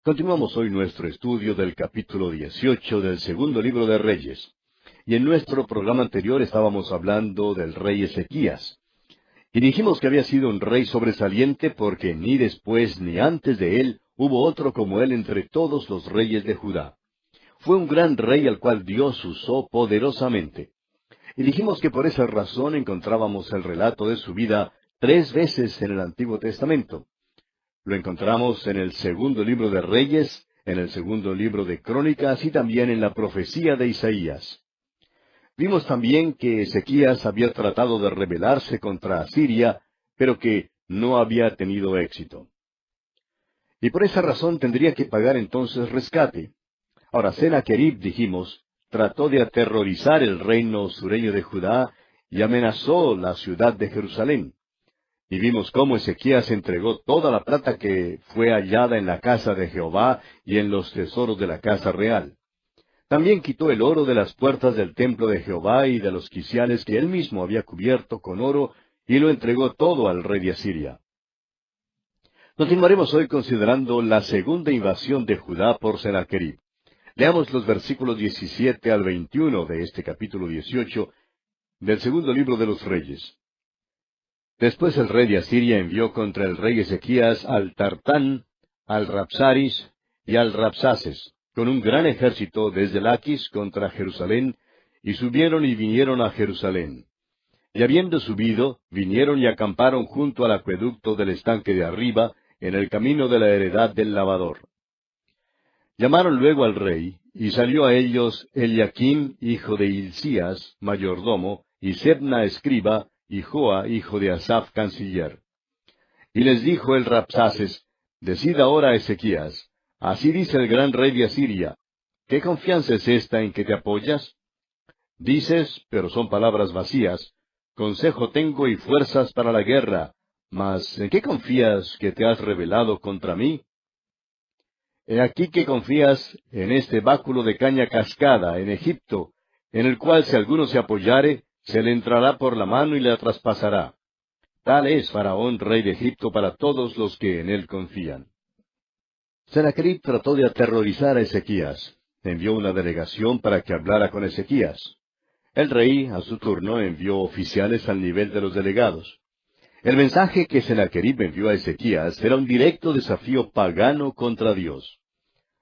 Continuamos hoy nuestro estudio del capítulo 18 del segundo libro de Reyes. Y en nuestro programa anterior estábamos hablando del rey Ezequías. Y dijimos que había sido un rey sobresaliente porque ni después ni antes de él hubo otro como él entre todos los reyes de Judá. Fue un gran rey al cual Dios usó poderosamente. Y dijimos que por esa razón encontrábamos el relato de su vida 3 veces en el Antiguo Testamento. Lo encontramos en el segundo libro de Reyes, en el segundo libro de Crónicas y también en la profecía de Isaías. Vimos también que Ezequías había tratado de rebelarse contra Asiria, pero que no había tenido éxito. Y por esa razón tendría que pagar entonces rescate. Ahora, Sennacherib, dijimos, trató de aterrorizar el reino sureño de Judá y amenazó la ciudad de Jerusalén. Y vimos cómo Ezequías entregó toda la plata que fue hallada en la casa de Jehová y en los tesoros de la casa real. También quitó el oro de las puertas del templo de Jehová y de los quiciales que él mismo había cubierto con oro, y lo entregó todo al rey de Asiria. Continuaremos hoy considerando la segunda invasión de Judá por Sennacherib. Leamos los versículos 17 al 21 de este capítulo 18 del segundo libro de los Reyes. Después el rey de Asiria envió contra el rey Ezequías al Tartán, al Rabsaris y al Rabsaces, con un gran ejército desde Laquis contra Jerusalén, y subieron y vinieron a Jerusalén. Y habiendo subido, vinieron y acamparon junto al acueducto del estanque de arriba, en el camino de la heredad del lavador. Llamaron luego al rey, y salió a ellos Eliaquim, hijo de Hilcías, mayordomo, y Sebna, escriba, y Joa, hijo de Asaph, canciller. Y les dijo el Rabsaces, decid ahora a Ezequías, así dice el gran rey de Asiria, ¿qué confianza es esta en que te apoyas? Dices, pero son palabras vacías, consejo tengo y fuerzas para la guerra, mas ¿en qué confías que te has rebelado contra mí? He aquí que confías en este báculo de caña cascada en Egipto, en el cual si alguno se apoyare, se le entrará por la mano y le traspasará. Tal es Faraón, rey de Egipto, para todos los que en él confían. Sennacherib trató de aterrorizar a Ezequías. Envió una delegación para que hablara con Ezequías. El rey, a su turno, envió oficiales al nivel de los delegados. El mensaje que Sennacherib envió a Ezequías era un directo desafío pagano contra Dios.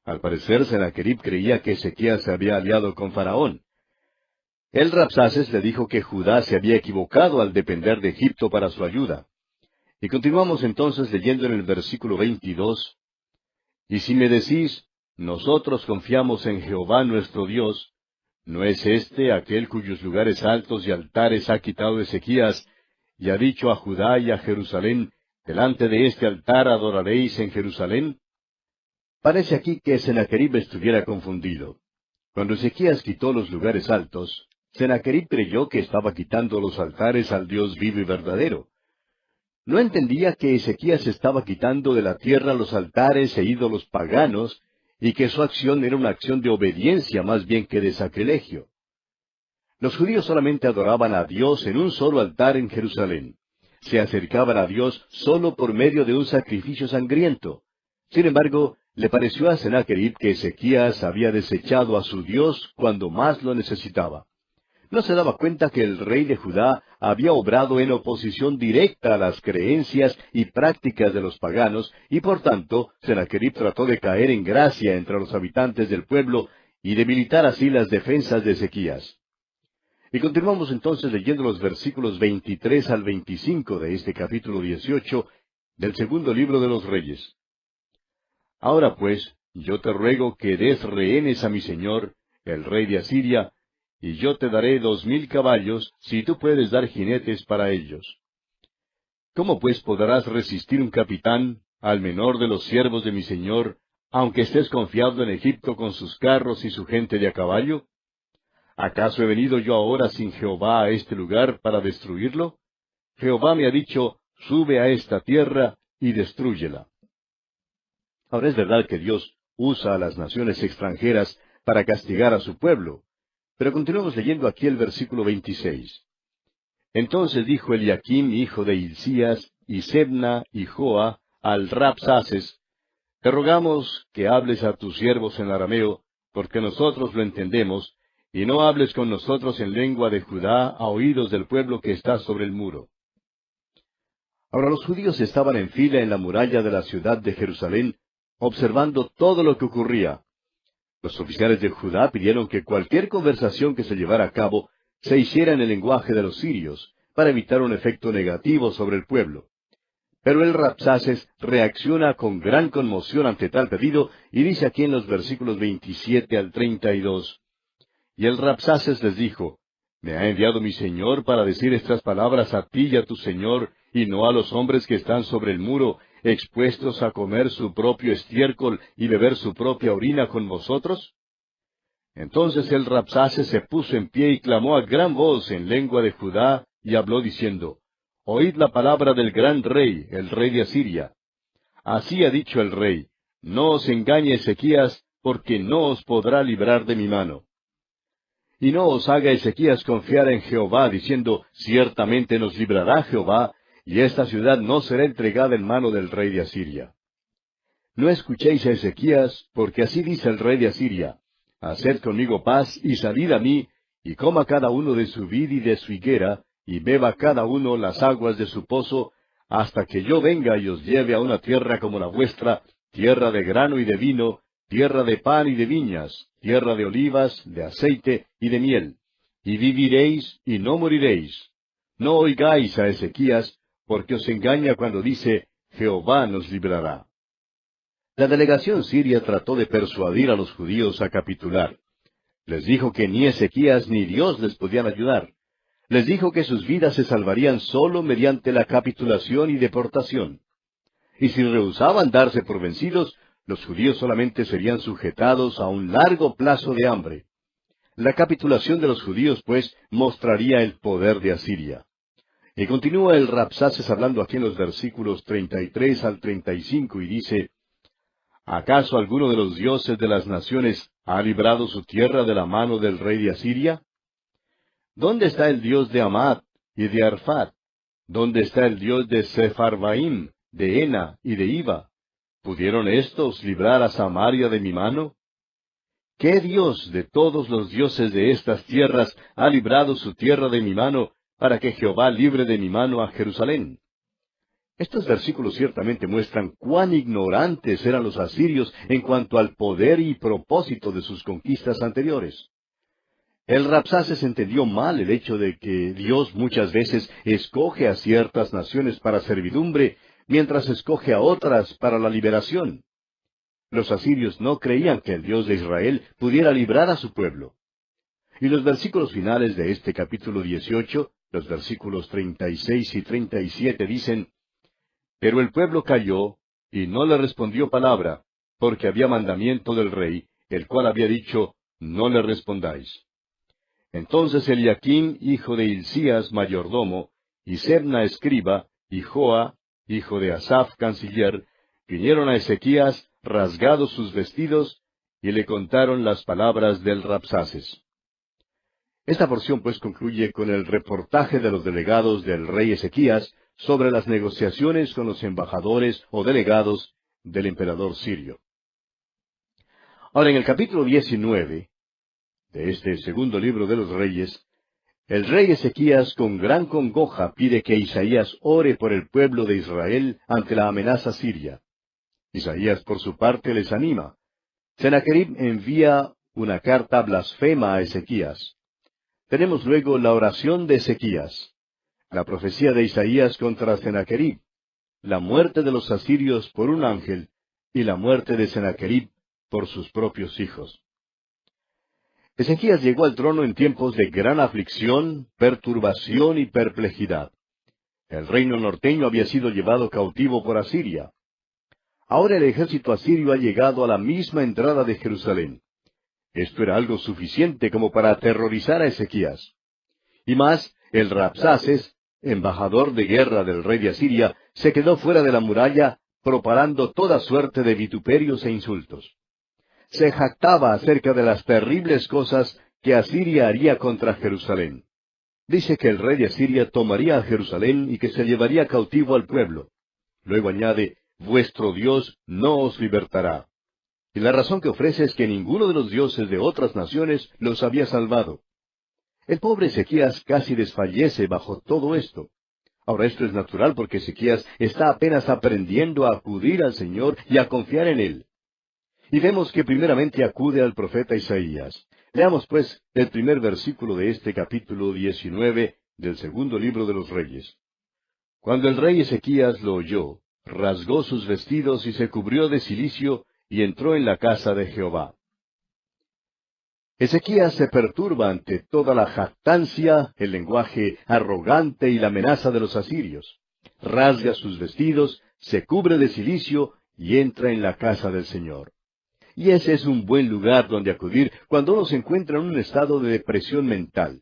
Al parecer, Sennacherib creía que Ezequías se había aliado con Faraón. El Rabsaces le dijo que Judá se había equivocado al depender de Egipto para su ayuda. Y continuamos entonces leyendo en el versículo 22. Y si me decís, nosotros confiamos en Jehová nuestro Dios, ¿no es este aquel cuyos lugares altos y altares ha quitado Ezequías, y ha dicho a Judá y a Jerusalén, delante de este altar adoraréis en Jerusalén? Parece aquí que Sennacherib estuviera confundido. Cuando Ezequías quitó los lugares altos, Sennacherib creyó que estaba quitando los altares al Dios vivo y verdadero. No entendía que Ezequías estaba quitando de la tierra los altares e ídolos paganos, y que su acción era una acción de obediencia más bien que de sacrilegio. Los judíos solamente adoraban a Dios en un solo altar en Jerusalén. Se acercaban a Dios solo por medio de un sacrificio sangriento. Sin embargo, le pareció a Sennacherib que Ezequías había desechado a su Dios cuando más lo necesitaba. No se daba cuenta que el rey de Judá había obrado en oposición directa a las creencias y prácticas de los paganos, y por tanto, Sennacherib trató de caer en gracia entre los habitantes del pueblo y debilitar así las defensas de Ezequías. Y continuamos entonces leyendo los versículos 23 al 25 de este capítulo 18 del segundo libro de los Reyes. Ahora pues, yo te ruego que des rehenes a mi señor, el rey de Asiria, y yo te daré 2000 caballos, si tú puedes dar jinetes para ellos. ¿Cómo pues podrás resistir un capitán, al menor de los siervos de mi señor, aunque estés confiado en Egipto con sus carros y su gente de a caballo? ¿Acaso he venido yo ahora sin Jehová a este lugar para destruirlo? Jehová me ha dicho, sube a esta tierra y destrúyela. Ahora es verdad que Dios usa a las naciones extranjeras para castigar a su pueblo. Pero continuamos leyendo aquí el versículo 26. Entonces dijo Eliaquim, hijo de Hilcías, y Sebna, y Joa, al Rabsaces, Te rogamos que hables a tus siervos en arameo, porque nosotros lo entendemos, y no hables con nosotros en lengua de Judá a oídos del pueblo que está sobre el muro. Ahora los judíos estaban en fila en la muralla de la ciudad de Jerusalén, observando todo lo que ocurría. Los oficiales de Judá pidieron que cualquier conversación que se llevara a cabo se hiciera en el lenguaje de los sirios, para evitar un efecto negativo sobre el pueblo. Pero el Rabsaces reacciona con gran conmoción ante tal pedido, y dice aquí en los versículos 27 al 32, Y el Rabsaces les dijo, ¿Me ha enviado mi señor para decir estas palabras a ti y a tu señor, y no a los hombres que están sobre el muro, expuestos a comer su propio estiércol y beber su propia orina con vosotros? Entonces el Rabsaces se puso en pie y clamó a gran voz en lengua de Judá, y habló diciendo, Oíd la palabra del gran rey, el rey de Asiria. Así ha dicho el rey, no os engañe Ezequías, porque no os podrá librar de mi mano. Y no os haga Ezequías confiar en Jehová, diciendo, ciertamente nos librará Jehová, y esta ciudad no será entregada en mano del rey de Asiria. No escuchéis a Ezequías, porque así dice el rey de Asiria, haced conmigo paz, y salid a mí, y coma cada uno de su vid y de su higuera, y beba cada uno las aguas de su pozo, hasta que yo venga y os lleve a una tierra como la vuestra, tierra de grano y de vino, tierra de pan y de viñas, tierra de olivas, de aceite y de miel. Y viviréis y no moriréis. No oigáis a Ezequías, porque os engaña cuando dice, Jehová nos librará. La delegación siria trató de persuadir a los judíos a capitular. Les dijo que ni Ezequías ni Dios les podían ayudar. Les dijo que sus vidas se salvarían sólo mediante la capitulación y deportación. Y si rehusaban darse por vencidos, los judíos solamente serían sujetados a un largo plazo de hambre. La capitulación de los judíos, pues, mostraría el poder de Asiria. Y continúa el Rabsaces hablando aquí en los versículos 33 al 35 y dice, ¿Acaso alguno de los dioses de las naciones ha librado su tierra de la mano del rey de Asiria? ¿Dónde está el Dios de Amat y de Arfat? ¿Dónde está el Dios de Sepharvaim, de Ena y de Iva? ¿Pudieron éstos librar a Samaria de mi mano? ¿Qué Dios de todos los dioses de estas tierras ha librado su tierra de mi mano, para que Jehová libre de mi mano a Jerusalén? Estos versículos ciertamente muestran cuán ignorantes eran los asirios en cuanto al poder y propósito de sus conquistas anteriores. El Rabsaces entendió mal el hecho de que Dios muchas veces escoge a ciertas naciones para servidumbre, mientras escoge a otras para la liberación. Los asirios no creían que el Dios de Israel pudiera librar a su pueblo. Y los versículos finales de este capítulo 18, los versículos 36 y 37 dicen, Pero el pueblo calló, y no le respondió palabra, porque había mandamiento del rey, el cual había dicho, No le respondáis. Entonces Eliaquim, hijo de Hilcías, mayordomo, y Sebna, escriba, y Joa, hijo de Asaph, canciller, vinieron a Ezequías, rasgados sus vestidos, y le contaron las palabras del Rabsaces. Esta porción pues concluye con el reportaje de los delegados del rey Ezequías sobre las negociaciones con los embajadores o delegados del emperador sirio. Ahora, en el capítulo 19 de este segundo libro de los Reyes, el rey Ezequías con gran congoja pide que Isaías ore por el pueblo de Israel ante la amenaza siria. Isaías, por su parte, les anima. Sennacherib envía una carta blasfema a Ezequías. Tenemos luego la oración de Ezequías, la profecía de Isaías contra Sennacherib, la muerte de los asirios por un ángel, y la muerte de Sennacherib por sus propios hijos. Ezequías llegó al trono en tiempos de gran aflicción, perturbación y perplejidad. El reino norteño había sido llevado cautivo por Asiria. Ahora el ejército asirio ha llegado a la misma entrada de Jerusalén. Esto era algo suficiente como para aterrorizar a Ezequías. Y más, el Rabsaces, embajador de guerra del rey de Asiria, se quedó fuera de la muralla, propalando toda suerte de vituperios e insultos. Se jactaba acerca de las terribles cosas que Asiria haría contra Jerusalén. Dice que el rey de Asiria tomaría a Jerusalén y que se llevaría cautivo al pueblo. Luego añade, vuestro Dios no os libertará. Y la razón que ofrece es que ninguno de los dioses de otras naciones los había salvado. El pobre Ezequías casi desfallece bajo todo esto. Ahora esto es natural porque Ezequías está apenas aprendiendo a acudir al Señor y a confiar en Él. Y vemos que primeramente acude al profeta Isaías. Leamos pues el primer versículo de este capítulo 19 del segundo libro de los Reyes. Cuando el rey Ezequías lo oyó, rasgó sus vestidos y se cubrió de cilicio y entró en la casa de Jehová. Ezequías se perturba ante toda la jactancia, el lenguaje arrogante y la amenaza de los asirios. Rasga sus vestidos, se cubre de cilicio y entra en la casa del Señor. Y ese es un buen lugar donde acudir cuando uno se encuentra en un estado de depresión mental.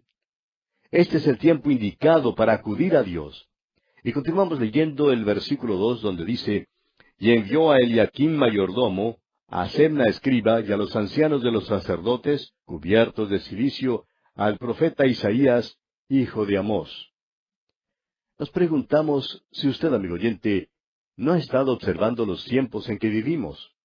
Este es el tiempo indicado para acudir a Dios. Y continuamos leyendo el versículo 2 donde dice, y envió a Eliaquim mayordomo, a Sebna escriba y a los ancianos de los sacerdotes, cubiertos de cilicio, al profeta Isaías, hijo de Amós. Nos preguntamos si usted, amigo oyente, no ha estado observando los tiempos en que vivimos.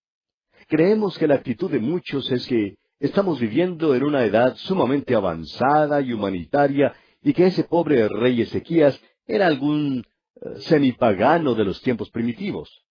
Creemos que la actitud de muchos es que estamos viviendo en una edad sumamente avanzada y humanitaria, y que ese pobre rey Ezequías era algún semipagano de los tiempos primitivos.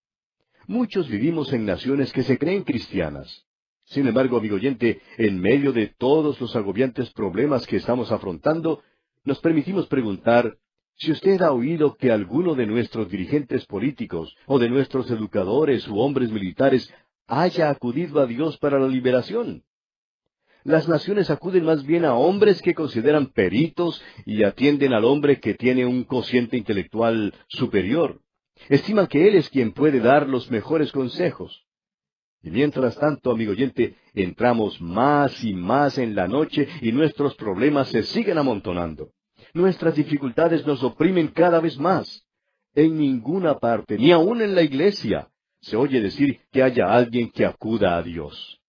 Muchos vivimos en naciones que se creen cristianas. Sin embargo, amigo oyente, en medio de todos los agobiantes problemas que estamos afrontando, nos permitimos preguntar si usted ha oído que alguno de nuestros dirigentes políticos o de nuestros educadores u hombres militares haya acudido a Dios para la liberación. Las naciones acuden más bien a hombres que consideran peritos y atienden al hombre que tiene un cociente intelectual superior. Estiman que él es quien puede dar los mejores consejos. Y mientras tanto, amigo oyente, entramos más y más en la noche y nuestros problemas se siguen amontonando. Nuestras dificultades nos oprimen cada vez más. En ninguna parte, ni aun en la iglesia, se oye decir que haya alguien que acuda a Dios.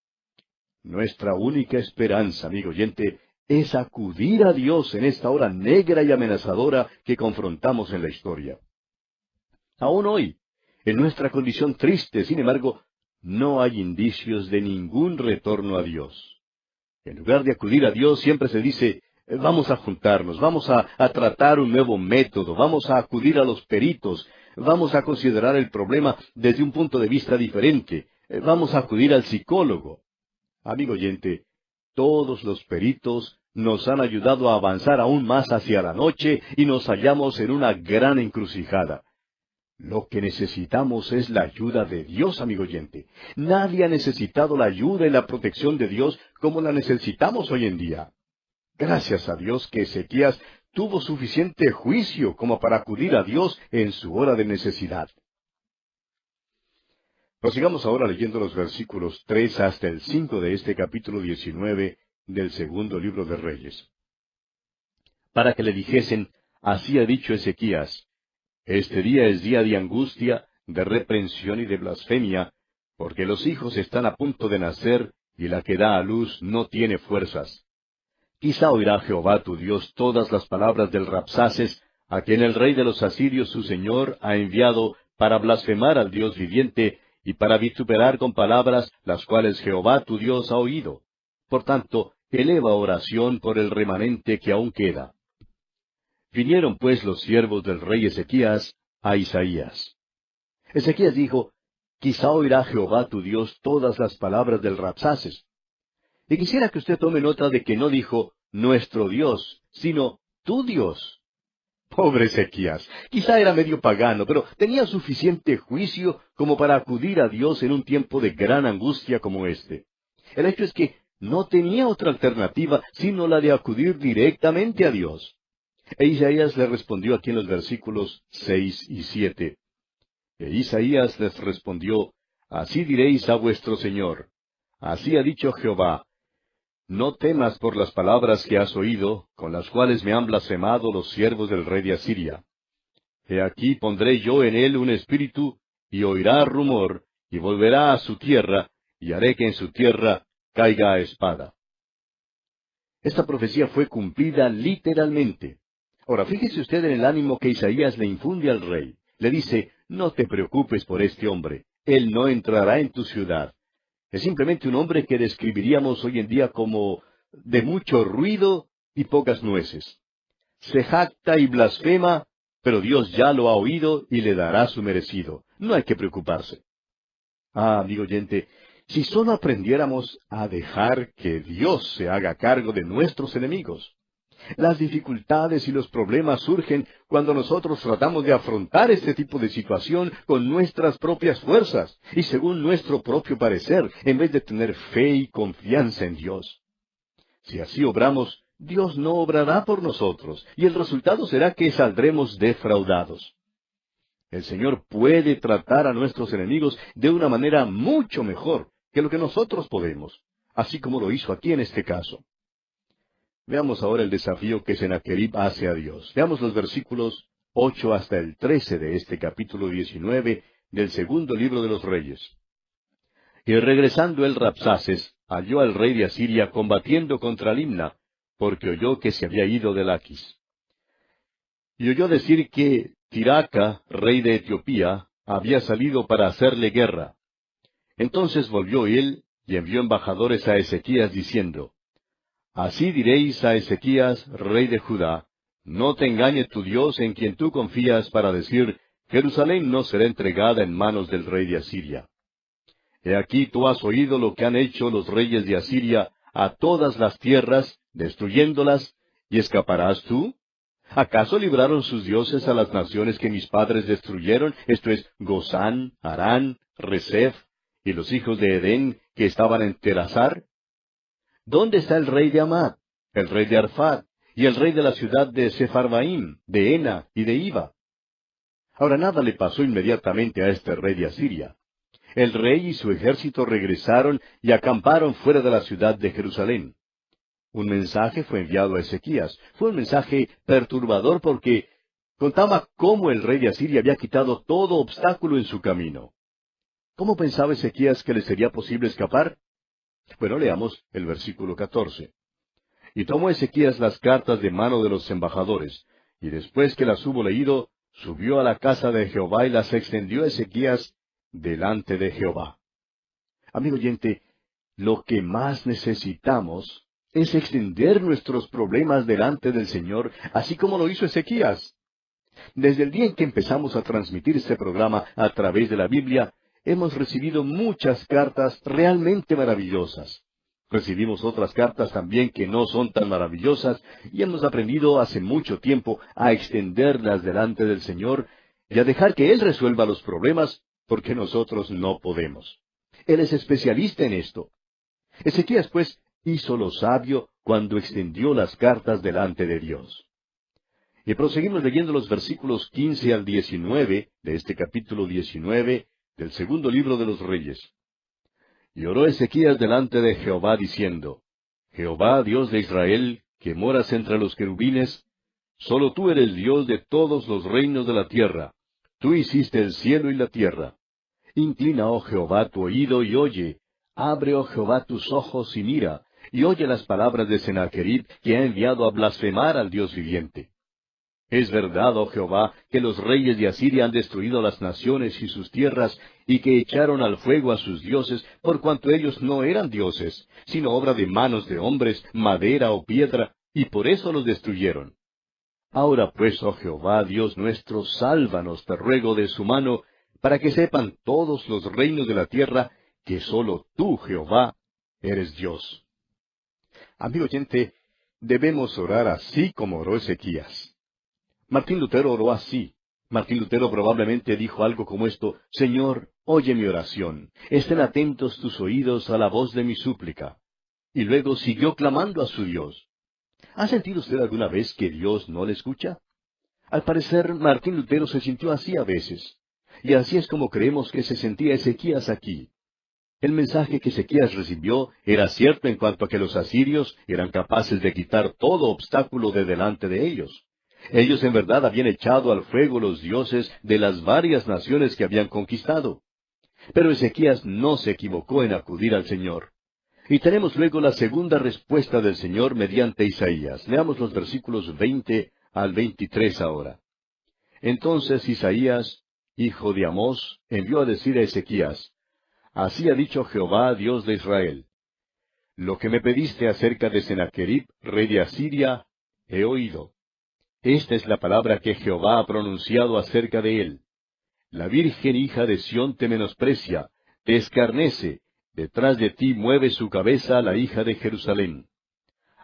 Nuestra única esperanza, amigo oyente, es acudir a Dios en esta hora negra y amenazadora que confrontamos en la historia. Aún hoy, en nuestra condición triste, sin embargo, no hay indicios de ningún retorno a Dios. En lugar de acudir a Dios, siempre se dice, vamos a juntarnos, vamos a tratar un nuevo método, vamos a acudir a los peritos, vamos a considerar el problema desde un punto de vista diferente, vamos a acudir al psicólogo. Amigo oyente, todos los peritos nos han ayudado a avanzar aún más hacia la noche y nos hallamos en una gran encrucijada. Lo que necesitamos es la ayuda de Dios, amigo oyente. Nadie ha necesitado la ayuda y la protección de Dios como la necesitamos hoy en día. Gracias a Dios que Ezequías tuvo suficiente juicio como para acudir a Dios en su hora de necesidad. Prosigamos ahora leyendo los versículos 3 hasta el 5 de este capítulo 19 del segundo libro de Reyes. Para que le dijesen, así ha dicho Ezequías, este día es día de angustia, de reprensión y de blasfemia, porque los hijos están a punto de nacer, y la que da a luz no tiene fuerzas. Quizá oirá Jehová tu Dios todas las palabras del Rabsaces, a quien el rey de los asirios su señor ha enviado para blasfemar al Dios viviente, y para vituperar con palabras las cuales Jehová tu Dios ha oído. Por tanto, eleva oración por el remanente que aún queda. Vinieron pues los siervos del rey Ezequías a Isaías. Ezequías dijo, quizá oirá Jehová tu Dios todas las palabras del Rabsaces. Y quisiera que usted tome nota de que no dijo, nuestro Dios, sino, tu Dios. Pobre Ezequías, quizá era medio pagano, pero tenía suficiente juicio como para acudir a Dios en un tiempo de gran angustia como este. El hecho es que no tenía otra alternativa sino la de acudir directamente a Dios. E Isaías le respondió aquí en los versículos 6 y 7. E Isaías les respondió, así diréis a vuestro Señor, así ha dicho Jehová, no temas por las palabras que has oído, con las cuales me han blasfemado los siervos del rey de Asiria. He aquí pondré yo en él un espíritu, y oirá rumor, y volverá a su tierra, y haré que en su tierra caiga a espada. Esta profecía fue cumplida literalmente. Ahora, fíjese usted en el ánimo que Isaías le infunde al rey. Le dice, no te preocupes por este hombre. Él no entrará en tu ciudad. Es simplemente un hombre que describiríamos hoy en día como de mucho ruido y pocas nueces. Se jacta y blasfema, pero Dios ya lo ha oído y le dará su merecido. No hay que preocuparse. Ah, amigo oyente, si solo aprendiéramos a dejar que Dios se haga cargo de nuestros enemigos. Las dificultades y los problemas surgen cuando nosotros tratamos de afrontar este tipo de situación con nuestras propias fuerzas y según nuestro propio parecer, en vez de tener fe y confianza en Dios. Si así obramos, Dios no obrará por nosotros, y el resultado será que saldremos defraudados. El Señor puede tratar a nuestros enemigos de una manera mucho mejor que lo que nosotros podemos, así como lo hizo aquí en este caso. Veamos ahora el desafío que Sennacherib hace a Dios. Veamos los versículos 8 hasta el 13 de este capítulo 19 del segundo libro de los Reyes. Y regresando el Rabsaces, halló al rey de Asiria combatiendo contra Limna, porque oyó que se había ido de Laquis. Y oyó decir que Tiraca, rey de Etiopía, había salido para hacerle guerra. Entonces volvió él y envió embajadores a Ezequías diciendo, Así diréis a Ezequías, rey de Judá, no te engañe tu Dios en quien tú confías para decir, Jerusalén no será entregada en manos del rey de Asiria. He aquí tú has oído lo que han hecho los reyes de Asiria a todas las tierras, destruyéndolas, ¿y escaparás tú? ¿Acaso libraron sus dioses a las naciones que mis padres destruyeron, esto es, Gozán, Harán, Resef, y los hijos de Edén que estaban en Telasar? ¿Dónde está el rey de Amad, el rey de Arfad, y el rey de la ciudad de Sepharvaim, de Ena y de Iva? Ahora nada le pasó inmediatamente a este rey de Asiria. El rey y su ejército regresaron y acamparon fuera de la ciudad de Jerusalén. Un mensaje fue enviado a Ezequías. Fue un mensaje perturbador porque contaba cómo el rey de Asiria había quitado todo obstáculo en su camino. ¿Cómo pensaba Ezequías que le sería posible escapar? Bueno, leamos el versículo 14. Y tomó Ezequías las cartas de mano de los embajadores, y después que las hubo leído, subió a la casa de Jehová y las extendió Ezequías delante de Jehová. Amigo oyente, lo que más necesitamos es extender nuestros problemas delante del Señor, así como lo hizo Ezequías. Desde el día en que empezamos a transmitir este programa a través de la Biblia, hemos recibido muchas cartas realmente maravillosas. Recibimos otras cartas también que no son tan maravillosas, y hemos aprendido hace mucho tiempo a extenderlas delante del Señor y a dejar que Él resuelva los problemas, porque nosotros no podemos. Él es especialista en esto. Ezequías, pues, hizo lo sabio cuando extendió las cartas delante de Dios. Y proseguimos leyendo los versículos 15 al 19 de este capítulo 19 del segundo libro de los Reyes. Y oró Ezequías delante de Jehová diciendo, Jehová, Dios de Israel, que moras entre los querubines, solo tú eres Dios de todos los reinos de la tierra. Tú hiciste el cielo y la tierra. Inclina, oh Jehová, tu oído y oye. Abre, oh Jehová, tus ojos y mira, y oye las palabras de Sennacherib, que ha enviado a blasfemar al Dios viviente. Es verdad, oh Jehová, que los reyes de Asiria han destruido las naciones y sus tierras, y que echaron al fuego a sus dioses, por cuanto ellos no eran dioses, sino obra de manos de hombres, madera o piedra, y por eso los destruyeron. Ahora pues, oh Jehová, Dios nuestro, sálvanos, te ruego, de su mano, para que sepan todos los reinos de la tierra que sólo tú, Jehová, eres Dios. Amigo oyente, debemos orar así como oró Ezequías. Martín Lutero oró así. Martín Lutero probablemente dijo algo como esto: Señor, oye mi oración, estén atentos tus oídos a la voz de mi súplica. Y luego siguió clamando a su Dios. ¿Ha sentido usted alguna vez que Dios no le escucha? Al parecer, Martín Lutero se sintió así a veces. Y así es como creemos que se sentía Ezequías aquí. El mensaje que Ezequías recibió era cierto en cuanto a que los asirios eran capaces de quitar todo obstáculo de delante de ellos. Ellos en verdad habían echado al fuego los dioses de las varias naciones que habían conquistado. Pero Ezequías no se equivocó en acudir al Señor. Y tenemos luego la segunda respuesta del Señor mediante Isaías. Leamos los versículos 20 al 23 ahora. Entonces Isaías hijo de Amós, envió a decir a Ezequías: Así ha dicho Jehová, Dios de Israel: Lo que me pediste acerca de Sennacherib, rey de Asiria, he oído. Esta es la palabra que Jehová ha pronunciado acerca de él. La virgen hija de Sión te menosprecia, te escarnece, detrás de ti mueve su cabeza la hija de Jerusalén.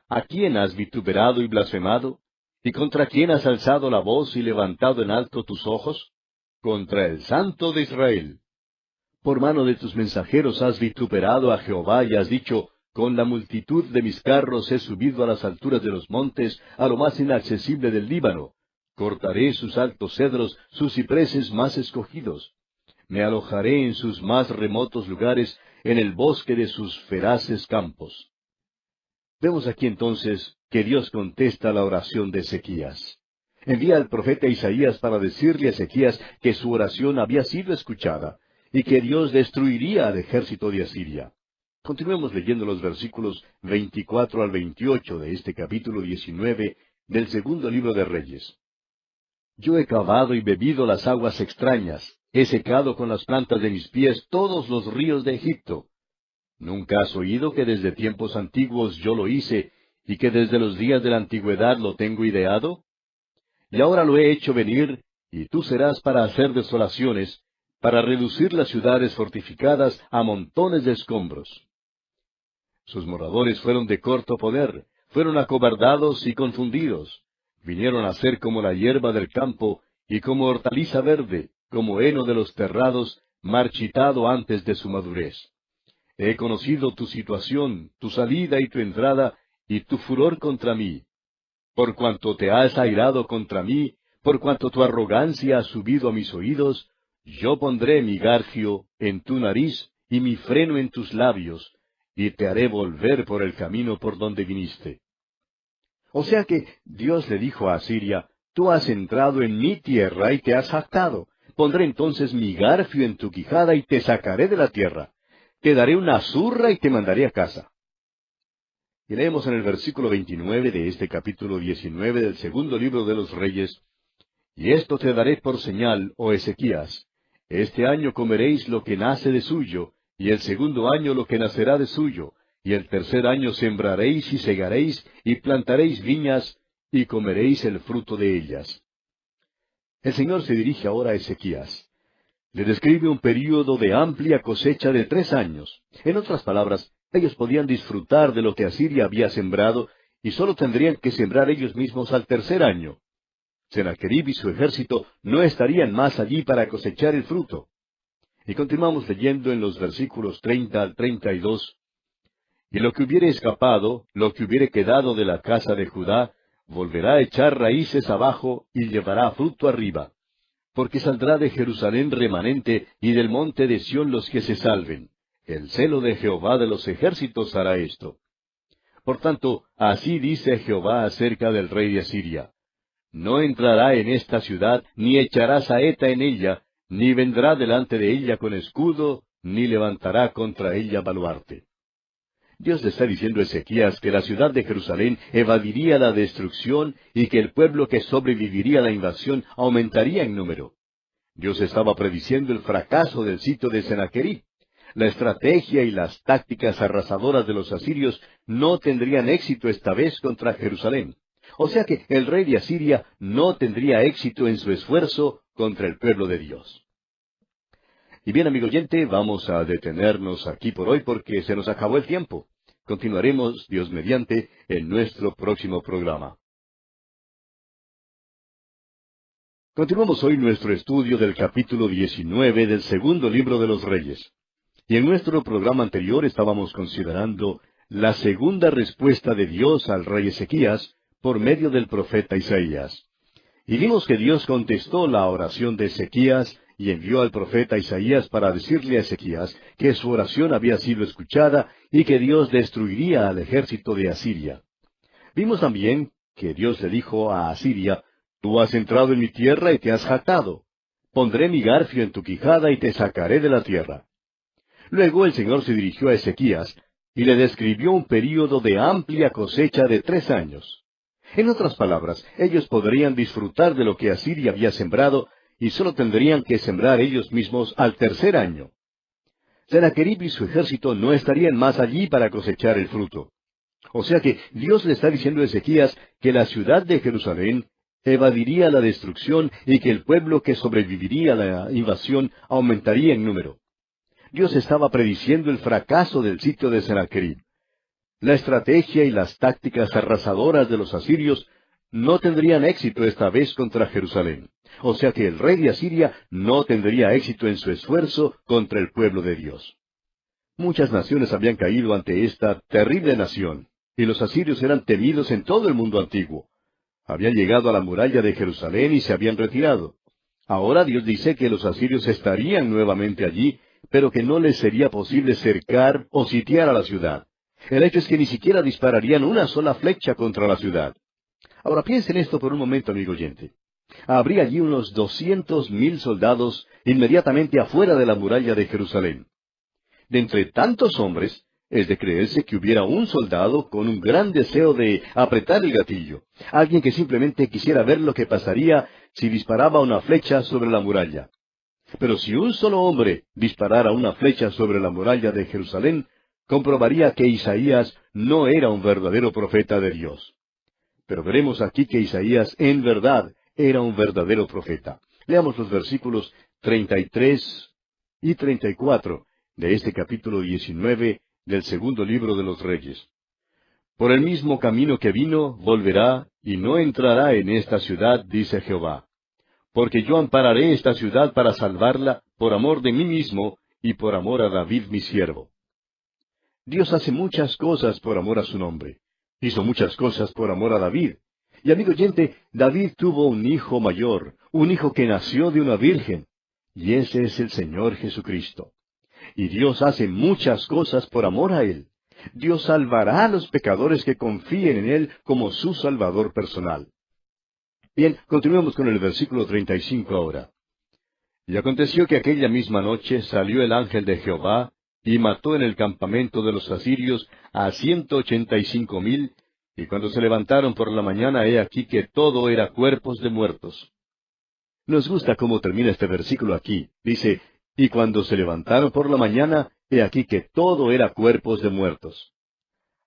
¿A quién has vituperado y blasfemado? ¿Y contra quién has alzado la voz y levantado en alto tus ojos? Contra el Santo de Israel. Por mano de tus mensajeros has vituperado a Jehová y has dicho: Con la multitud de mis carros he subido a las alturas de los montes, a lo más inaccesible del Líbano. Cortaré sus altos cedros, sus cipreses más escogidos. Me alojaré en sus más remotos lugares, en el bosque de sus feraces campos. Vemos aquí entonces que Dios contesta la oración de Ezequías. Envía al profeta Isaías para decirle a Ezequías que su oración había sido escuchada, y que Dios destruiría al ejército de Asiria. Continuemos leyendo los versículos 24 al 28 de este capítulo 19 del segundo libro de Reyes. Yo he cavado y bebido las aguas extrañas, he secado con las plantas de mis pies todos los ríos de Egipto. ¿Nunca has oído que desde tiempos antiguos yo lo hice, y que desde los días de la antigüedad lo tengo ideado? Y ahora lo he hecho venir, y tú serás para hacer desolaciones, para reducir las ciudades fortificadas a montones de escombros. Sus moradores fueron de corto poder, fueron acobardados y confundidos. Vinieron a ser como la hierba del campo, y como hortaliza verde, como heno de los terrados, marchitado antes de su madurez. He conocido tu situación, tu salida y tu entrada, y tu furor contra mí. Por cuanto te has airado contra mí, por cuanto tu arrogancia ha subido a mis oídos, yo pondré mi garfio en tu nariz y mi freno en tus labios, y te haré volver por el camino por donde viniste. O sea que Dios le dijo a Asiria: Tú has entrado en mi tierra y te has jactado. Pondré entonces mi garfio en tu quijada y te sacaré de la tierra. Te daré una zurra y te mandaré a casa. Y leemos en el versículo 29 de este capítulo 19 del segundo libro de los Reyes: Y esto te daré por señal, oh Ezequías: Este año comeréis lo que nace de suyo, y el segundo año lo que nacerá de suyo, y el tercer año sembraréis y segaréis, y plantaréis viñas, y comeréis el fruto de ellas. El Señor se dirige ahora a Ezequías. Le describe un período de amplia cosecha de 3 años. En otras palabras, ellos podían disfrutar de lo que Asiria había sembrado, y sólo tendrían que sembrar ellos mismos al tercer año. Sennacherib y su ejército no estarían más allí para cosechar el fruto. Y continuamos leyendo en los versículos 30 al 32. Y lo que hubiere escapado, lo que hubiere quedado de la casa de Judá, volverá a echar raíces abajo y llevará fruto arriba. Porque saldrá de Jerusalén remanente, y del monte de Sión los que se salven. El celo de Jehová de los ejércitos hará esto. Por tanto, así dice Jehová acerca del rey de Asiria: No entrará en esta ciudad, ni echará saeta en ella, ni vendrá delante de ella con escudo, ni levantará contra ella baluarte. Dios le está diciendo a Ezequías que la ciudad de Jerusalén evadiría la destrucción y que el pueblo que sobreviviría a la invasión aumentaría en número. Dios estaba prediciendo el fracaso del sitio de Sennacherib. La estrategia y las tácticas arrasadoras de los asirios no tendrían éxito esta vez contra Jerusalén. O sea que el rey de Asiria no tendría éxito en su esfuerzo contra el pueblo de Dios. Y bien, amigo oyente, vamos a detenernos aquí por hoy porque se nos acabó el tiempo. Continuaremos, Dios mediante, en nuestro próximo programa. Continuamos hoy nuestro estudio del capítulo 19 del segundo libro de los Reyes. Y en nuestro programa anterior estábamos considerando la segunda respuesta de Dios al rey Ezequías por medio del profeta Isaías. Y vimos que Dios contestó la oración de Ezequías y envió al profeta Isaías para decirle a Ezequías que su oración había sido escuchada y que Dios destruiría al ejército de Asiria. Vimos también que Dios le dijo a Asiria: Tú has entrado en mi tierra y te has jactado. Pondré mi garfio en tu quijada y te sacaré de la tierra. Luego el Señor se dirigió a Ezequías y le describió un período de amplia cosecha de 3 años. En otras palabras, ellos podrían disfrutar de lo que Asiria había sembrado, y solo tendrían que sembrar ellos mismos al tercer año. Sennacherib y su ejército no estarían más allí para cosechar el fruto. O sea que Dios le está diciendo a Ezequías que la ciudad de Jerusalén evadiría la destrucción y que el pueblo que sobreviviría a la invasión aumentaría en número. Dios estaba prediciendo el fracaso del sitio de Sennacherib. La estrategia y las tácticas arrasadoras de los asirios no tendrían éxito esta vez contra Jerusalén. O sea que el rey de Asiria no tendría éxito en su esfuerzo contra el pueblo de Dios. Muchas naciones habían caído ante esta terrible nación, y los asirios eran temidos en todo el mundo antiguo. Habían llegado a la muralla de Jerusalén y se habían retirado. Ahora Dios dice que los asirios estarían nuevamente allí, pero que no les sería posible cercar o sitiar a la ciudad. El hecho es que ni siquiera dispararían una sola flecha contra la ciudad. Ahora piensen esto por un momento, amigo oyente. Habría allí unos 200,000 soldados inmediatamente afuera de la muralla de Jerusalén. De entre tantos hombres, es de creerse que hubiera un soldado con un gran deseo de apretar el gatillo, alguien que simplemente quisiera ver lo que pasaría si disparaba una flecha sobre la muralla. Pero si un solo hombre disparara una flecha sobre la muralla de Jerusalén, comprobaría que Isaías no era un verdadero profeta de Dios. Pero veremos aquí que Isaías en verdad era un verdadero profeta. Leamos los versículos 33 y 34 de este capítulo 19 del segundo libro de los Reyes. Por el mismo camino que vino, volverá, y no entrará en esta ciudad, dice Jehová. Porque yo ampararé esta ciudad para salvarla, por amor de mí mismo, y por amor a David mi siervo. Dios hace muchas cosas por amor a su nombre. Hizo muchas cosas por amor a David. Y amigo oyente, David tuvo un hijo mayor, un hijo que nació de una virgen. Y ese es el Señor Jesucristo. Y Dios hace muchas cosas por amor a Él. Dios salvará a los pecadores que confíen en Él como su Salvador personal. Bien, continuemos con el versículo 35 ahora. Y aconteció que aquella misma noche salió el ángel de Jehová, y mató en el campamento de los asirios a 185,000, y cuando se levantaron por la mañana, he aquí que todo era cuerpos de muertos. Nos gusta cómo termina este versículo aquí. Dice, y cuando se levantaron por la mañana, he aquí que todo era cuerpos de muertos.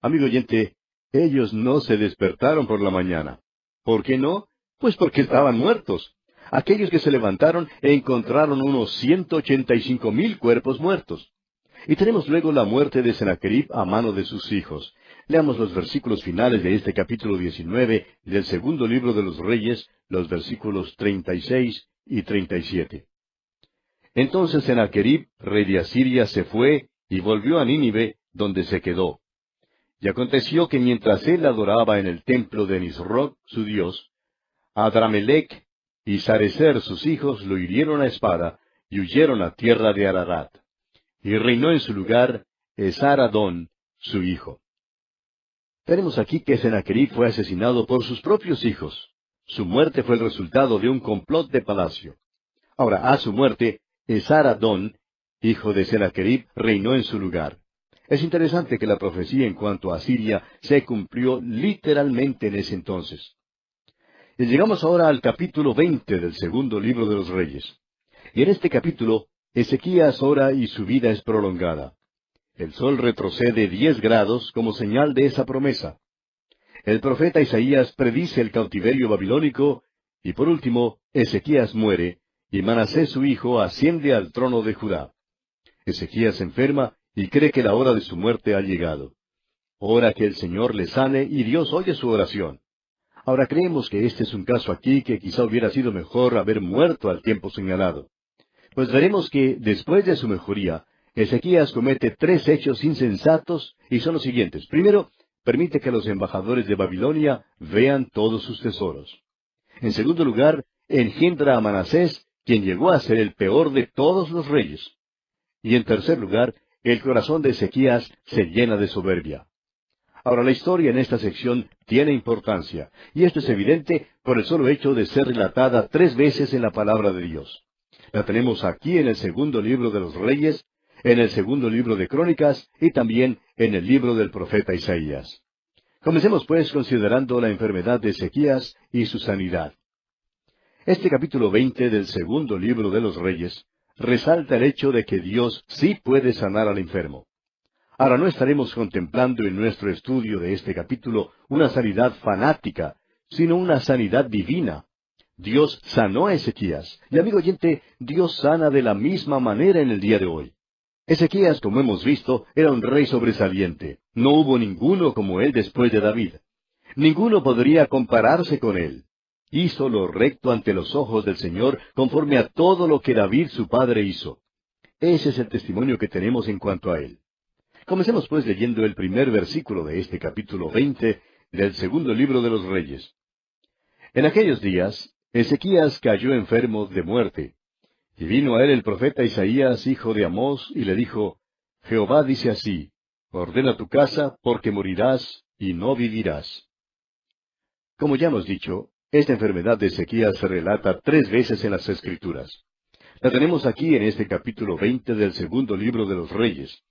Amigo oyente, ellos no se despertaron por la mañana. ¿Por qué no? Pues porque estaban muertos. Aquellos que se levantaron encontraron unos 185,000 cuerpos muertos. Y tenemos luego la muerte de Sennacherib a mano de sus hijos. Leamos los versículos finales de este capítulo 19 del segundo libro de los Reyes, los versículos 36 y 37. Entonces Sennacherib, rey de Asiria, se fue y volvió a Nínive, donde se quedó. Y aconteció que mientras él adoraba en el templo de Nisroch, su dios, Adramelech y Sarecer, sus hijos, lo hirieron a espada y huyeron a tierra de Ararat. Y reinó en su lugar Esar-Adón, su hijo. Tenemos aquí que Sennacherib fue asesinado por sus propios hijos. Su muerte fue el resultado de un complot de palacio. Ahora, a su muerte, Esar-Adón, hijo de Sennacherib, reinó en su lugar. Es interesante que la profecía en cuanto a Asiria se cumplió literalmente en ese entonces. Y llegamos ahora al capítulo 20 del segundo libro de los Reyes. Y en este capítulo, Ezequías ora y su vida es prolongada. El sol retrocede 10 grados como señal de esa promesa. El profeta Isaías predice el cautiverio babilónico, y por último, Ezequías muere, y Manasés su hijo asciende al trono de Judá. Ezequías se enferma y cree que la hora de su muerte ha llegado. Ora que el Señor le sane y Dios oye su oración. Ahora creemos que este es un caso aquí que quizá hubiera sido mejor haber muerto al tiempo señalado. Pues veremos que, después de su mejoría, Ezequías comete 3 hechos insensatos, y son los siguientes. Primero, permite que los embajadores de Babilonia vean todos sus tesoros. En segundo lugar, engendra a Manasés, quien llegó a ser el peor de todos los reyes. Y en tercer lugar, el corazón de Ezequías se llena de soberbia. Ahora, la historia en esta sección tiene importancia, y esto es evidente por el solo hecho de ser relatada 3 veces en la palabra de Dios. La tenemos aquí en el segundo libro de los Reyes, en el segundo libro de Crónicas y también en el libro del profeta Isaías. Comencemos pues considerando la enfermedad de Ezequías y su sanidad. Este capítulo 20 del segundo libro de los Reyes resalta el hecho de que Dios sí puede sanar al enfermo. Ahora no estaremos contemplando en nuestro estudio de este capítulo una sanidad fanática, sino una sanidad divina. Dios sanó a Ezequías, y amigo oyente, Dios sana de la misma manera en el día de hoy. Ezequías, como hemos visto, era un rey sobresaliente. No hubo ninguno como él después de David. Ninguno podría compararse con él. Hizo lo recto ante los ojos del Señor conforme a todo lo que David su padre hizo. Ese es el testimonio que tenemos en cuanto a él. Comencemos pues leyendo el primer versículo de este capítulo 20 del segundo libro de los Reyes. En aquellos días, Ezequías cayó enfermo de muerte. Y vino a él el profeta Isaías, hijo de Amós, y le dijo, Jehová dice así, ordena tu casa, porque morirás y no vivirás. Como ya hemos dicho, esta enfermedad de Ezequías se relata 3 veces en las Escrituras. La tenemos aquí en este capítulo 20 del segundo libro de los Reyes.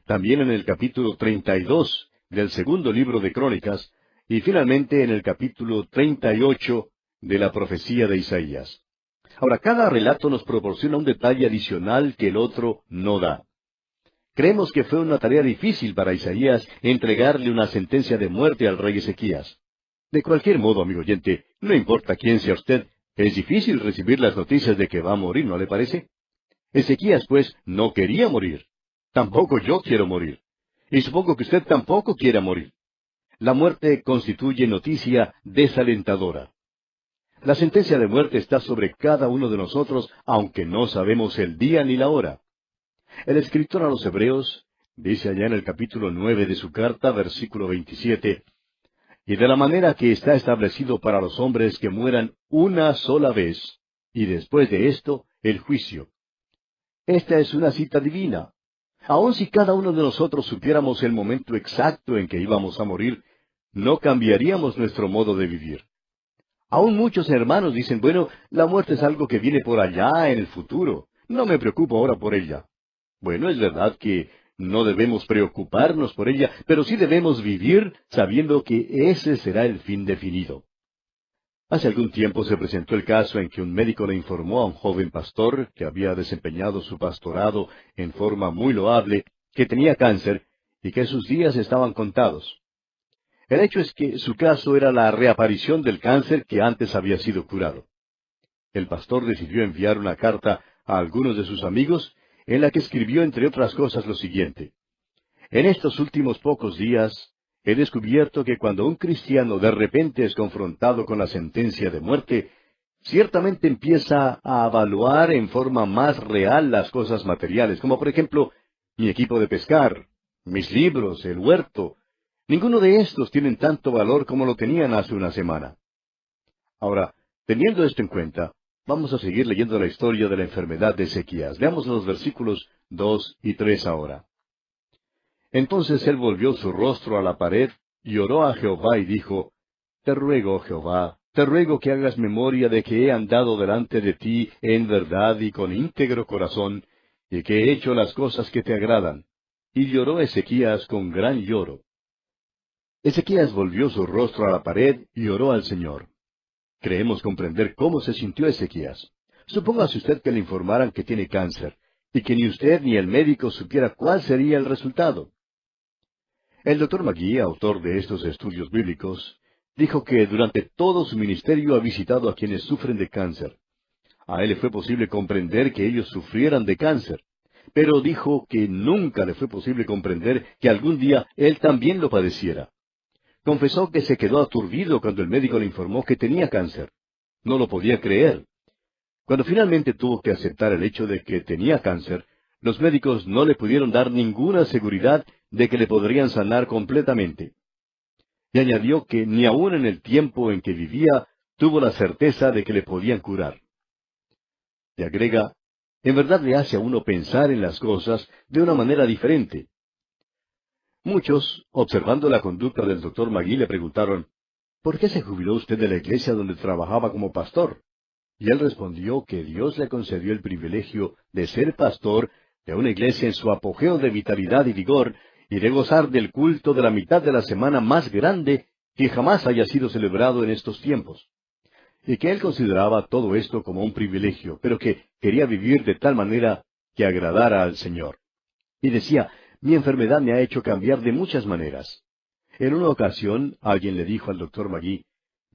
También en el capítulo 32 del segundo libro de Crónicas, y finalmente en el capítulo 38 de la profecía de Isaías. Ahora, cada relato nos proporciona un detalle adicional que el otro no da. Creemos que fue una tarea difícil para Isaías entregarle una sentencia de muerte al rey Ezequías. De cualquier modo, amigo oyente, no importa quién sea usted, es difícil recibir las noticias de que va a morir, ¿no le parece? Ezequías, pues, no quería morir. Tampoco yo quiero morir. Y supongo que usted tampoco quiera morir. La muerte constituye noticia desalentadora. La sentencia de muerte está sobre cada uno de nosotros, aunque no sabemos el día ni la hora. El escritor a los Hebreos dice allá en el capítulo 9 de su carta, versículo 27, y de la manera que está establecido para los hombres que mueran una sola vez, y después de esto, el juicio. Esta es una cita divina. Aun si cada uno de nosotros supiéramos el momento exacto en que íbamos a morir, no cambiaríamos nuestro modo de vivir. Aún muchos hermanos dicen, bueno, la muerte es algo que viene por allá en el futuro. No me preocupo ahora por ella. Bueno, es verdad que no debemos preocuparnos por ella, pero sí debemos vivir sabiendo que ese será el fin definido. Hace algún tiempo se presentó el caso en que un médico le informó a un joven pastor que había desempeñado su pastorado en forma muy loable, que tenía cáncer y que sus días estaban contados. El hecho es que su caso era la reaparición del cáncer que antes había sido curado. El pastor decidió enviar una carta a algunos de sus amigos, en la que escribió, entre otras cosas, lo siguiente. En estos últimos pocos días, he descubierto que cuando un cristiano de repente es confrontado con la sentencia de muerte, ciertamente empieza a evaluar en forma más real las cosas materiales, como por ejemplo, mi equipo de pescar, mis libros, el huerto. Ninguno de estos tienen tanto valor como lo tenían hace una semana. Ahora, teniendo esto en cuenta, vamos a seguir leyendo la historia de la enfermedad de Ezequías. Veamos los versículos 2 y 3 ahora. Entonces él volvió su rostro a la pared y oró a Jehová y dijo, Te ruego, Jehová, te ruego que hagas memoria de que he andado delante de ti en verdad y con íntegro corazón, y que he hecho las cosas que te agradan. Y lloró Ezequías con gran lloro. Ezequías volvió su rostro a la pared y oró al Señor. Creemos comprender cómo se sintió Ezequías. Supóngase usted que le informaran que tiene cáncer, y que ni usted ni el médico supiera cuál sería el resultado. El Dr. McGee, autor de estos estudios bíblicos, dijo que durante todo su ministerio ha visitado a quienes sufren de cáncer. A él le fue posible comprender que ellos sufrieran de cáncer, pero dijo que nunca le fue posible comprender que algún día él también lo padeciera. Confesó que se quedó aturdido cuando el médico le informó que tenía cáncer. No lo podía creer. Cuando finalmente tuvo que aceptar el hecho de que tenía cáncer, los médicos no le pudieron dar ninguna seguridad de que le podrían sanar completamente. Y añadió que ni aun en el tiempo en que vivía tuvo la certeza de que le podían curar. Y agrega, en verdad le hace a uno pensar en las cosas de una manera diferente. Muchos, observando la conducta del Dr. McGee, le preguntaron, ¿por qué se jubiló usted de la iglesia donde trabajaba como pastor? Y él respondió que Dios le concedió el privilegio de ser pastor de una iglesia en su apogeo de vitalidad y vigor, y de gozar del culto de la mitad de la semana más grande que jamás haya sido celebrado en estos tiempos. y que él consideraba todo esto como un privilegio, pero que quería vivir de tal manera que agradara al Señor. Y decía, mi enfermedad me ha hecho cambiar de muchas maneras. En una ocasión, alguien le dijo al doctor Magui,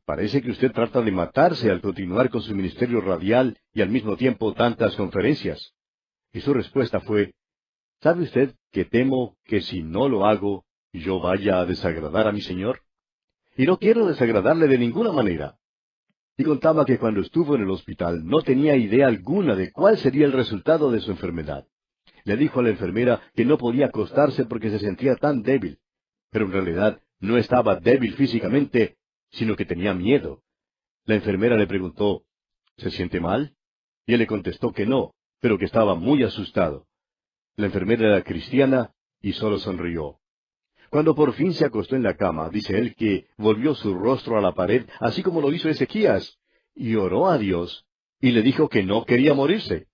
parece que usted trata de matarse al continuar con su ministerio radial y al mismo tiempo tantas conferencias. Y su respuesta fue, ¿sabe usted que temo que si no lo hago, yo vaya a desagradar a mi Señor? Y no quiero desagradarle de ninguna manera. Y contaba que cuando estuvo en el hospital no tenía idea alguna de cuál sería el resultado de su enfermedad. Le dijo a la enfermera que no podía acostarse porque se sentía tan débil. Pero en realidad no estaba débil físicamente, sino que tenía miedo. La enfermera le preguntó, ¿se siente mal? Y él le contestó que no, pero que estaba muy asustado. La enfermera era cristiana y solo sonrió. Cuando por fin se acostó en la cama, dice él que volvió su rostro a la pared, así como lo hizo Ezequías, y oró a Dios, y le dijo que no quería morirse.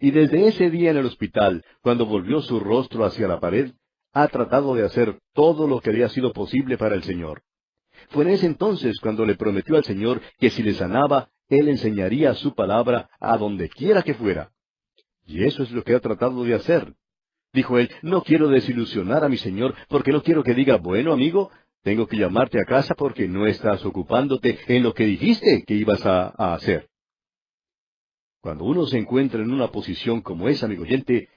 Y desde ese día en el hospital, cuando volvió su rostro hacia la pared, ha tratado de hacer todo lo que había sido posible para el Señor. Fue en ese entonces cuando le prometió al Señor que si le sanaba, Él enseñaría su palabra a donde quiera que fuera. Y eso es lo que ha tratado de hacer. Dijo él, no quiero desilusionar a mi Señor, porque no quiero que diga, bueno, amigo, tengo que llamarte a casa porque no estás ocupándote en lo que dijiste que ibas a hacer. Cuando uno se encuentra en una posición como esa, amigo oyente,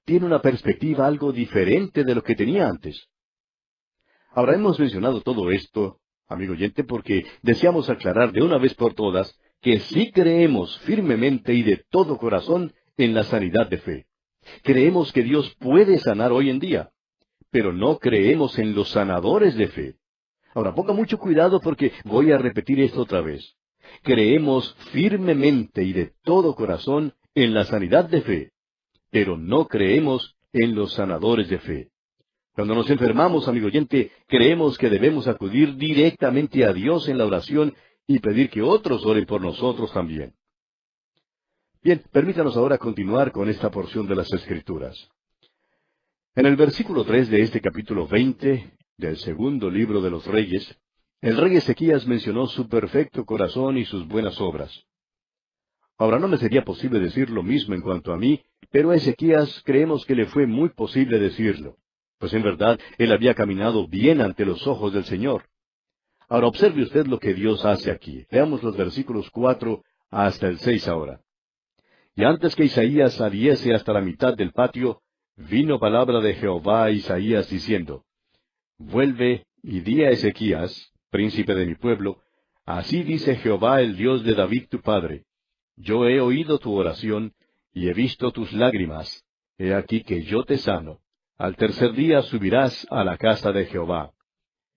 tiene una perspectiva algo diferente de lo que tenía antes. Ahora hemos mencionado todo esto, amigo oyente, porque deseamos aclarar de una vez por todas que sí creemos firmemente y de todo corazón en la sanidad de fe. Creemos que Dios puede sanar hoy en día, pero no creemos en los sanadores de fe. Ahora, ponga mucho cuidado porque voy a repetir esto otra vez. Creemos firmemente y de todo corazón en la sanidad de fe, pero no creemos en los sanadores de fe. Cuando nos enfermamos, amigo oyente, creemos que debemos acudir directamente a Dios en la oración y pedir que otros oren por nosotros también. Bien, permítanos ahora continuar con esta porción de las Escrituras. En el versículo 3 de este capítulo 20 del segundo libro de los Reyes, el rey Ezequías mencionó su perfecto corazón y sus buenas obras. Ahora no me sería posible decir lo mismo en cuanto a mí, pero a Ezequías creemos que le fue muy posible decirlo, pues en verdad él había caminado bien ante los ojos del Señor. Ahora observe usted lo que Dios hace aquí. Veamos los versículos 4 hasta el 6 ahora. Y antes que Isaías saliese hasta la mitad del patio, vino palabra de Jehová a Isaías diciendo, vuelve y di a Ezequías, príncipe de mi pueblo, así dice Jehová el Dios de David tu padre, yo he oído tu oración, y he visto tus lágrimas, he aquí que yo te sano, al tercer día subirás a la casa de Jehová.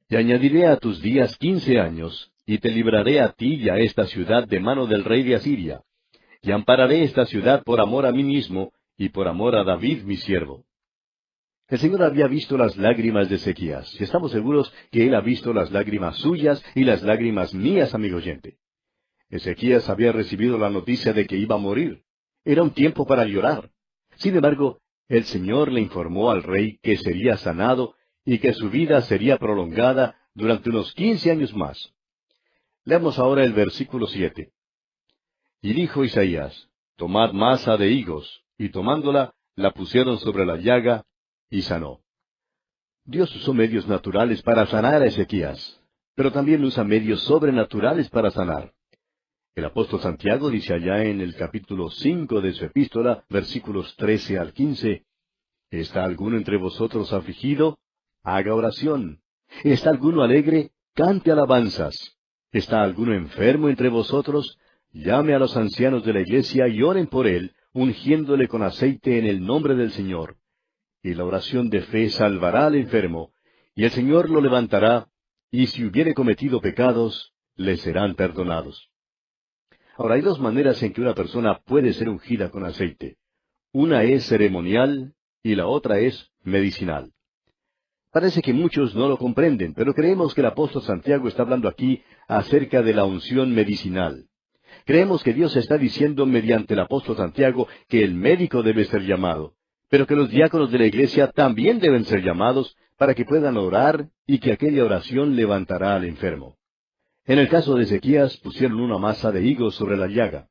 Y añadiré a tus días 15 años, y te libraré a ti y a esta ciudad de mano del rey de Asiria. Y ampararé esta ciudad por amor a mí mismo, y por amor a David mi siervo. El Señor había visto las lágrimas de Ezequías, y estamos seguros que Él ha visto las lágrimas suyas y las lágrimas mías, amigo oyente. Ezequías había recibido la noticia de que iba a morir. Era un tiempo para llorar. Sin embargo, el Señor le informó al rey que sería sanado y que su vida sería prolongada durante unos 15 años más. Leamos ahora el versículo 7. Y dijo Isaías, tomad masa de higos, y tomándola, la pusieron sobre la llaga, y sanó. Dios usó medios naturales para sanar a Ezequías, pero también usa medios sobrenaturales para sanar. El apóstol Santiago dice allá en el capítulo 5 de su epístola, versículos 13 al 15, ¿está alguno entre vosotros afligido? Haga oración. ¿Está alguno alegre? Cante alabanzas. ¿Está alguno enfermo entre vosotros? Llame a los ancianos de la iglesia y oren por él, ungiéndole con aceite en el nombre del Señor. Y la oración de fe salvará al enfermo, y el Señor lo levantará, y si hubiere cometido pecados, le serán perdonados. Ahora, hay dos maneras en que una persona puede ser ungida con aceite. Una es ceremonial y la otra es medicinal. Parece que muchos no lo comprenden, pero creemos que el apóstol Santiago está hablando aquí acerca de la unción medicinal. Creemos que Dios está diciendo mediante el apóstol Santiago que el médico debe ser llamado, pero que los diáconos de la iglesia también deben ser llamados para que puedan orar y que aquella oración levantará al enfermo. En el caso de Ezequías, pusieron una masa de higos sobre la llaga.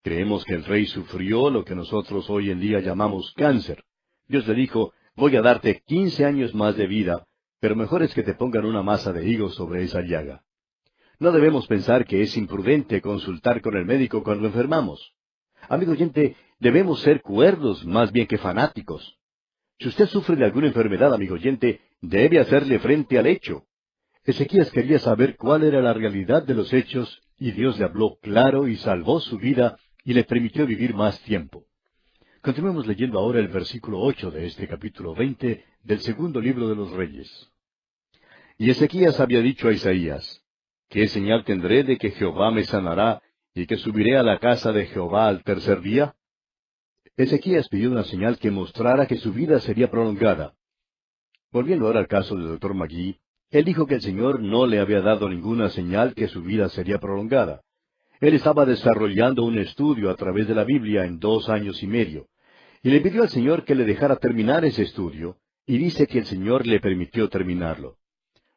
Creemos que el rey sufrió lo que nosotros hoy en día llamamos cáncer. Dios le dijo, voy a darte 15 años más de vida, pero mejor es que te pongan una masa de higos sobre esa llaga. No debemos pensar que es imprudente consultar con el médico cuando enfermamos. Amigo oyente, debemos ser cuerdos más bien que fanáticos. Si usted sufre de alguna enfermedad, amigo oyente, debe hacerle frente al hecho. Ezequías quería saber cuál era la realidad de los hechos, y Dios le habló claro y salvó su vida y le permitió vivir más tiempo. Continuemos leyendo ahora el versículo 8 de este capítulo 20 del segundo libro de los Reyes. Y Ezequías había dicho a Isaías, ¿qué señal tendré de que Jehová me sanará y que subiré a la casa de Jehová al tercer día? Ezequías pidió una señal que mostrara que su vida sería prolongada. Volviendo ahora al caso del Dr. Magee, él dijo que el Señor no le había dado ninguna señal que su vida sería prolongada. Él estaba desarrollando un estudio a través de la Biblia en 2 años y medio, y le pidió al Señor que le dejara terminar ese estudio, y dice que el Señor le permitió terminarlo.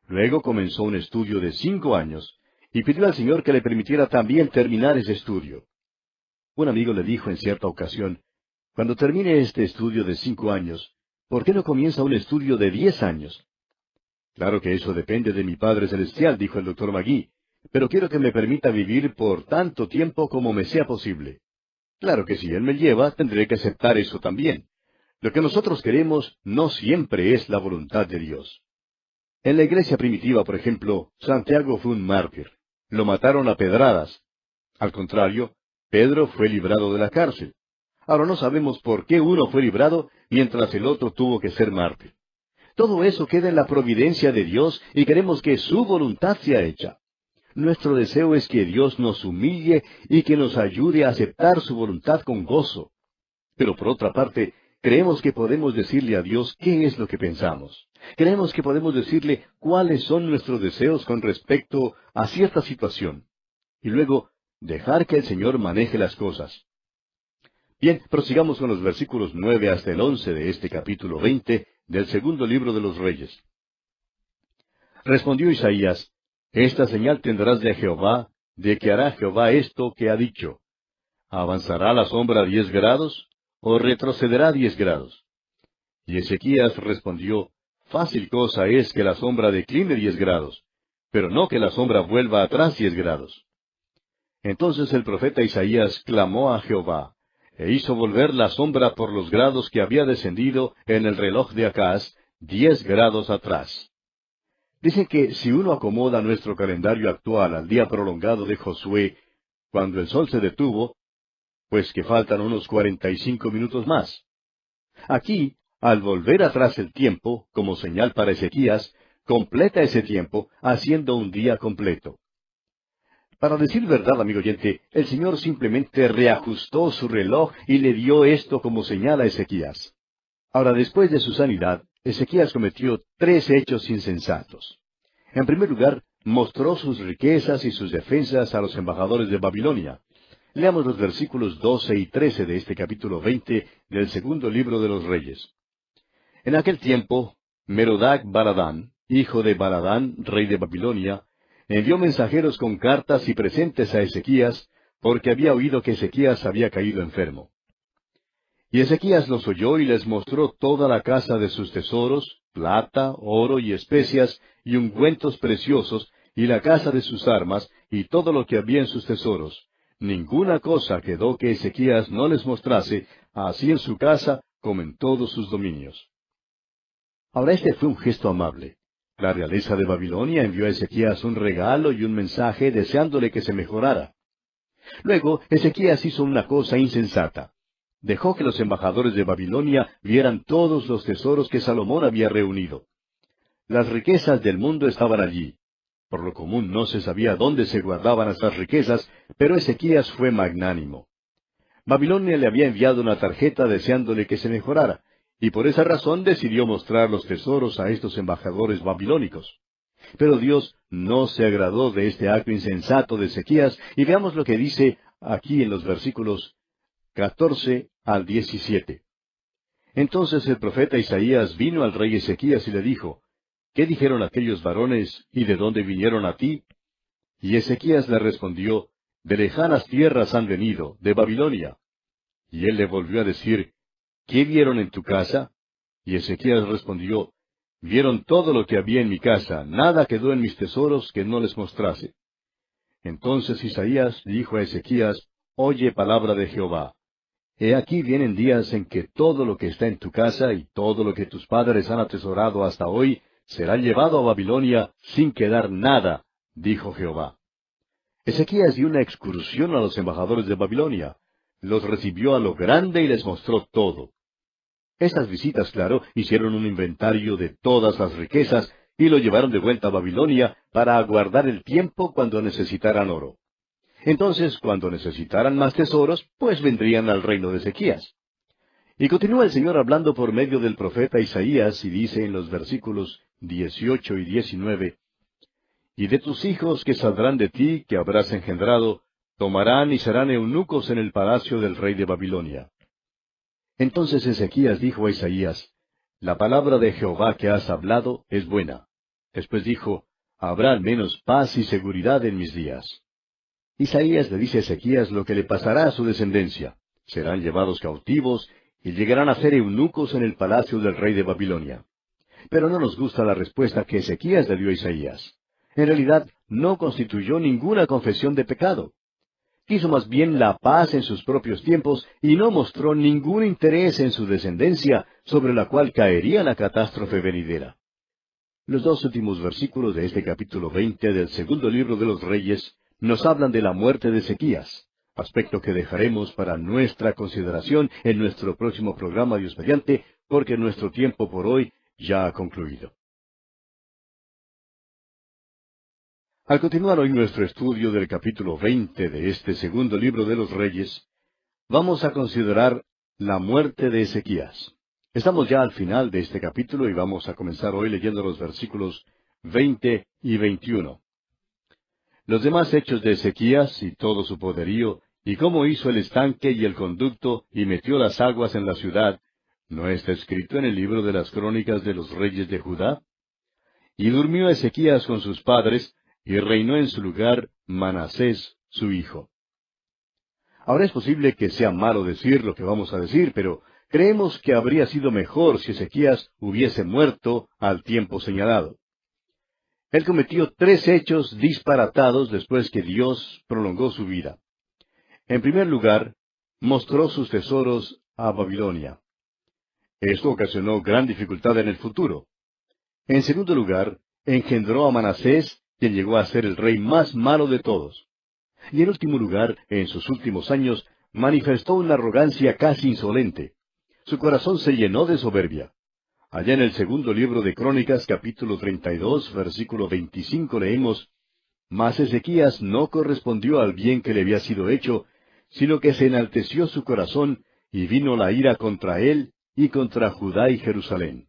Luego comenzó un estudio de 5 años, y pidió al Señor que le permitiera también terminar ese estudio. Un amigo le dijo en cierta ocasión, cuando termine este estudio de 5 años, ¿por qué no comienza un estudio de 10 años? Claro que eso depende de mi Padre Celestial, dijo el Dr. Magee, pero quiero que me permita vivir por tanto tiempo como me sea posible. Claro que si Él me lleva, tendré que aceptar eso también. Lo que nosotros queremos no siempre es la voluntad de Dios. En la iglesia primitiva, por ejemplo, Santiago fue un mártir. Lo mataron a pedradas. Al contrario, Pedro fue librado de la cárcel. Ahora no sabemos por qué uno fue librado mientras el otro tuvo que ser mártir. Todo eso queda en la providencia de Dios y queremos que su voluntad sea hecha. Nuestro deseo es que Dios nos humille y que nos ayude a aceptar su voluntad con gozo. Pero por otra parte, creemos que podemos decirle a Dios qué es lo que pensamos. Creemos que podemos decirle cuáles son nuestros deseos con respecto a cierta situación. Y luego, dejar que el Señor maneje las cosas. Bien, prosigamos con los versículos 9 hasta el 11 de este capítulo 20 del segundo libro de los Reyes. Respondió Isaías, esta señal tendrás de Jehová, de que hará Jehová esto que ha dicho. ¿Avanzará la sombra 10 grados, o retrocederá 10 grados? Y Ezequías respondió, fácil cosa es que la sombra decline 10 grados, pero no que la sombra vuelva atrás 10 grados. Entonces el profeta Isaías clamó a Jehová, e hizo volver la sombra por los grados que había descendido en el reloj de Acaz, 10 grados atrás. Dicen que si uno acomoda nuestro calendario actual al día prolongado de Josué, cuando el sol se detuvo, pues que faltan unos 45 minutos más. Aquí, al volver atrás el tiempo, como señal para Ezequías, completa ese tiempo, haciendo un día completo. Para decir verdad, amigo oyente, el Señor simplemente reajustó su reloj y le dio esto como señal a Ezequías. Ahora, después de su sanidad, Ezequías cometió 3 hechos insensatos. En primer lugar, mostró sus riquezas y sus defensas a los embajadores de Babilonia. Leamos los versículos 12 y 13 de este capítulo 20 del segundo libro de los Reyes. En aquel tiempo, Merodach-Baladán, hijo de Baladán, rey de Babilonia, envió mensajeros con cartas y presentes a Ezequías, porque había oído que Ezequías había caído enfermo. Y Ezequías los oyó y les mostró toda la casa de sus tesoros, plata, oro y especias, y ungüentos preciosos, y la casa de sus armas, y todo lo que había en sus tesoros. Ninguna cosa quedó que Ezequías no les mostrase, así en su casa como en todos sus dominios. Ahora este fue un gesto amable. La realeza de Babilonia envió a Ezequías un regalo y un mensaje deseándole que se mejorara. Luego, Ezequías hizo una cosa insensata. Dejó que los embajadores de Babilonia vieran todos los tesoros que Salomón había reunido. Las riquezas del mundo estaban allí. Por lo común no se sabía dónde se guardaban estas riquezas, pero Ezequías fue magnánimo. Babilonia le había enviado una tarjeta deseándole que se mejorara, y por esa razón decidió mostrar los tesoros a estos embajadores babilónicos. Pero Dios no se agradó de este acto insensato de Ezequías, y veamos lo que dice aquí en los versículos 14 al 17. Entonces el profeta Isaías vino al rey Ezequías y le dijo, ¿qué dijeron aquellos varones y de dónde vinieron a ti? Y Ezequías le respondió, de lejanas tierras han venido, de Babilonia. Y él le volvió a decir, ¿qué vieron en tu casa? Y Ezequías respondió, vieron todo lo que había en mi casa, nada quedó en mis tesoros que no les mostrase. Entonces Isaías dijo a Ezequías, oye palabra de Jehová. He aquí vienen días en que todo lo que está en tu casa y todo lo que tus padres han atesorado hasta hoy será llevado a Babilonia sin quedar nada, dijo Jehová. Ezequías dio una excursión a los embajadores de Babilonia. Los recibió a lo grande y les mostró todo. Estas visitas, claro, hicieron un inventario de todas las riquezas y lo llevaron de vuelta a Babilonia para aguardar el tiempo cuando necesitaran oro. Entonces, cuando necesitaran más tesoros, pues vendrían al reino de Ezequías. Y continúa el Señor hablando por medio del profeta Isaías y dice en los versículos 18 y 19, y de tus hijos que saldrán de ti, que habrás engendrado, tomarán y serán eunucos en el palacio del rey de Babilonia. Entonces Ezequías dijo a Isaías, la palabra de Jehová que has hablado es buena. Después dijo, habrá al menos paz y seguridad en mis días. Isaías le dice a Ezequías lo que le pasará a su descendencia. Serán llevados cautivos y llegarán a ser eunucos en el palacio del rey de Babilonia. Pero no nos gusta la respuesta que Ezequías le dio a Isaías. En realidad, no constituyó ninguna confesión de pecado. Quiso más bien la paz en sus propios tiempos y no mostró ningún interés en su descendencia, sobre la cual caería la catástrofe venidera. Los dos últimos versículos de este capítulo 20 del segundo libro de los Reyes nos hablan de la muerte de Ezequías, aspecto que dejaremos para nuestra consideración en nuestro próximo programa Dios mediante, porque nuestro tiempo por hoy ya ha concluido. Al continuar hoy nuestro estudio del capítulo 20 de este segundo libro de los Reyes, vamos a considerar la muerte de Ezequías. Estamos ya al final de este capítulo y vamos a comenzar hoy leyendo los versículos 20 y 21. Los demás hechos de Ezequías y todo su poderío, y cómo hizo el estanque y el conducto y metió las aguas en la ciudad, ¿no está escrito en el libro de las crónicas de los reyes de Judá? Y durmió Ezequías con sus padres, y reinó en su lugar Manasés, su hijo. Ahora es posible que sea malo decir lo que vamos a decir, pero creemos que habría sido mejor si Ezequías hubiese muerto al tiempo señalado. Él cometió 3 hechos disparatados después que Dios prolongó su vida. En primer lugar, mostró sus tesoros a Babilonia. Esto ocasionó gran dificultad en el futuro. En segundo lugar, engendró a Manasés, quien llegó a ser el rey más malo de todos. Y en último lugar, en sus últimos años, manifestó una arrogancia casi insolente. Su corazón se llenó de soberbia. Allá en el segundo libro de Crónicas, capítulo 32, versículo 25, leemos, Mas Ezequías no correspondió al bien que le había sido hecho, sino que se enalteció su corazón, y vino la ira contra él y contra Judá y Jerusalén.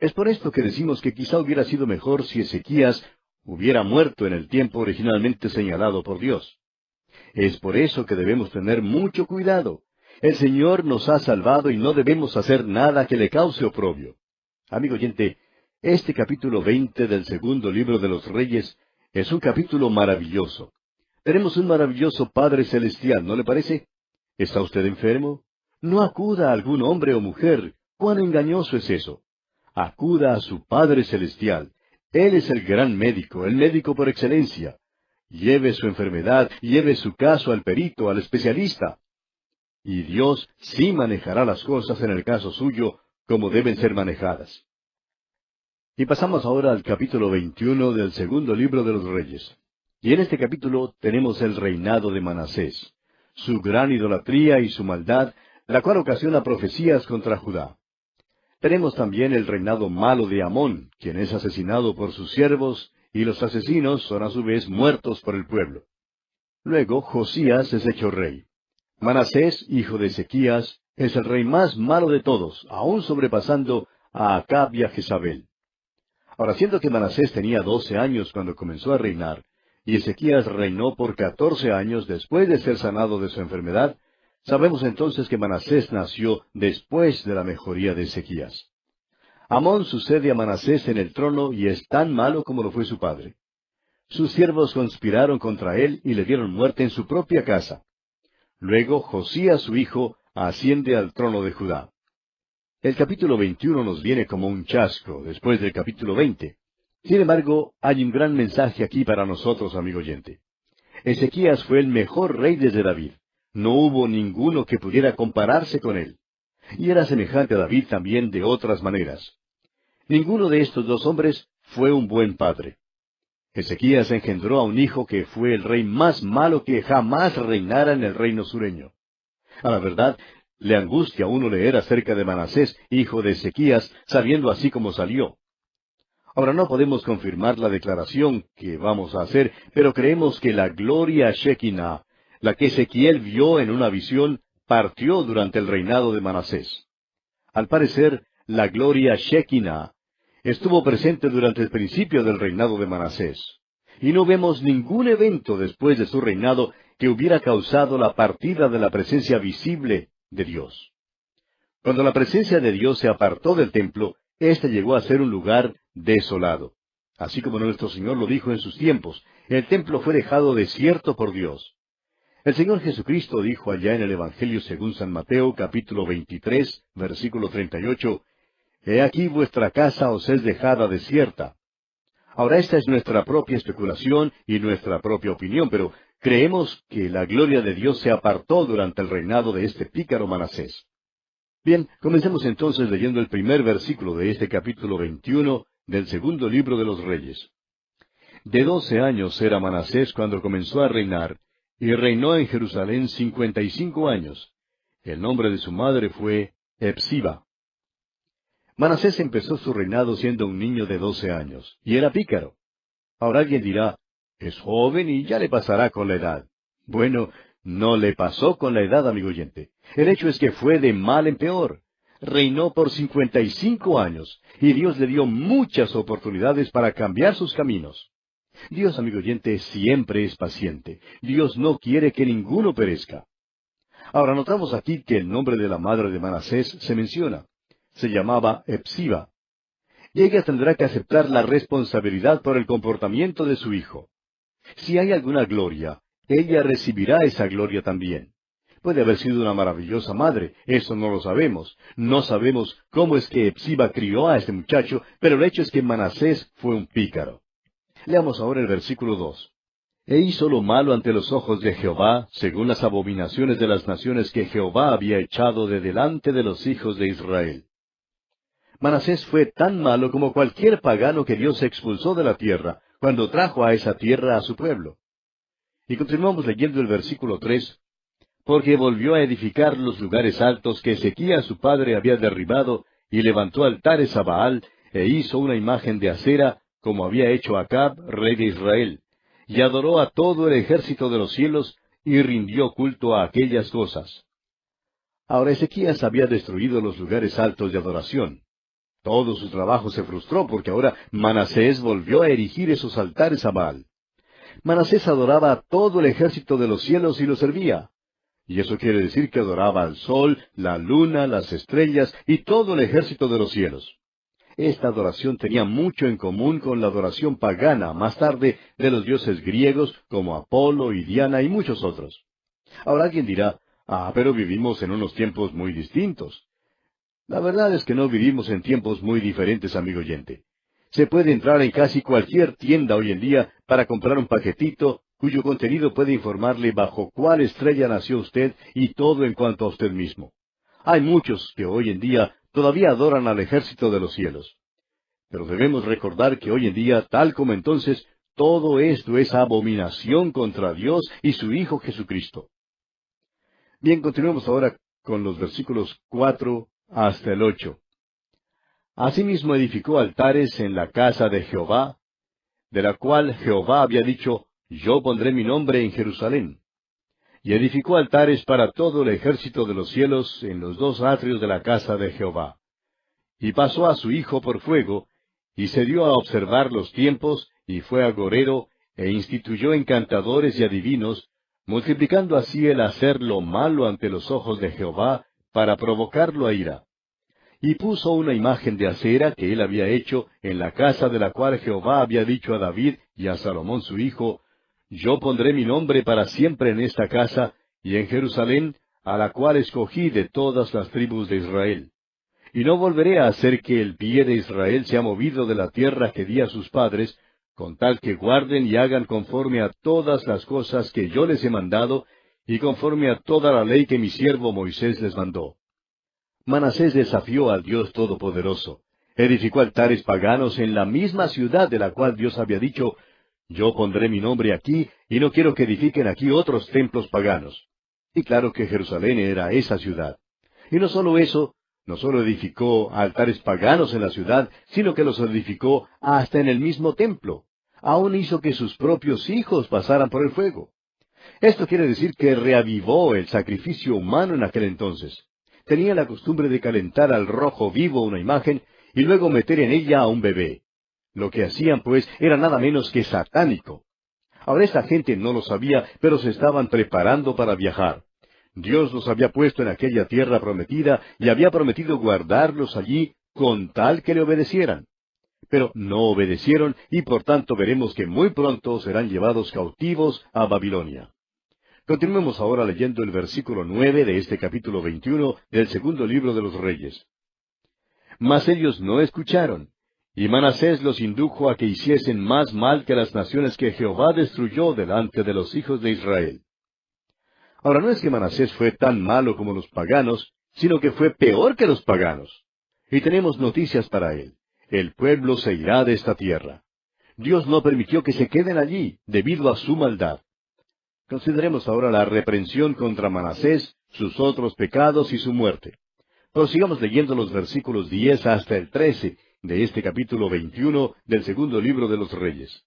Es por esto que decimos que quizá hubiera sido mejor si Ezequías hubiera muerto en el tiempo originalmente señalado por Dios. Es por eso que debemos tener mucho cuidado. El Señor nos ha salvado y no debemos hacer nada que le cause oprobio. Amigo oyente, este capítulo 20 del segundo libro de los Reyes es un capítulo maravilloso. Tenemos un maravilloso Padre Celestial, ¿no le parece? ¿Está usted enfermo? No acuda a algún hombre o mujer. ¿Cuán engañoso es eso? Acuda a su Padre Celestial. Él es el gran médico, el médico por excelencia. Lleve su enfermedad, lleve su caso al perito, al especialista. Y Dios sí manejará las cosas en el caso suyo como deben ser manejadas. Y pasamos ahora al capítulo 21 del segundo libro de los Reyes. Y en este capítulo tenemos el reinado de Manasés, su gran idolatría y su maldad, la cual ocasiona profecías contra Judá. Tenemos también el reinado malo de Amón, quien es asesinado por sus siervos, y los asesinos son a su vez muertos por el pueblo. Luego Josías es hecho rey. Manasés, hijo de Ezequías, es el rey más malo de todos, aún sobrepasando a Acab y a Jezabel. Ahora, siendo que Manasés tenía 12 años cuando comenzó a reinar, y Ezequías reinó por 14 años después de ser sanado de su enfermedad, sabemos entonces que Manasés nació después de la mejoría de Ezequías. Amón sucede a Manasés en el trono y es tan malo como lo fue su padre. sus siervos conspiraron contra él y le dieron muerte en su propia casa. Luego Josías su hijo asciende al trono de Judá. El capítulo 21 nos viene como un chasco después del capítulo 20. Sin embargo, hay un gran mensaje aquí para nosotros, amigo oyente. Ezequías fue el mejor rey desde David. No hubo ninguno que pudiera compararse con él. Y era semejante a David también de otras maneras. Ninguno de estos dos hombres fue un buen padre. Ezequías engendró a un hijo que fue el rey más malo que jamás reinara en el reino sureño. A la verdad, le angustia a uno leer acerca de Manasés, hijo de Ezequías, sabiendo así como salió. Ahora no podemos confirmar la declaración que vamos a hacer, pero creemos que la gloria Shekinah, la que Ezequiel vio en una visión, partió durante el reinado de Manasés. Al parecer, la gloria Shekinah estuvo presente durante el principio del reinado de Manasés. Y no vemos ningún evento después de su reinado que hubiera causado la partida de la presencia visible de Dios. Cuando la presencia de Dios se apartó del templo, éste llegó a ser un lugar desolado. Así como nuestro Señor lo dijo en sus tiempos, el templo fue dejado desierto por Dios. El Señor Jesucristo dijo allá en el Evangelio según San Mateo, capítulo 23, versículo 38, He aquí vuestra casa os es dejada desierta. Ahora esta es nuestra propia especulación y nuestra propia opinión, pero creemos que la gloria de Dios se apartó durante el reinado de este pícaro Manasés. Bien, comencemos entonces leyendo el primer versículo de este capítulo 21 del segundo libro de los Reyes. De 12 años era Manasés cuando comenzó a reinar, y reinó en Jerusalén 55 años. El nombre de su madre fue Hepsiba. Manasés empezó su reinado siendo un niño de 12 años, y era pícaro. Ahora alguien dirá, es joven y ya le pasará con la edad. Bueno, no le pasó con la edad, amigo oyente. El hecho es que fue de mal en peor. Reinó por 55 años, y Dios le dio muchas oportunidades para cambiar sus caminos. Dios, amigo oyente, siempre es paciente. Dios no quiere que ninguno perezca. Ahora notamos aquí que el nombre de la madre de Manasés se menciona. Se llamaba Hepsiba. Y ella tendrá que aceptar la responsabilidad por el comportamiento de su hijo. Si hay alguna gloria, ella recibirá esa gloria también. Puede haber sido una maravillosa madre, eso no lo sabemos. No sabemos cómo es que Hepsiba crió a este muchacho, pero el hecho es que Manasés fue un pícaro. Leamos ahora el versículo 2. E hizo lo malo ante los ojos de Jehová, según las abominaciones de las naciones que Jehová había echado de delante de los hijos de Israel. Manasés fue tan malo como cualquier pagano que Dios expulsó de la tierra, cuando trajo a esa tierra a su pueblo. Y continuamos leyendo el versículo 3. Porque volvió a edificar los lugares altos que Ezequías su padre había derribado, y levantó altares a Baal, e hizo una imagen de acera, como había hecho Acab, rey de Israel, y adoró a todo el ejército de los cielos, y rindió culto a aquellas cosas. Ahora Ezequías había destruido los lugares altos de adoración. Todo su trabajo se frustró porque ahora Manasés volvió a erigir esos altares a Baal. Manasés adoraba a todo el ejército de los cielos y lo servía. Y eso quiere decir que adoraba al sol, la luna, las estrellas y todo el ejército de los cielos. Esta adoración tenía mucho en común con la adoración pagana, más tarde, de los dioses griegos como Apolo y Diana y muchos otros. Ahora alguien dirá, pero vivimos en unos tiempos muy distintos. La verdad es que no vivimos en tiempos muy diferentes, amigo oyente. Se puede entrar en casi cualquier tienda hoy en día para comprar un paquetito cuyo contenido puede informarle bajo cuál estrella nació usted y todo en cuanto a usted mismo. Hay muchos que hoy en día todavía adoran al ejército de los cielos. Pero debemos recordar que hoy en día, tal como entonces, todo esto es abominación contra Dios y su Hijo Jesucristo. Bien, continuemos ahora con los versículos 4 hasta el 8. Asimismo edificó altares en la casa de Jehová, de la cual Jehová había dicho, Yo pondré mi nombre en Jerusalén. Y edificó altares para todo el ejército de los cielos en los dos atrios de la casa de Jehová. Y pasó a su hijo por fuego, y se dio a observar los tiempos, y fue agorero, e instituyó encantadores y adivinos, multiplicando así el hacer lo malo ante los ojos de Jehová, para provocarlo a ira. Y puso una imagen de acera que él había hecho en la casa de la cual Jehová había dicho a David y a Salomón su hijo, yo pondré mi nombre para siempre en esta casa y en Jerusalén, a la cual escogí de todas las tribus de Israel. Y no volveré a hacer que el pie de Israel sea movido de la tierra que di a sus padres, con tal que guarden y hagan conforme a todas las cosas que yo les he mandado, y conforme a toda la ley que mi siervo Moisés les mandó. Manasés desafió al Dios Todopoderoso. Edificó altares paganos en la misma ciudad de la cual Dios había dicho, yo pondré mi nombre aquí, y no quiero que edifiquen aquí otros templos paganos. Y claro que Jerusalén era esa ciudad. Y no solo eso, no solo edificó altares paganos en la ciudad, sino que los edificó hasta en el mismo templo. Aún hizo que sus propios hijos pasaran por el fuego. Esto quiere decir que reavivó el sacrificio humano en aquel entonces. Tenía la costumbre de calentar al rojo vivo una imagen y luego meter en ella a un bebé. Lo que hacían, pues, era nada menos que satánico. Ahora esta gente no lo sabía, pero se estaban preparando para viajar. Dios los había puesto en aquella tierra prometida y había prometido guardarlos allí con tal que le obedecieran. Pero no obedecieron y por tanto veremos que muy pronto serán llevados cautivos a Babilonia. Continuemos ahora leyendo el versículo 9 de este capítulo 21 del segundo libro de los Reyes. Mas ellos no escucharon, y Manasés los indujo a que hiciesen más mal que las naciones que Jehová destruyó delante de los hijos de Israel. Ahora no es que Manasés fue tan malo como los paganos, sino que fue peor que los paganos. Y tenemos noticias para él. El pueblo se irá de esta tierra. Dios no permitió que se queden allí, debido a su maldad. Consideremos ahora la reprensión contra Manasés, sus otros pecados y su muerte. Prosigamos leyendo los versículos 10 hasta el 13 de este capítulo 21 del segundo libro de los Reyes.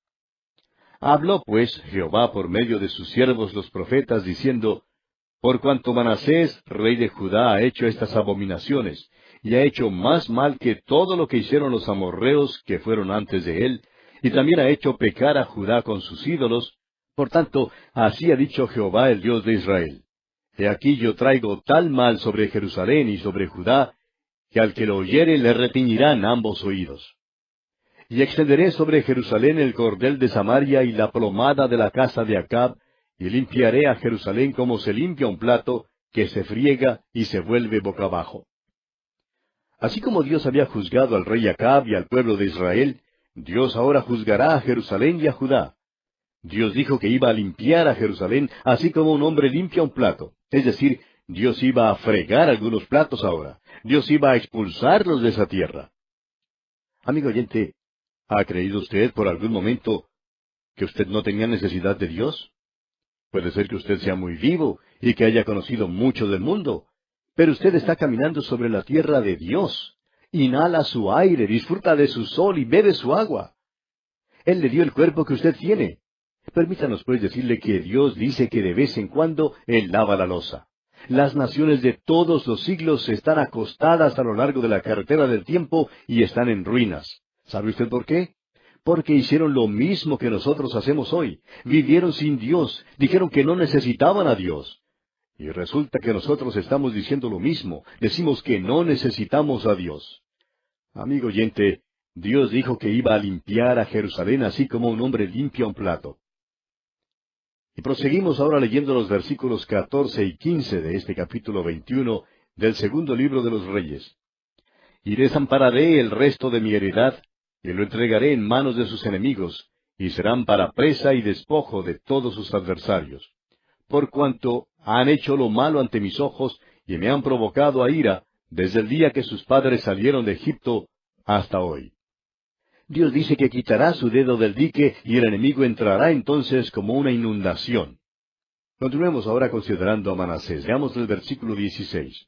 Habló pues Jehová por medio de sus siervos los profetas, diciendo, por cuanto Manasés, rey de Judá, ha hecho estas abominaciones, y ha hecho más mal que todo lo que hicieron los amorreos que fueron antes de él, y también ha hecho pecar a Judá con sus ídolos, por tanto, así ha dicho Jehová el Dios de Israel. He aquí yo traigo tal mal sobre Jerusalén y sobre Judá, que al que lo oyere le retiñirán ambos oídos. Y extenderé sobre Jerusalén el cordel de Samaria y la plomada de la casa de Acab, y limpiaré a Jerusalén como se limpia un plato, que se friega y se vuelve boca abajo. Así como Dios había juzgado al rey Acab y al pueblo de Israel, Dios ahora juzgará a Jerusalén y a Judá. Dios dijo que iba a limpiar a Jerusalén, así como un hombre limpia un plato. Es decir, Dios iba a fregar algunos platos ahora. Dios iba a expulsarlos de esa tierra. Amigo oyente, ¿ha creído usted por algún momento que usted no tenía necesidad de Dios? Puede ser que usted sea muy vivo y que haya conocido mucho del mundo, pero usted está caminando sobre la tierra de Dios. Inhala su aire, disfruta de su sol y bebe su agua. Él le dio el cuerpo que usted tiene. Permítanos pues decirle que Dios dice que de vez en cuando Él lava la loza. Las naciones de todos los siglos están acostadas a lo largo de la carretera del tiempo y están en ruinas. ¿Sabe usted por qué? Porque hicieron lo mismo que nosotros hacemos hoy. Vivieron sin Dios, dijeron que no necesitaban a Dios. Y resulta que nosotros estamos diciendo lo mismo, decimos que no necesitamos a Dios. Amigo oyente, Dios dijo que iba a limpiar a Jerusalén así como un hombre limpia un plato. Y proseguimos ahora leyendo los versículos 14 y 15 de este capítulo 21 del segundo libro de los Reyes. Y desampararé el resto de mi heredad, y lo entregaré en manos de sus enemigos, y serán para presa y despojo de todos sus adversarios. Por cuanto han hecho lo malo ante mis ojos, y me han provocado a ira, desde el día que sus padres salieron de Egipto hasta hoy. Dios dice que quitará su dedo del dique y el enemigo entrará entonces como una inundación. Continuemos ahora considerando a Manasés. Veamos el versículo 16.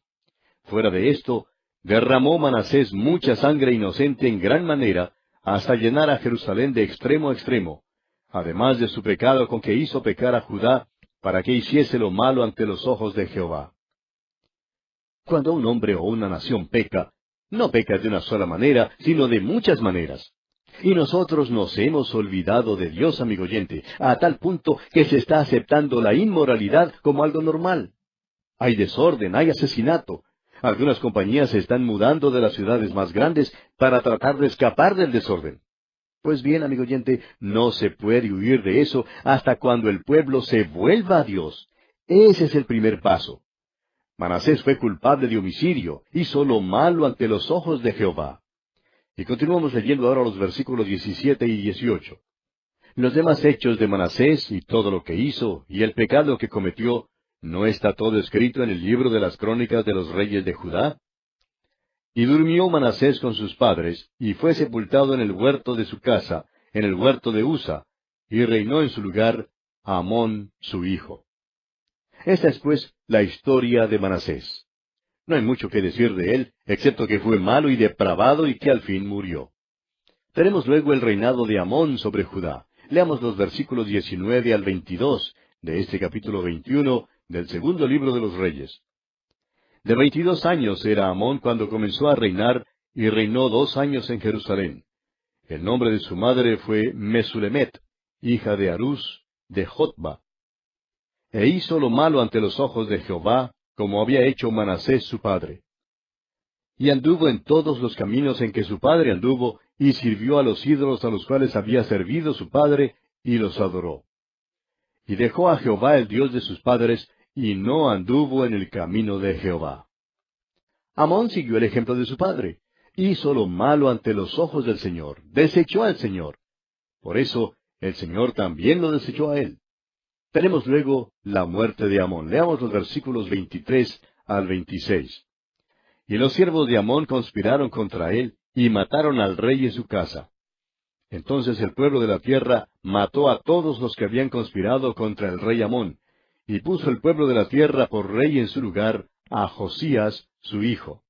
Fuera de esto, derramó Manasés mucha sangre inocente en gran manera, hasta llenar a Jerusalén de extremo a extremo, además de su pecado con que hizo pecar a Judá, para que hiciese lo malo ante los ojos de Jehová. Cuando un hombre o una nación peca, no peca de una sola manera, sino de muchas maneras. Y nosotros nos hemos olvidado de Dios, amigo oyente, a tal punto que se está aceptando la inmoralidad como algo normal. Hay desorden, hay asesinato. Algunas compañías se están mudando de las ciudades más grandes para tratar de escapar del desorden. Pues bien, amigo oyente, no se puede huir de eso hasta cuando el pueblo se vuelva a Dios. Ese es el primer paso. Manasés fue culpable de homicidio, hizo lo malo ante los ojos de Jehová. Y continuamos leyendo ahora los versículos 17 y 18. Los demás hechos de Manasés y todo lo que hizo, y el pecado que cometió, ¿no está todo escrito en el libro de las crónicas de los reyes de Judá? Y durmió Manasés con sus padres, y fue sepultado en el huerto de su casa, en el huerto de Usa, y reinó en su lugar Amón su hijo. Esta es pues la historia de Manasés. No hay mucho que decir de él, excepto que fue malo y depravado y que al fin murió. Tenemos luego el reinado de Amón sobre Judá. Leamos los versículos 19 al 22 de este capítulo 21 del segundo libro de los Reyes. De 22 años era Amón cuando comenzó a reinar, y reinó 2 años en Jerusalén. El nombre de su madre fue Mesulemet, hija de Harús, de Jotba. E hizo lo malo ante los ojos de Jehová, como había hecho Manasés su padre. Y anduvo en todos los caminos en que su padre anduvo, y sirvió a los ídolos a los cuales había servido su padre, y los adoró. Y dejó a Jehová el Dios de sus padres, y no anduvo en el camino de Jehová. Amón siguió el ejemplo de su padre. Hizo lo malo ante los ojos del Señor, desechó al Señor. Por eso, el Señor también lo desechó a él. Tenemos luego la muerte de Amón. Leamos los versículos 23 al 26. Y los siervos de Amón conspiraron contra él, y mataron al rey en su casa. Entonces el pueblo de la tierra mató a todos los que habían conspirado contra el rey Amón, y puso el pueblo de la tierra por rey en su lugar a Josías, su hijo.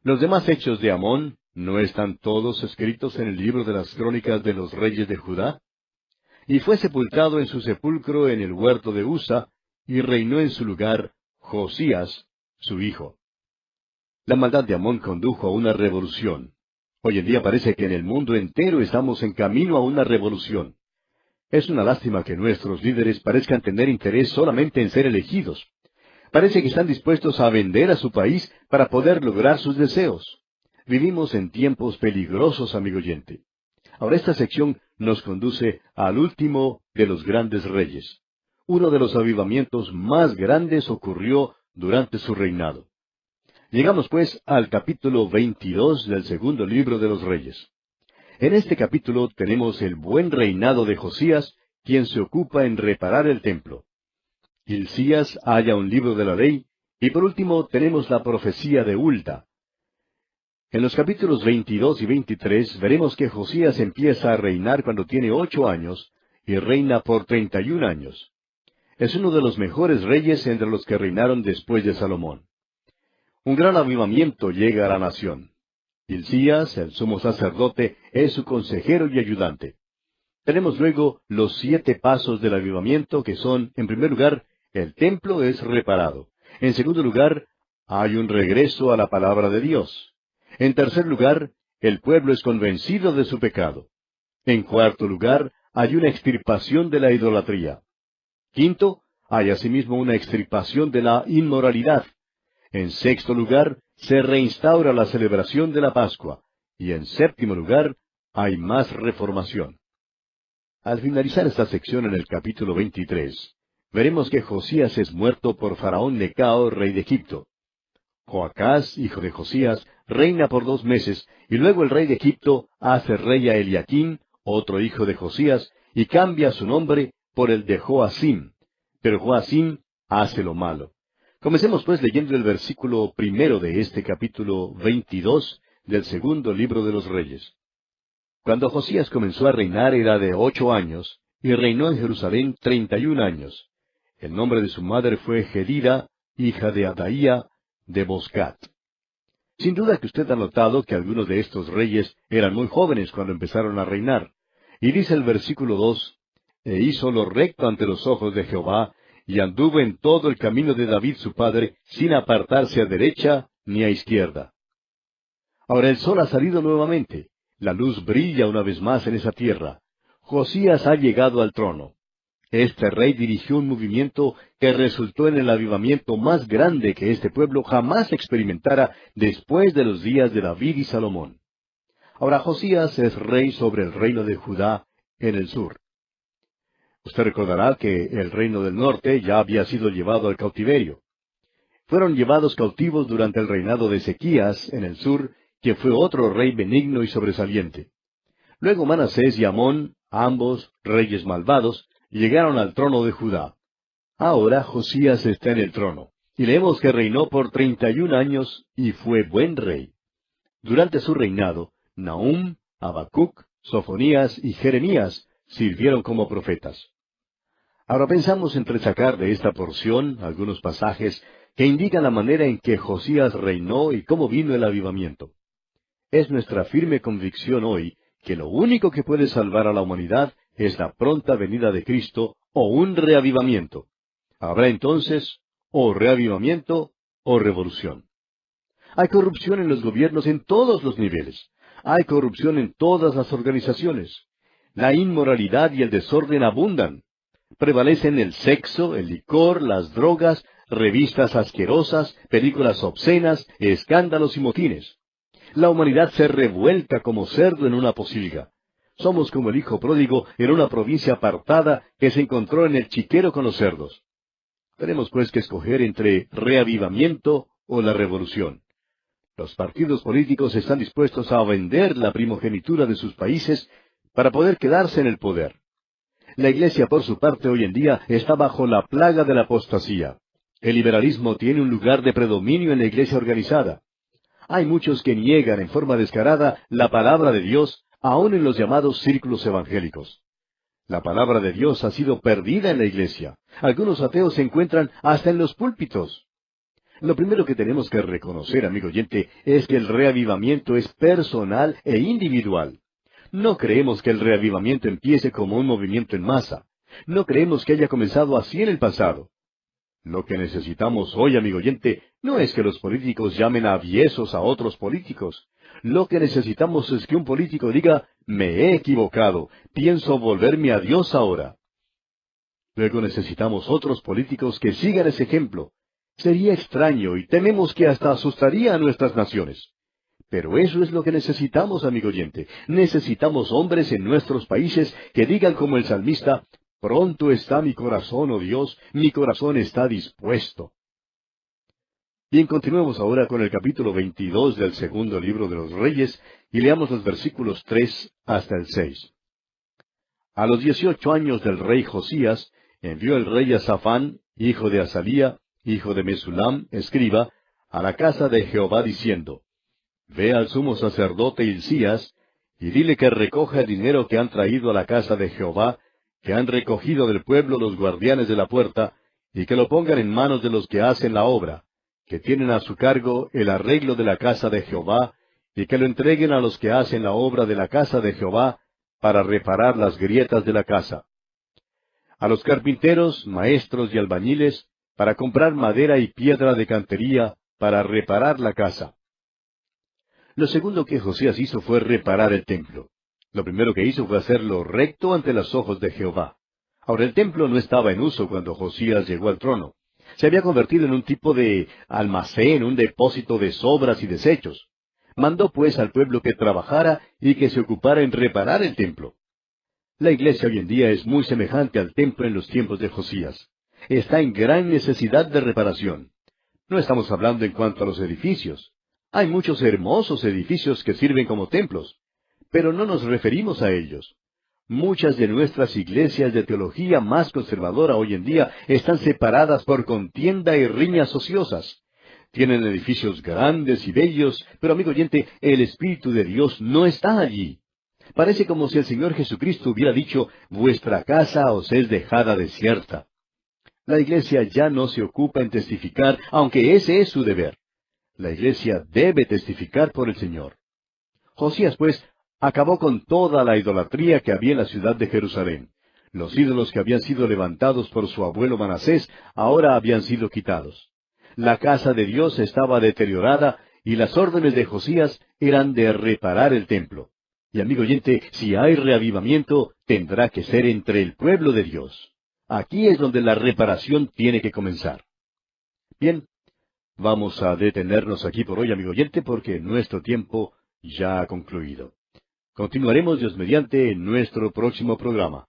Los demás hechos de Amón, ¿no están todos escritos en el libro de las crónicas de los reyes de Judá? Y fue sepultado en su sepulcro en el huerto de Usa, y reinó en su lugar Josías, su hijo. La maldad de Amón condujo a una revolución. Hoy en día parece que en el mundo entero estamos en camino a una revolución. Es una lástima que nuestros líderes parezcan tener interés solamente en ser elegidos. Parece que están dispuestos a vender a su país para poder lograr sus deseos. Vivimos en tiempos peligrosos, amigo oyente. Ahora esta sección nos conduce al último de los grandes reyes. Uno de los avivamientos más grandes ocurrió durante su reinado. Llegamos pues al capítulo 22 del segundo libro de los Reyes. En este capítulo tenemos el buen reinado de Josías, quien se ocupa en reparar el templo. Hilcías halla un libro de la ley, y por último tenemos la profecía de Hulda. En los capítulos 22 y 23 veremos que Josías empieza a reinar cuando tiene 8 años, y reina por 31 años. Es uno de los mejores reyes entre los que reinaron después de Salomón. Un gran avivamiento llega a la nación. Hilcías, el sumo sacerdote, es su consejero y ayudante. Tenemos luego los 7 pasos del avivamiento, que son, en primer lugar, el templo es reparado. En segundo lugar, hay un regreso a la palabra de Dios. En tercer lugar, el pueblo es convencido de su pecado. En cuarto lugar, hay una extirpación de la idolatría. Quinto, hay asimismo una extirpación de la inmoralidad. En sexto lugar, se reinstaura la celebración de la Pascua. Y en séptimo lugar, hay más reformación. Al finalizar esta sección en el capítulo 23, veremos que Josías es muerto por Faraón Necao, rey de Egipto. Joacás, hijo de Josías, reina por 2 meses, y luego el rey de Egipto hace rey a Eliaquín, otro hijo de Josías, y cambia su nombre por el de Joacim. Pero Joacim hace lo malo. Comencemos pues leyendo el versículo 1 de este capítulo 22 del segundo libro de los Reyes. Cuando Josías comenzó a reinar era de 8 años, y reinó en Jerusalén 31 años. El nombre de su madre fue Jedida, hija de Adaía, de Boscat. Sin duda que usted ha notado que algunos de estos reyes eran muy jóvenes cuando empezaron a reinar. Y dice el versículo 2, E hizo lo recto ante los ojos de Jehová, y anduvo en todo el camino de David su padre, sin apartarse a derecha ni a izquierda. Ahora el sol ha salido nuevamente. La luz brilla una vez más en esa tierra. Josías ha llegado al trono. Este rey dirigió un movimiento que resultó en el avivamiento más grande que este pueblo jamás experimentara después de los días de David y Salomón. Ahora Josías es rey sobre el reino de Judá en el sur. Usted recordará que el reino del norte ya había sido llevado al cautiverio. Fueron llevados cautivos durante el reinado de Ezequías en el sur, quien fue otro rey benigno y sobresaliente. Luego Manasés y Amón, ambos reyes malvados, llegaron al trono de Judá. Ahora Josías está en el trono, y leemos que reinó por 31 años y fue buen rey. Durante su reinado, Nahum, Habacuc, Sofonías y Jeremías sirvieron como profetas. Ahora pensamos en sacar de esta porción algunos pasajes que indican la manera en que Josías reinó y cómo vino el avivamiento. Es nuestra firme convicción hoy que lo único que puede salvar a la humanidad es la pronta venida de Cristo o un reavivamiento. Habrá entonces o reavivamiento o revolución. Hay corrupción en los gobiernos en todos los niveles. Hay corrupción en todas las organizaciones. La inmoralidad y el desorden abundan. Prevalecen el sexo, el licor, las drogas, revistas asquerosas, películas obscenas, escándalos y motines. La humanidad se revuelca como cerdo en una pocilga. Somos como el hijo pródigo en una provincia apartada que se encontró en el chiquero con los cerdos. Tenemos pues que escoger entre reavivamiento o la revolución. Los partidos políticos están dispuestos a vender la primogenitura de sus países para poder quedarse en el poder. La Iglesia, por su parte, hoy en día está bajo la plaga de la apostasía. El liberalismo tiene un lugar de predominio en la Iglesia organizada. Hay muchos que niegan en forma descarada la palabra de Dios, aun en los llamados círculos evangélicos. La palabra de Dios ha sido perdida en la Iglesia. Algunos ateos se encuentran hasta en los púlpitos. Lo primero que tenemos que reconocer, amigo oyente, es que el reavivamiento es personal e individual. No creemos que el reavivamiento empiece como un movimiento en masa. No creemos que haya comenzado así en el pasado. Lo que necesitamos hoy, amigo oyente, no es que los políticos llamen aviesos a otros políticos. Lo que necesitamos es que un político diga, me he equivocado, pienso volverme a Dios ahora. Luego necesitamos otros políticos que sigan ese ejemplo. Sería extraño y tememos que hasta asustaría a nuestras naciones. Pero eso es lo que necesitamos, amigo oyente. Necesitamos hombres en nuestros países que digan como el salmista, pronto está mi corazón, oh Dios, mi corazón está dispuesto. Bien, continuemos ahora con el capítulo 22 del segundo libro de los Reyes y leamos los versículos 3 hasta el 6. A los 18 años del rey Josías, envió el rey a Safán, hijo de Azalía, hijo de Mesulam, escriba, a la casa de Jehová diciendo, Ve al sumo sacerdote Hilcías, y dile que recoja el dinero que han traído a la casa de Jehová, que han recogido del pueblo los guardianes de la puerta, y que lo pongan en manos de los que hacen la obra, que tienen a su cargo el arreglo de la casa de Jehová, y que lo entreguen a los que hacen la obra de la casa de Jehová, para reparar las grietas de la casa. A los carpinteros, maestros y albañiles, para comprar madera y piedra de cantería, para reparar la casa. Lo segundo que Josías hizo fue reparar el templo. Lo primero que hizo fue hacerlo recto ante los ojos de Jehová. Ahora, el templo no estaba en uso cuando Josías llegó al trono. Se había convertido en un tipo de almacén, un depósito de sobras y desechos. Mandó pues al pueblo que trabajara y que se ocupara en reparar el templo. La iglesia hoy en día es muy semejante al templo en los tiempos de Josías. Está en gran necesidad de reparación. No estamos hablando en cuanto a los edificios. Hay muchos hermosos edificios que sirven como templos, pero no nos referimos a ellos. Muchas de nuestras iglesias de teología más conservadora hoy en día están separadas por contienda y riñas ociosas. Tienen edificios grandes y bellos, pero amigo oyente, el Espíritu de Dios no está allí. Parece como si el Señor Jesucristo hubiera dicho, vuestra casa os es dejada desierta. La iglesia ya no se ocupa en testificar, aunque ese es su deber. La iglesia debe testificar por el Señor. Josías, pues, acabó con toda la idolatría que había en la ciudad de Jerusalén. Los ídolos que habían sido levantados por su abuelo Manasés ahora habían sido quitados. La casa de Dios estaba deteriorada y las órdenes de Josías eran de reparar el templo. Y amigo oyente, si hay reavivamiento, tendrá que ser entre el pueblo de Dios. Aquí es donde la reparación tiene que comenzar. Bien, vamos a detenernos aquí por hoy, amigo oyente, porque nuestro tiempo ya ha concluido. Continuaremos Dios mediante en nuestro próximo programa.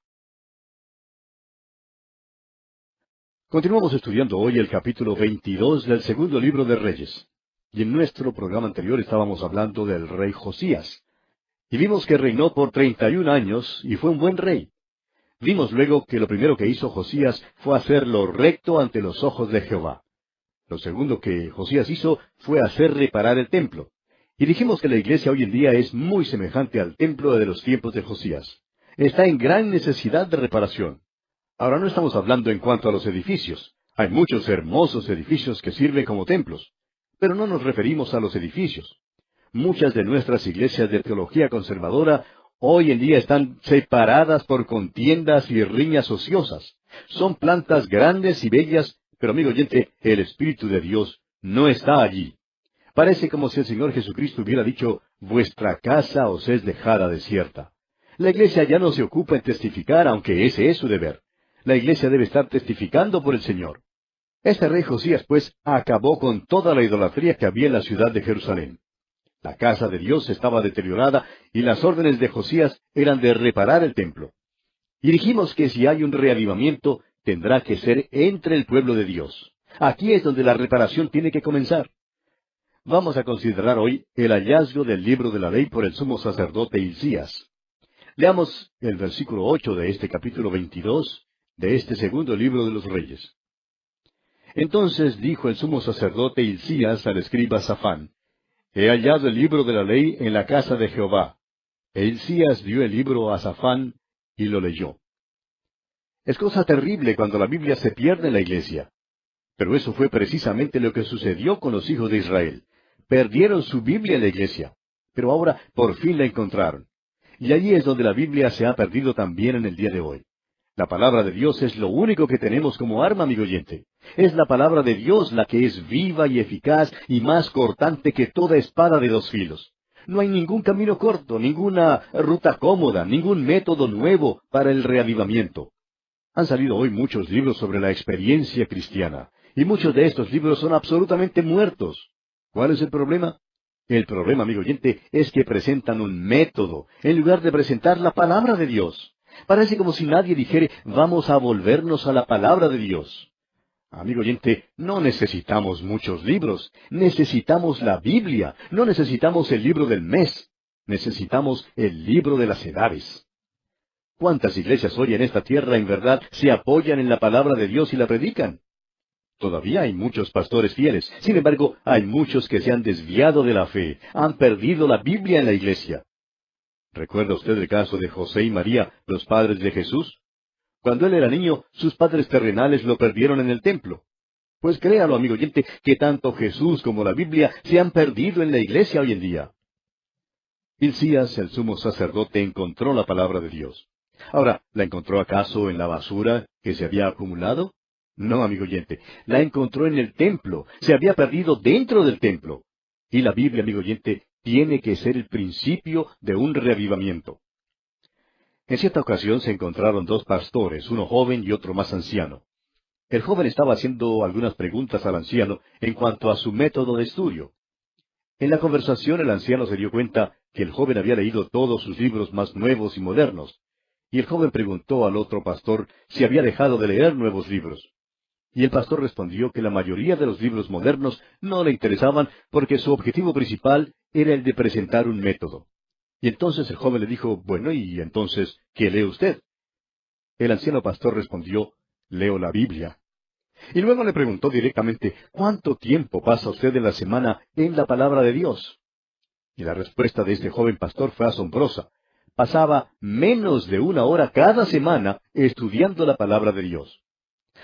Continuamos estudiando hoy el capítulo 22 del segundo libro de Reyes. Y en nuestro programa anterior estábamos hablando del rey Josías. Y vimos que reinó por 31 años y fue un buen rey. Vimos luego que lo primero que hizo Josías fue hacer lo recto ante los ojos de Jehová. Lo segundo que Josías hizo fue hacer reparar el templo. Y dijimos que la iglesia hoy en día es muy semejante al templo de los tiempos de Josías. Está en gran necesidad de reparación. Ahora no estamos hablando en cuanto a los edificios. Hay muchos hermosos edificios que sirven como templos. Pero no nos referimos a los edificios. Muchas de nuestras iglesias de teología conservadora hoy en día están separadas por contiendas y riñas ociosas. Son plantas grandes y bellas, pero amigo oyente, el Espíritu de Dios no está allí. Parece como si el Señor Jesucristo hubiera dicho, vuestra casa os es dejada desierta. La iglesia ya no se ocupa en testificar, aunque ese es su deber. La iglesia debe estar testificando por el Señor. Este rey Josías, pues, acabó con toda la idolatría que había en la ciudad de Jerusalén. La casa de Dios estaba deteriorada y las órdenes de Josías eran de reparar el templo. Y dijimos que si hay un reavivamiento, tendrá que ser entre el pueblo de Dios. Aquí es donde la reparación tiene que comenzar. Vamos a considerar hoy el hallazgo del libro de la ley por el sumo sacerdote Hilcías. Leamos el versículo 8 de este capítulo 22 de este segundo libro de los Reyes. Entonces dijo el sumo sacerdote Hilcías al escriba Safán, he hallado el libro de la ley en la casa de Jehová. E Hilcías dio el libro a Safán y lo leyó. Es cosa terrible cuando la Biblia se pierde en la iglesia. Pero eso fue precisamente lo que sucedió con los hijos de Israel. Perdieron su Biblia en la iglesia, pero ahora por fin la encontraron. Y allí es donde la Biblia se ha perdido también en el día de hoy. La palabra de Dios es lo único que tenemos como arma, amigo oyente. Es la palabra de Dios la que es viva y eficaz y más cortante que toda espada de dos filos. No hay ningún camino corto, ninguna ruta cómoda, ningún método nuevo para el reavivamiento. Han salido hoy muchos libros sobre la experiencia cristiana, y muchos de estos libros son absolutamente muertos. ¿Cuál es el problema? El problema, amigo oyente, es que presentan un método, en lugar de presentar la palabra de Dios. Parece como si nadie dijere, vamos a volvernos a la palabra de Dios. Amigo oyente, no necesitamos muchos libros, necesitamos la Biblia, no necesitamos el libro del mes, necesitamos el libro de las edades. ¿Cuántas iglesias hoy en esta tierra en verdad se apoyan en la palabra de Dios y la predican? Todavía hay muchos pastores fieles, sin embargo, hay muchos que se han desviado de la fe, han perdido la Biblia en la iglesia. ¿Recuerda usted el caso de José y María, los padres de Jesús? Cuando él era niño, sus padres terrenales lo perdieron en el templo. Pues créalo, amigo oyente, que tanto Jesús como la Biblia se han perdido en la iglesia hoy en día. Hilcías, el sumo sacerdote, encontró la palabra de Dios. Ahora, ¿la encontró acaso en la basura que se había acumulado? No, amigo oyente, la encontró en el templo, se había perdido dentro del templo. Y la Biblia, amigo oyente, tiene que ser el principio de un reavivamiento. En cierta ocasión se encontraron dos pastores, uno joven y otro más anciano. El joven estaba haciendo algunas preguntas al anciano en cuanto a su método de estudio. En la conversación el anciano se dio cuenta que el joven había leído todos sus libros más nuevos y modernos. Y el joven preguntó al otro pastor si había dejado de leer nuevos libros. Y el pastor respondió que la mayoría de los libros modernos no le interesaban porque su objetivo principal era el de presentar un método. Y entonces el joven le dijo, bueno, ¿y entonces qué lee usted? El anciano pastor respondió, leo la Biblia. Y luego le preguntó directamente, ¿cuánto tiempo pasa usted en la semana en la palabra de Dios? Y la respuesta de este joven pastor fue asombrosa. Pasaba menos de 1 hora cada semana estudiando la palabra de Dios.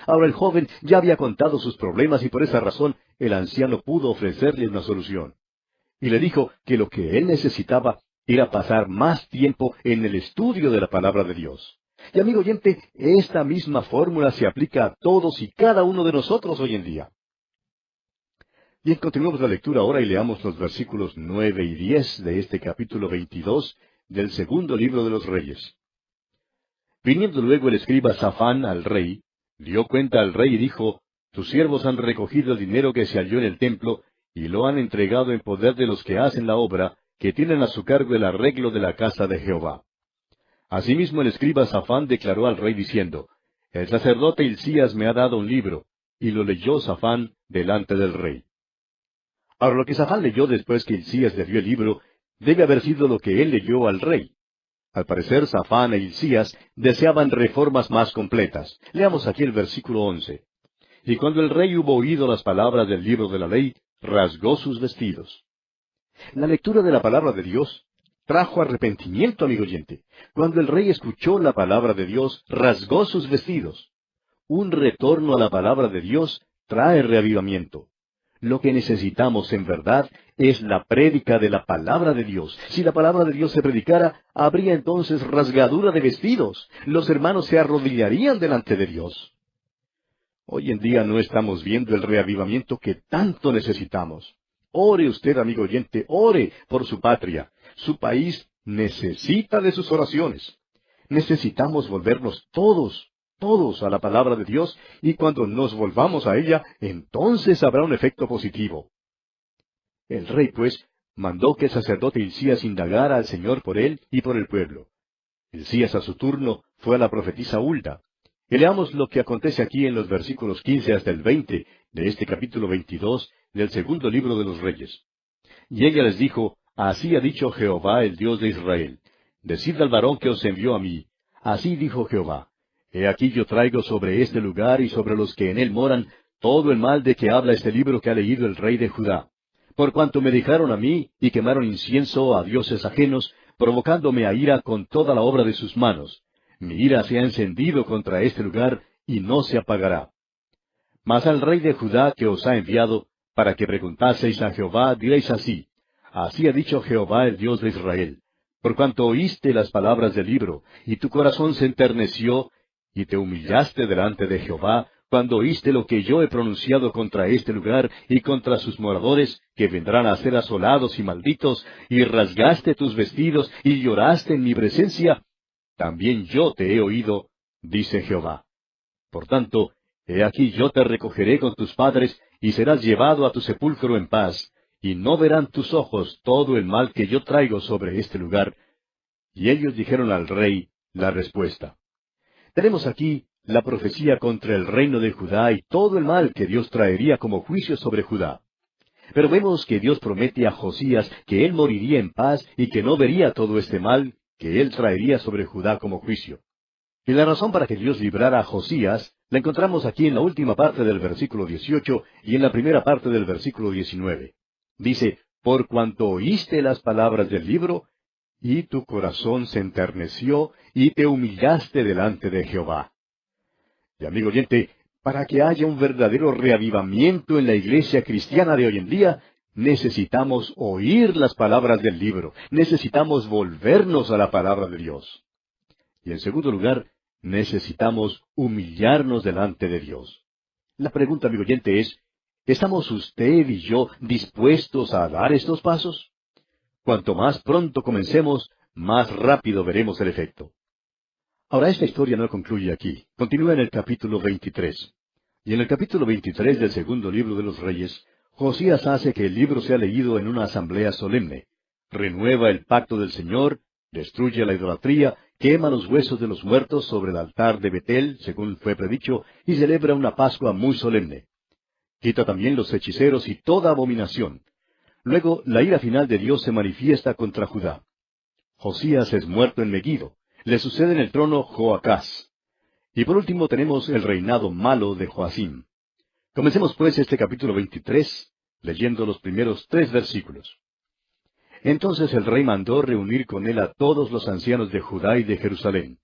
Ahora el joven ya había contado sus problemas y por esa razón el anciano pudo ofrecerle una solución. Y le dijo que lo que él necesitaba era pasar más tiempo en el estudio de la palabra de Dios. Y amigo oyente, esta misma fórmula se aplica a todos y cada uno de nosotros hoy en día. Bien, continuemos la lectura ahora y leamos los versículos 9 y 10 de este capítulo 22 del segundo libro de los Reyes. Viniendo luego el escriba Safán al rey, dio cuenta al rey y dijo, tus siervos han recogido el dinero que se halló en el templo, y lo han entregado en poder de los que hacen la obra, que tienen a su cargo el arreglo de la casa de Jehová. Asimismo el escriba Safán declaró al rey diciendo, el sacerdote Hilcías me ha dado un libro, y lo leyó Safán delante del rey. Ahora lo que Safán leyó después que Hilcías le dio el libro, debe haber sido lo que él leyó al rey. Al parecer Safán e Hilcías deseaban reformas más completas. Leamos aquí el versículo 11. Y cuando el rey hubo oído las palabras del libro de la ley, rasgó sus vestidos. La lectura de la palabra de Dios trajo arrepentimiento, amigo oyente. Cuando el rey escuchó la palabra de Dios, rasgó sus vestidos. Un retorno a la palabra de Dios trae reavivamiento. Lo que necesitamos en verdad es la prédica de la palabra de Dios. Si la palabra de Dios se predicara, habría entonces rasgadura de vestidos. Los hermanos se arrodillarían delante de Dios. Hoy en día no estamos viendo el reavivamiento que tanto necesitamos. Ore usted, amigo oyente, ore por su patria. Su país necesita de sus oraciones. Necesitamos volvernos todos a la palabra de Dios, y cuando nos volvamos a ella, entonces habrá un efecto positivo. El rey, pues, mandó que el sacerdote Hilcías indagara al Señor por él y por el pueblo. Hilcías a su turno fue a la profetisa Hulda. Y leamos lo que acontece aquí en los versículos 15 hasta el 20 de este capítulo 22 del segundo libro de los Reyes. Y ella les dijo, así ha dicho Jehová, el Dios de Israel, decid al varón que os envió a mí, así dijo Jehová, he aquí yo traigo sobre este lugar y sobre los que en él moran todo el mal de que habla este libro que ha leído el rey de Judá. Por cuanto me dejaron a mí y quemaron incienso a dioses ajenos, provocándome a ira con toda la obra de sus manos. Mi ira se ha encendido contra este lugar y no se apagará. Mas al rey de Judá que os ha enviado, para que preguntaseis a Jehová, diréis así, así ha dicho Jehová el Dios de Israel, por cuanto oíste las palabras del libro, y tu corazón se enterneció, y te humillaste delante de Jehová, cuando oíste lo que yo he pronunciado contra este lugar y contra sus moradores, que vendrán a ser asolados y malditos, y rasgaste tus vestidos y lloraste en mi presencia, también yo te he oído, dice Jehová. Por tanto, he aquí yo te recogeré con tus padres, y serás llevado a tu sepulcro en paz, y no verán tus ojos todo el mal que yo traigo sobre este lugar. Y ellos dijeron al rey la respuesta. Tenemos aquí la profecía contra el reino de Judá y todo el mal que Dios traería como juicio sobre Judá. Pero vemos que Dios promete a Josías que él moriría en paz y que no vería todo este mal que él traería sobre Judá como juicio. Y la razón para que Dios librara a Josías la encontramos aquí en la última parte del versículo 18 y en la primera parte del versículo 19. Dice, por cuanto oíste las palabras del libro, y tu corazón se enterneció, y te humillaste delante de Jehová. Y amigo oyente, para que haya un verdadero reavivamiento en la iglesia cristiana de hoy en día, necesitamos oír las palabras del libro, necesitamos volvernos a la palabra de Dios. Y en segundo lugar, necesitamos humillarnos delante de Dios. La pregunta, amigo oyente, es, ¿estamos usted y yo dispuestos a dar estos pasos? Cuanto más pronto comencemos, más rápido veremos el efecto. Ahora, esta historia no concluye aquí. Continúa en el capítulo 23. Y en el capítulo 23 del segundo libro de los Reyes, Josías hace que el libro sea leído en una asamblea solemne. Renueva el pacto del Señor, destruye la idolatría, quema los huesos de los muertos sobre el altar de Betel, según fue predicho, y celebra una Pascua muy solemne. Quita también los hechiceros y toda abominación. Luego, la ira final de Dios se manifiesta contra Judá. Josías es muerto en Megiddo. Le sucede en el trono Joacás. Y por último tenemos el reinado malo de Joacim. Comencemos pues este capítulo 23, leyendo los primeros 3 versículos. Entonces el rey mandó reunir con él a todos los ancianos de Judá y de Jerusalén.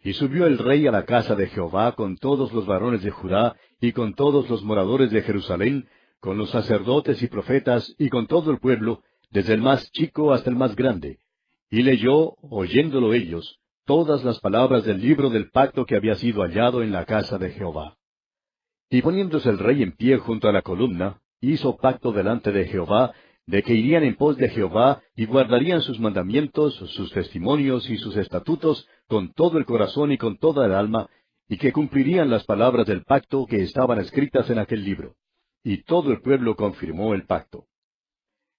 Y subió el rey a la casa de Jehová con todos los varones de Judá y con todos los moradores de Jerusalén, con los sacerdotes y profetas y con todo el pueblo, desde el más chico hasta el más grande. Y leyó, oyéndolo ellos, todas las palabras del libro del pacto que había sido hallado en la casa de Jehová. Y poniéndose el rey en pie junto a la columna, hizo pacto delante de Jehová, de que irían en pos de Jehová y guardarían sus mandamientos, sus testimonios y sus estatutos con todo el corazón y con toda el alma, y que cumplirían las palabras del pacto que estaban escritas en aquel libro. Y todo el pueblo confirmó el pacto.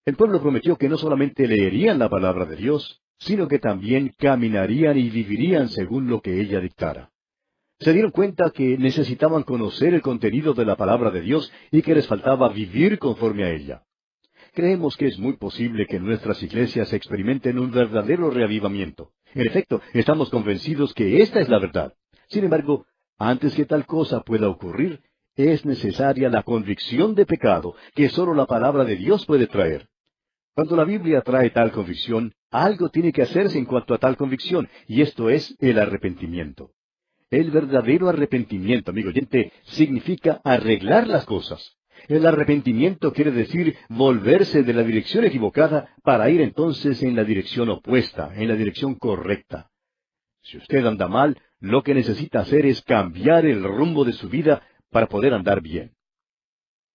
El pueblo prometió que no solamente leerían la palabra de Dios, sino que también caminarían y vivirían según lo que ella dictara. Se dieron cuenta que necesitaban conocer el contenido de la palabra de Dios y que les faltaba vivir conforme a ella. Creemos que es muy posible que nuestras iglesias experimenten un verdadero reavivamiento. En efecto, estamos convencidos que esta es la verdad. Sin embargo, antes que tal cosa pueda ocurrir, es necesaria la convicción de pecado que sólo la palabra de Dios puede traer. Cuando la Biblia trae tal convicción, algo tiene que hacerse en cuanto a tal convicción, y esto es el arrepentimiento. El verdadero arrepentimiento, amigo oyente, significa arreglar las cosas. El arrepentimiento quiere decir volverse de la dirección equivocada para ir entonces en la dirección opuesta, en la dirección correcta. Si usted anda mal, lo que necesita hacer es cambiar el rumbo de su vida para poder andar bien.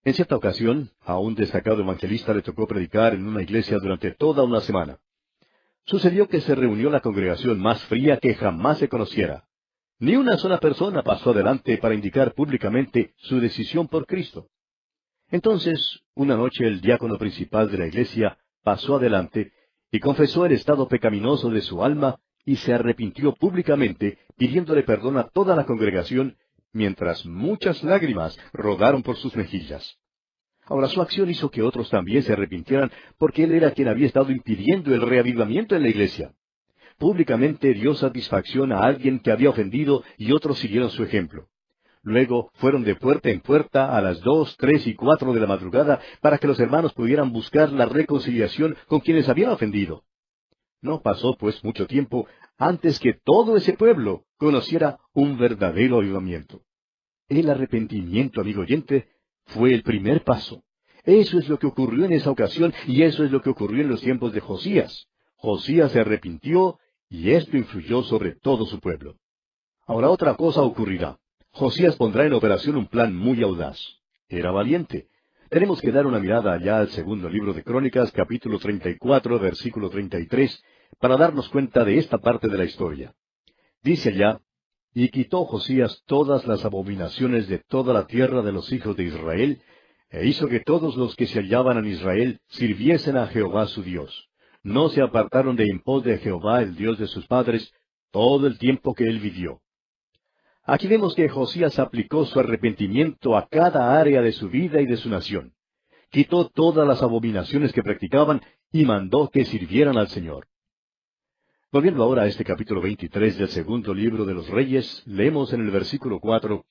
En cierta ocasión, a un destacado evangelista le tocó predicar en una iglesia durante toda una semana. Sucedió que se reunió la congregación más fría que jamás se conociera. Ni una sola persona pasó adelante para indicar públicamente su decisión por Cristo. Entonces, una noche el diácono principal de la iglesia pasó adelante y confesó el estado pecaminoso de su alma y se arrepintió públicamente, pidiéndole perdón a toda la congregación, mientras muchas lágrimas rodaron por sus mejillas. Ahora, su acción hizo que otros también se arrepintieran, porque él era quien había estado impidiendo el reavivamiento en la iglesia. Públicamente dio satisfacción a alguien que había ofendido y otros siguieron su ejemplo. Luego fueron de puerta en puerta a las 2, 3 y 4 de la madrugada para que los hermanos pudieran buscar la reconciliación con quienes habían ofendido. No pasó, pues, mucho tiempo antes que todo ese pueblo conociera un verdadero avivamiento. El arrepentimiento, amigo oyente, fue el primer paso. Eso es lo que ocurrió en esa ocasión y eso es lo que ocurrió en los tiempos de Josías. Josías se arrepintió y esto influyó sobre todo su pueblo. Ahora otra cosa ocurrirá. Josías pondrá en operación un plan muy audaz. Era valiente. Tenemos que dar una mirada allá al segundo libro de Crónicas, capítulo 34, versículo 33, para darnos cuenta de esta parte de la historia. Dice allá: y quitó Josías todas las abominaciones de toda la tierra de los hijos de Israel, e hizo que todos los que se hallaban en Israel sirviesen a Jehová su Dios. No se apartaron de en pos de Jehová, el Dios de sus padres, todo el tiempo que él vivió. Aquí vemos que Josías aplicó su arrepentimiento a cada área de su vida y de su nación. Quitó todas las abominaciones que practicaban y mandó que sirvieran al Señor. Volviendo ahora a este capítulo 23 del segundo libro de los Reyes, leemos en el versículo 4,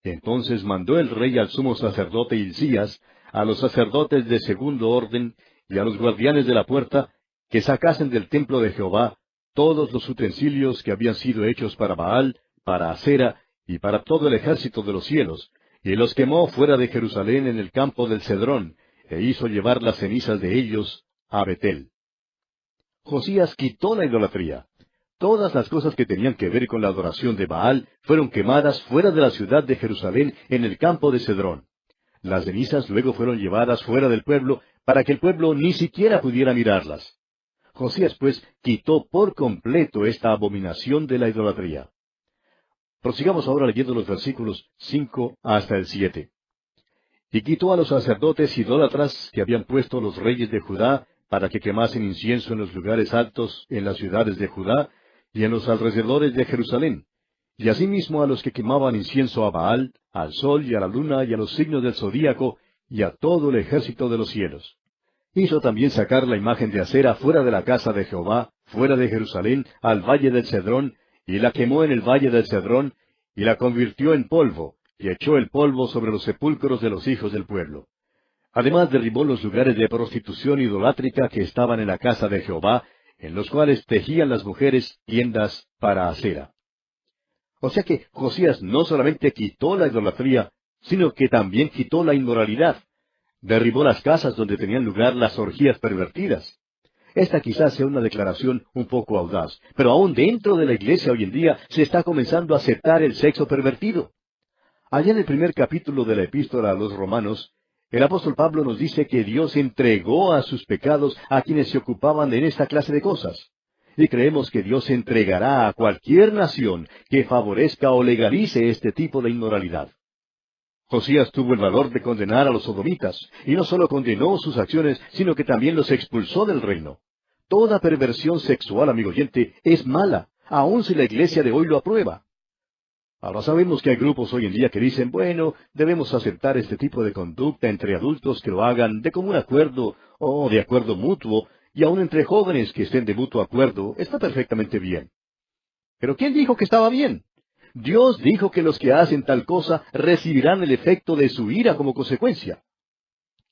entonces mandó el rey al sumo sacerdote Hilcías, a los sacerdotes de segundo orden y a los guardianes de la puerta, que sacasen del templo de Jehová todos los utensilios que habían sido hechos para Baal, para Acera y para todo el ejército de los cielos, y los quemó fuera de Jerusalén en el campo del Cedrón, e hizo llevar las cenizas de ellos a Betel. Josías quitó la idolatría. Todas las cosas que tenían que ver con la adoración de Baal fueron quemadas fuera de la ciudad de Jerusalén en el campo de Cedrón. Las cenizas luego fueron llevadas fuera del pueblo para que el pueblo ni siquiera pudiera mirarlas. Josías, pues, quitó por completo esta abominación de la idolatría. Prosigamos ahora leyendo los versículos 5 hasta el 7. Y quitó a los sacerdotes idólatras que habían puesto los reyes de Judá para que quemasen incienso en los lugares altos en las ciudades de Judá y en los alrededores de Jerusalén, y asimismo a los que quemaban incienso a Baal, al sol y a la luna y a los signos del zodíaco y a todo el ejército de los cielos. Hizo también sacar la imagen de Acera fuera de la casa de Jehová, fuera de Jerusalén, al valle del Cedrón, y la quemó en el valle del Cedrón, y la convirtió en polvo, y echó el polvo sobre los sepulcros de los hijos del pueblo. Además derribó los lugares de prostitución idolátrica que estaban en la casa de Jehová, en los cuales tejían las mujeres tiendas para Acera. O sea que Josías no solamente quitó la idolatría, sino que también quitó la inmoralidad. Derribó las casas donde tenían lugar las orgías pervertidas. Esta quizás sea una declaración un poco audaz, pero aún dentro de la iglesia hoy en día se está comenzando a aceptar el sexo pervertido. Allá en el primer capítulo de la epístola a los Romanos, el apóstol Pablo nos dice que Dios entregó a sus pecados a quienes se ocupaban en esta clase de cosas. Y creemos que Dios entregará a cualquier nación que favorezca o legalice este tipo de inmoralidad. Josías tuvo el valor de condenar a los sodomitas, y no solo condenó sus acciones, sino que también los expulsó del reino. Toda perversión sexual, amigo oyente, es mala, aun si la iglesia de hoy lo aprueba. Ahora sabemos que hay grupos hoy en día que dicen, bueno, debemos aceptar este tipo de conducta entre adultos que lo hagan de común acuerdo o de acuerdo mutuo, y aun entre jóvenes que estén de mutuo acuerdo, está perfectamente bien. Pero ¿quién dijo que estaba bien? Dios dijo que los que hacen tal cosa recibirán el efecto de su ira como consecuencia.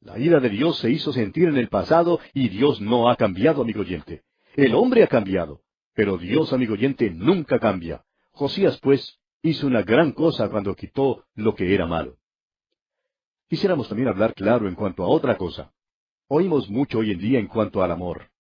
La ira de Dios se hizo sentir en el pasado y Dios no ha cambiado, amigo oyente. El hombre ha cambiado, pero Dios, amigo oyente, nunca cambia. Josías, pues, hizo una gran cosa cuando quitó lo que era malo. Quisiéramos también hablar claro en cuanto a otra cosa. Oímos mucho hoy en día en cuanto al amor.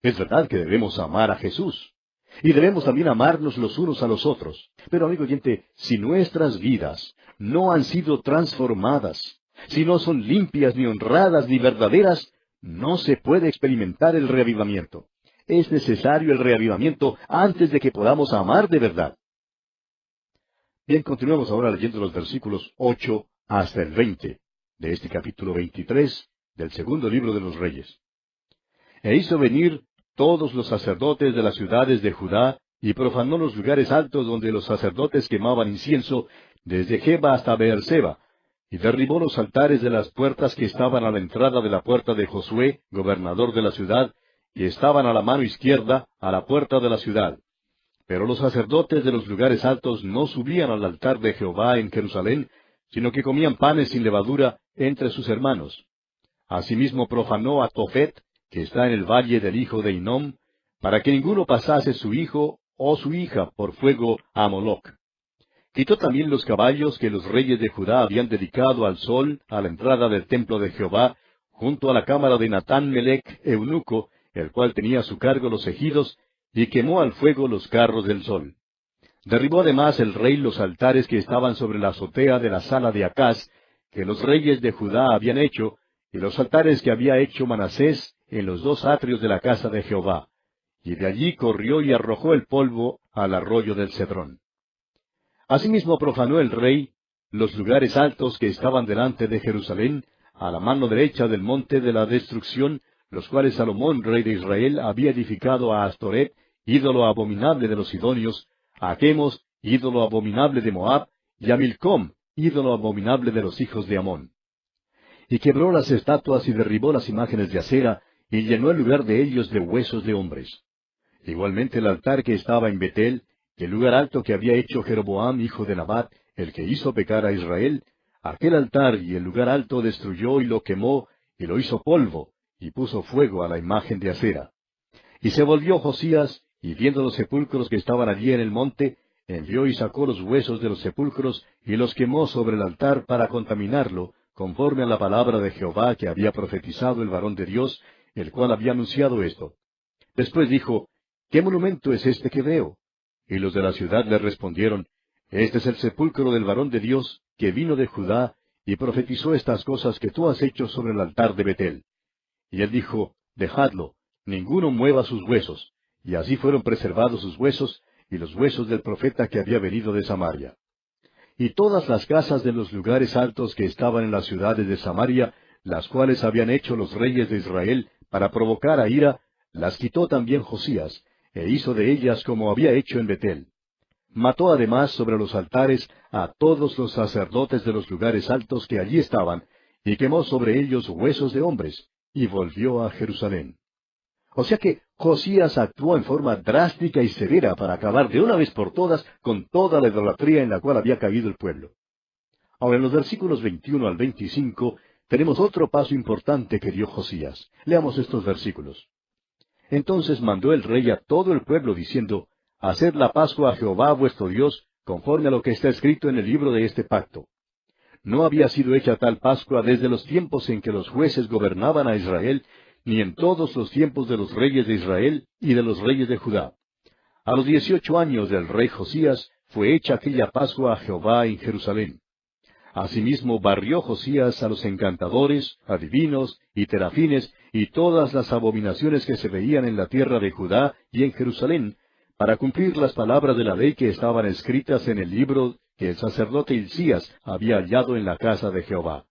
Es verdad que debemos amar a Jesús. Y debemos también amarnos los unos a los otros. Pero, amigo oyente, si nuestras vidas no han sido transformadas, si no son limpias, ni honradas, ni verdaderas, no se puede experimentar el reavivamiento. Es necesario el reavivamiento antes de que podamos amar de verdad. Bien, continuemos ahora leyendo los versículos 8 hasta el 20 de este capítulo 23 del segundo libro de los Reyes. E hizo venir todos los sacerdotes de las ciudades de Judá, y profanó los lugares altos donde los sacerdotes quemaban incienso, desde Geba hasta Beerseba, y derribó los altares de las puertas que estaban a la entrada de la puerta de Josué, gobernador de la ciudad, y estaban a la mano izquierda, a la puerta de la ciudad. Pero los sacerdotes de los lugares altos no subían al altar de Jehová en Jerusalén, sino que comían panes sin levadura entre sus hermanos. Asimismo profanó a Tofet, que está en el valle del hijo de Hinnom, para que ninguno pasase su hijo o su hija por fuego a Moloc. Quitó también los caballos que los reyes de Judá habían dedicado al sol a la entrada del templo de Jehová, junto a la cámara de Natán Melech, eunuco, el cual tenía a su cargo los ejidos, y quemó al fuego los carros del sol. Derribó además el rey los altares que estaban sobre la azotea de la sala de Acaz, que los reyes de Judá habían hecho, y los altares que había hecho Manasés en los dos atrios de la casa de Jehová. Y de allí corrió y arrojó el polvo al arroyo del Cedrón. Asimismo profanó el rey los lugares altos que estaban delante de Jerusalén, a la mano derecha del monte de la destrucción, los cuales Salomón, rey de Israel, había edificado a Astoret, ídolo abominable de los sidonios, a Chemos, ídolo abominable de Moab, y a Milcom, ídolo abominable de los hijos de Amón. Y quebró las estatuas y derribó las imágenes de acera, y llenó el lugar de ellos de huesos de hombres. Igualmente el altar que estaba en Betel, el lugar alto que había hecho Jeroboam, hijo de Nabat, el que hizo pecar a Israel, aquel altar y el lugar alto destruyó y lo quemó, y lo hizo polvo, y puso fuego a la imagen de acera. Y se volvió Josías, y viendo los sepulcros que estaban allí en el monte, envió y sacó los huesos de los sepulcros, y los quemó sobre el altar para contaminarlo, conforme a la palabra de Jehová que había profetizado el varón de Dios, el cual había anunciado esto. Después dijo, ¿qué monumento es este que veo? Y los de la ciudad le respondieron, Este es el sepulcro del varón de Dios, que vino de Judá, y profetizó estas cosas que tú has hecho sobre el altar de Betel. Y él dijo, Dejadlo, ninguno mueva sus huesos. Y así fueron preservados sus huesos, y los huesos del profeta que había venido de Samaria. Y todas las casas de los lugares altos que estaban en las ciudades de Samaria, las cuales habían hecho los reyes de Israel para provocar a ira, las quitó también Josías, e hizo de ellas como había hecho en Betel. Mató además sobre los altares a todos los sacerdotes de los lugares altos que allí estaban, y quemó sobre ellos huesos de hombres, y volvió a Jerusalén. O sea que Josías actuó en forma drástica y severa para acabar de una vez por todas con toda la idolatría en la cual había caído el pueblo. Ahora en los versículos 21 al 25 tenemos otro paso importante que dio Josías. Leamos estos versículos. Entonces mandó el rey a todo el pueblo diciendo, Haced la Pascua a Jehová vuestro Dios, conforme a lo que está escrito en el libro de este pacto. No había sido hecha tal Pascua desde los tiempos en que los jueces gobernaban a Israel, ni en todos los tiempos de los reyes de Israel y de los reyes de Judá. A los 18 años del rey Josías fue hecha aquella Pascua a Jehová en Jerusalén. Asimismo barrió Josías a los encantadores, adivinos y terafines y todas las abominaciones que se veían en la tierra de Judá y en Jerusalén, para cumplir las palabras de la ley que estaban escritas en el libro que el sacerdote Hilcías había hallado en la casa de Jehová.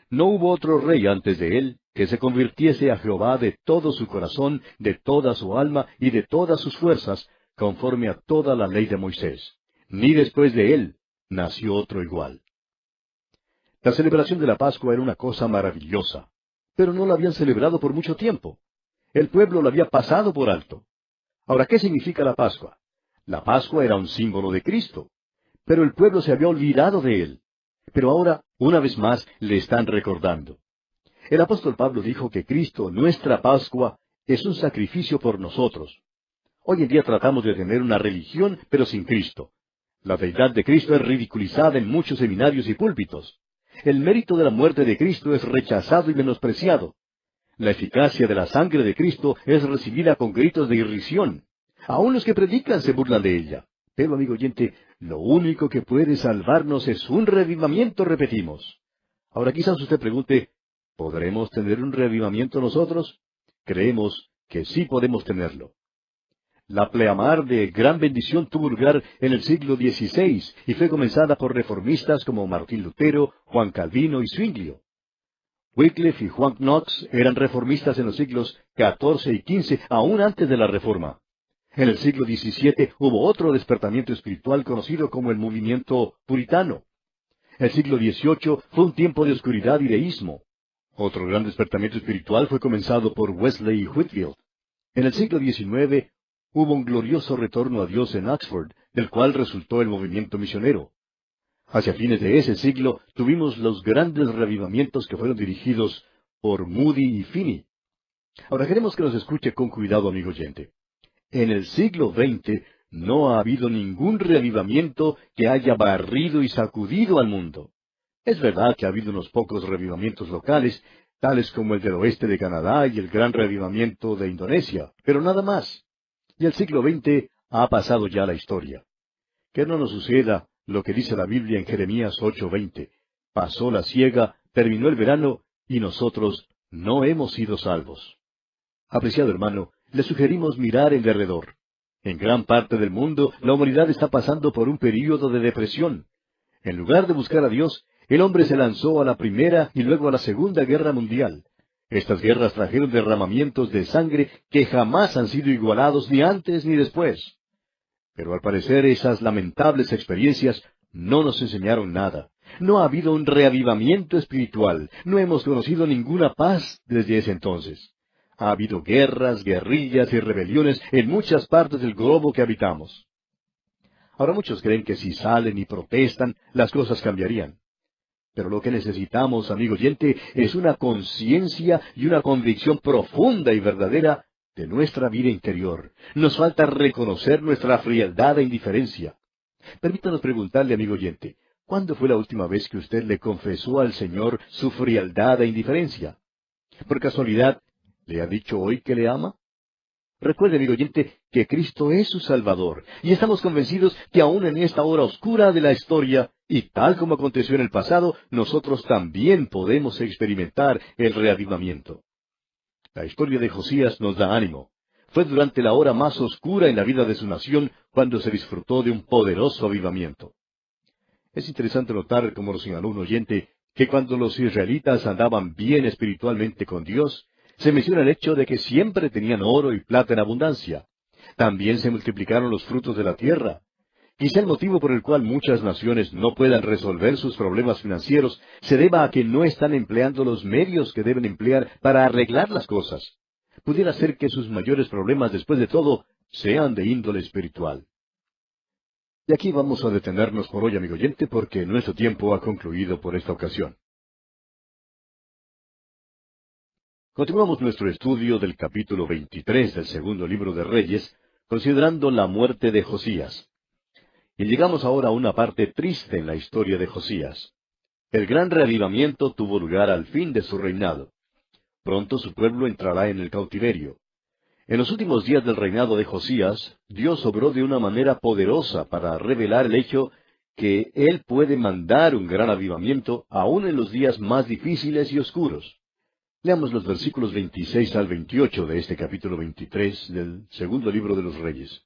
No hubo otro rey antes de él que se convirtiese a Jehová de todo su corazón, de toda su alma y de todas sus fuerzas, conforme a toda la ley de Moisés. Ni después de él nació otro igual. La celebración de la Pascua era una cosa maravillosa, pero no la habían celebrado por mucho tiempo. El pueblo la había pasado por alto. Ahora, ¿qué significa la Pascua? La Pascua era un símbolo de Cristo, pero el pueblo se había olvidado de él. Pero ahora, una vez más, le están recordando. El apóstol Pablo dijo que Cristo, nuestra Pascua, es un sacrificio por nosotros. Hoy en día tratamos de tener una religión, pero sin Cristo. La deidad de Cristo es ridiculizada en muchos seminarios y púlpitos. El mérito de la muerte de Cristo es rechazado y menospreciado. La eficacia de la sangre de Cristo es recibida con gritos de irrisión. Aún los que predican se burlan de ella. Pero, amigo oyente, lo único que puede salvarnos es un reavivamiento, repetimos. Ahora quizás usted pregunte, ¿podremos tener un reavivamiento nosotros? Creemos que sí podemos tenerlo. La pleamar de gran bendición tuvo lugar en el siglo XVI y fue comenzada por reformistas como Martín Lutero, Juan Calvino y Zwinglio. Wycliffe y Juan Knox eran reformistas en los siglos XIV y XV, aún antes de la Reforma. En el siglo XVII hubo otro despertamiento espiritual conocido como el movimiento puritano. El siglo XVIII fue un tiempo de oscuridad y deísmo. Otro gran despertamiento espiritual fue comenzado por Wesley y Whitefield. En el siglo XIX hubo un glorioso retorno a Dios en Oxford, del cual resultó el movimiento misionero. Hacia fines de ese siglo tuvimos los grandes revivamientos que fueron dirigidos por Moody y Finney. Ahora queremos que nos escuche con cuidado, amigo oyente. En el siglo XX no ha habido ningún reavivamiento que haya barrido y sacudido al mundo. Es verdad que ha habido unos pocos revivamientos locales, tales como el del oeste de Canadá y el gran reavivamiento de Indonesia, pero nada más. Y el siglo XX ha pasado ya a la historia. Que no nos suceda lo que dice la Biblia en Jeremías 8:20. Pasó la siega, terminó el verano, y nosotros no hemos sido salvos. Apreciado hermano, le sugerimos mirar en derredor. En gran parte del mundo, la humanidad está pasando por un período de depresión. En lugar de buscar a Dios, el hombre se lanzó a la Primera y luego a la Segunda Guerra Mundial. Estas guerras trajeron derramamientos de sangre que jamás han sido igualados ni antes ni después. Pero al parecer esas lamentables experiencias no nos enseñaron nada. No ha habido un reavivamiento espiritual. No hemos conocido ninguna paz desde ese entonces. Ha habido guerras, guerrillas y rebeliones en muchas partes del globo que habitamos. Ahora muchos creen que si salen y protestan, las cosas cambiarían. Pero lo que necesitamos, amigo oyente, es una conciencia y una convicción profunda y verdadera de nuestra vida interior. Nos falta reconocer nuestra frialdad e indiferencia. Permítanos preguntarle, amigo oyente, ¿cuándo fue la última vez que usted le confesó al Señor su frialdad e indiferencia? ¿Por casualidad le ha dicho hoy que le ama? Recuerde, amigo oyente, que Cristo es su Salvador, y estamos convencidos que aún en esta hora oscura de la historia, y tal como aconteció en el pasado, nosotros también podemos experimentar el reavivamiento. La historia de Josías nos da ánimo. Fue durante la hora más oscura en la vida de su nación cuando se disfrutó de un poderoso avivamiento. Es interesante notar, como lo señaló un oyente, que cuando los israelitas andaban bien espiritualmente con Dios, se menciona el hecho de que siempre tenían oro y plata en abundancia. También se multiplicaron los frutos de la tierra. Quizá el motivo por el cual muchas naciones no puedan resolver sus problemas financieros se deba a que no están empleando los medios que deben emplear para arreglar las cosas. Pudiera ser que sus mayores problemas, después de todo, sean de índole espiritual. Y aquí vamos a detenernos por hoy, amigo oyente, porque nuestro tiempo ha concluido por esta ocasión. Continuamos nuestro estudio del capítulo 23 del segundo libro de Reyes, considerando la muerte de Josías. Y llegamos ahora a una parte triste en la historia de Josías. El gran reavivamiento tuvo lugar al fin de su reinado. Pronto su pueblo entrará en el cautiverio. En los últimos días del reinado de Josías, Dios obró de una manera poderosa para revelar el hecho que Él puede mandar un gran avivamiento aún en los días más difíciles y oscuros. Leamos los versículos 26 al 28 de este capítulo 23 del segundo libro de los Reyes.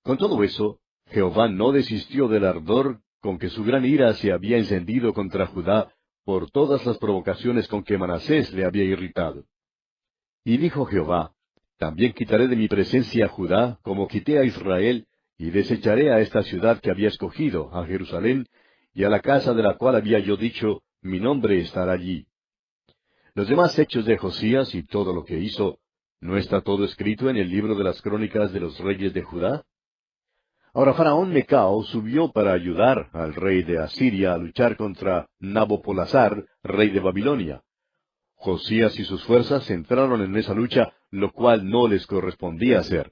Con todo eso, Jehová no desistió del ardor con que su gran ira se había encendido contra Judá por todas las provocaciones con que Manasés le había irritado. Y dijo Jehová, también quitaré de mi presencia a Judá, como quité a Israel, y desecharé a esta ciudad que había escogido, a Jerusalén, y a la casa de la cual había yo dicho, mi nombre estará allí. Los demás hechos de Josías y todo lo que hizo, ¿no está todo escrito en el libro de las crónicas de los reyes de Judá? Ahora Faraón Necao subió para ayudar al rey de Asiria a luchar contra Nabopolassar, rey de Babilonia. Josías y sus fuerzas entraron en esa lucha, lo cual no les correspondía hacer.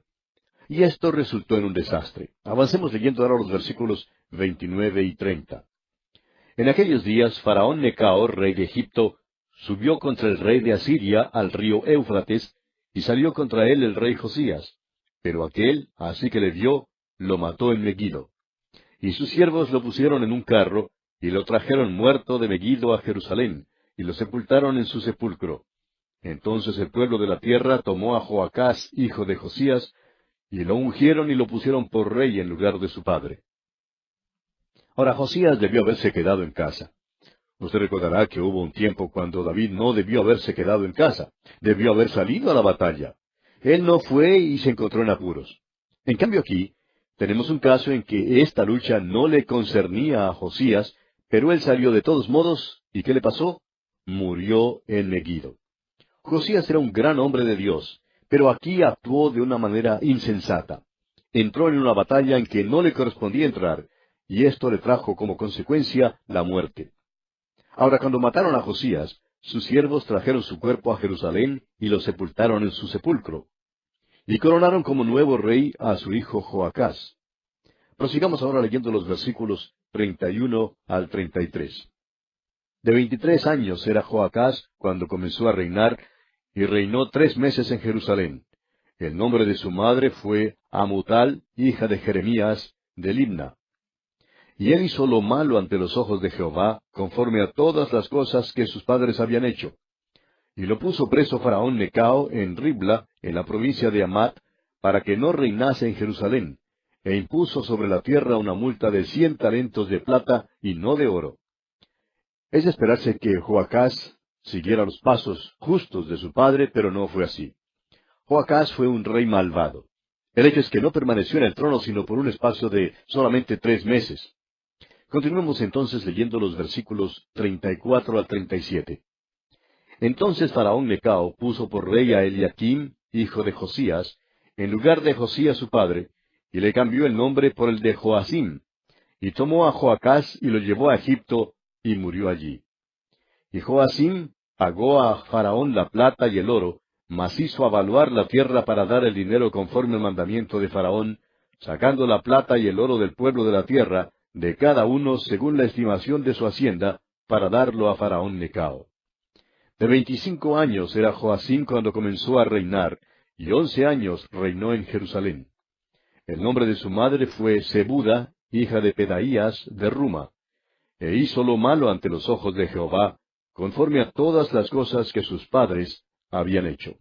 Y esto resultó en un desastre. Avancemos leyendo ahora los versículos 29 y 30. En aquellos días Faraón Necao, rey de Egipto, subió contra el rey de Asiria al río Éufrates, y salió contra él el rey Josías. Pero aquél, así que le vio, lo mató en Megiddo. Y sus siervos lo pusieron en un carro, y lo trajeron muerto de Megiddo a Jerusalén, y lo sepultaron en su sepulcro. Entonces el pueblo de la tierra tomó a Joacás, hijo de Josías, y lo ungieron y lo pusieron por rey en lugar de su padre. Ahora Josías debió haberse quedado en casa. Usted recordará que hubo un tiempo cuando David no debió haberse quedado en casa, debió haber salido a la batalla. Él no fue y se encontró en apuros. En cambio aquí, tenemos un caso en que esta lucha no le concernía a Josías, pero él salió de todos modos, ¿y qué le pasó? Murió en Megiddo. Josías era un gran hombre de Dios, pero aquí actuó de una manera insensata. Entró en una batalla en que no le correspondía entrar, y esto le trajo como consecuencia la muerte. Ahora, cuando mataron a Josías, sus siervos trajeron su cuerpo a Jerusalén y lo sepultaron en su sepulcro. Y coronaron como nuevo rey a su hijo Joacás. Prosigamos ahora leyendo los versículos 31 al 33. De 23 años era Joacás cuando comenzó a reinar, y reinó 3 meses en Jerusalén. El nombre de su madre fue Amutal, hija de Jeremías, de Libna. Y él hizo lo malo ante los ojos de Jehová, conforme a todas las cosas que sus padres habían hecho. Y lo puso preso Faraón Necao en Ribla, en la provincia de Amat, para que no reinase en Jerusalén, e impuso sobre la tierra una multa de 100 talentos de plata y no de oro. Es de esperarse que Joacás siguiera los pasos justos de su padre, pero no fue así. Joacás fue un rey malvado. El hecho es que no permaneció en el trono sino por un espacio de solamente 3 meses. Continuemos entonces leyendo los versículos 34 al 37. Entonces Faraón Necao puso por rey a Eliaquim, hijo de Josías, en lugar de Josías su padre, y le cambió el nombre por el de Joacim, y tomó a Joacás y lo llevó a Egipto, y murió allí. Y Joacim pagó a Faraón la plata y el oro, mas hizo avaluar la tierra para dar el dinero conforme al mandamiento de Faraón, sacando la plata y el oro del pueblo de la tierra, de cada uno según la estimación de su hacienda, para darlo a Faraón Necao. De 25 años era Joacim cuando comenzó a reinar, y 11 años reinó en Jerusalén. El nombre de su madre fue Zebuda, hija de Pedaías, de Ruma. E hizo lo malo ante los ojos de Jehová, conforme a todas las cosas que sus padres habían hecho.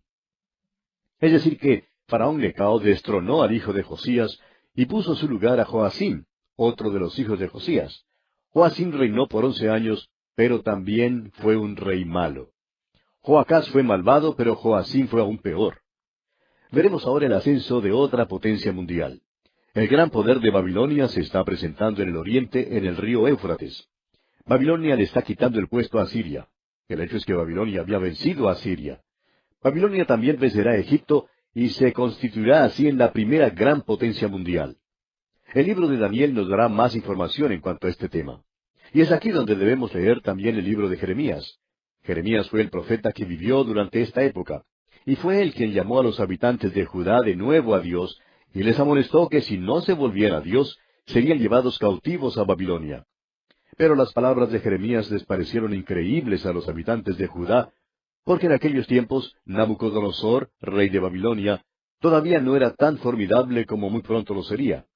Es decir que Faraón Necao destronó al hijo de Josías, y puso en su lugar a Joacim, otro de los hijos de Josías. Joacim reinó por 11 años, pero también fue un rey malo. Joacás fue malvado, pero Joacim fue aún peor. Veremos ahora el ascenso de otra potencia mundial. El gran poder de Babilonia se está presentando en el oriente, en el río Éufrates. Babilonia le está quitando el puesto a Siria. El hecho es que Babilonia había vencido a Siria. Babilonia también vencerá a Egipto y se constituirá así en la primera gran potencia mundial. El libro de Daniel nos dará más información en cuanto a este tema. Y es aquí donde debemos leer también el libro de Jeremías. Jeremías fue el profeta que vivió durante esta época, y fue él quien llamó a los habitantes de Judá de nuevo a Dios, y les amonestó que si no se volvían a Dios, serían llevados cautivos a Babilonia. Pero las palabras de Jeremías les parecieron increíbles a los habitantes de Judá, porque en aquellos tiempos Nabucodonosor, rey de Babilonia, todavía no era tan formidable como muy pronto lo sería.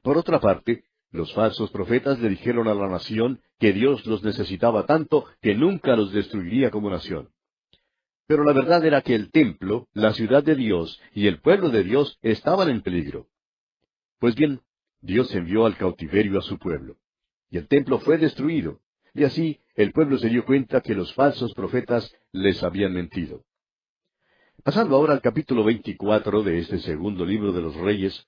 Por otra parte, los falsos profetas le dijeron a la nación que Dios los necesitaba tanto que nunca los destruiría como nación. Pero la verdad era que el templo, la ciudad de Dios y el pueblo de Dios estaban en peligro. Pues bien, Dios envió al cautiverio a su pueblo. y el templo fue destruido. Y así el pueblo se dio cuenta que los falsos profetas les habían mentido. Pasando ahora al capítulo 24 de este segundo libro de los Reyes,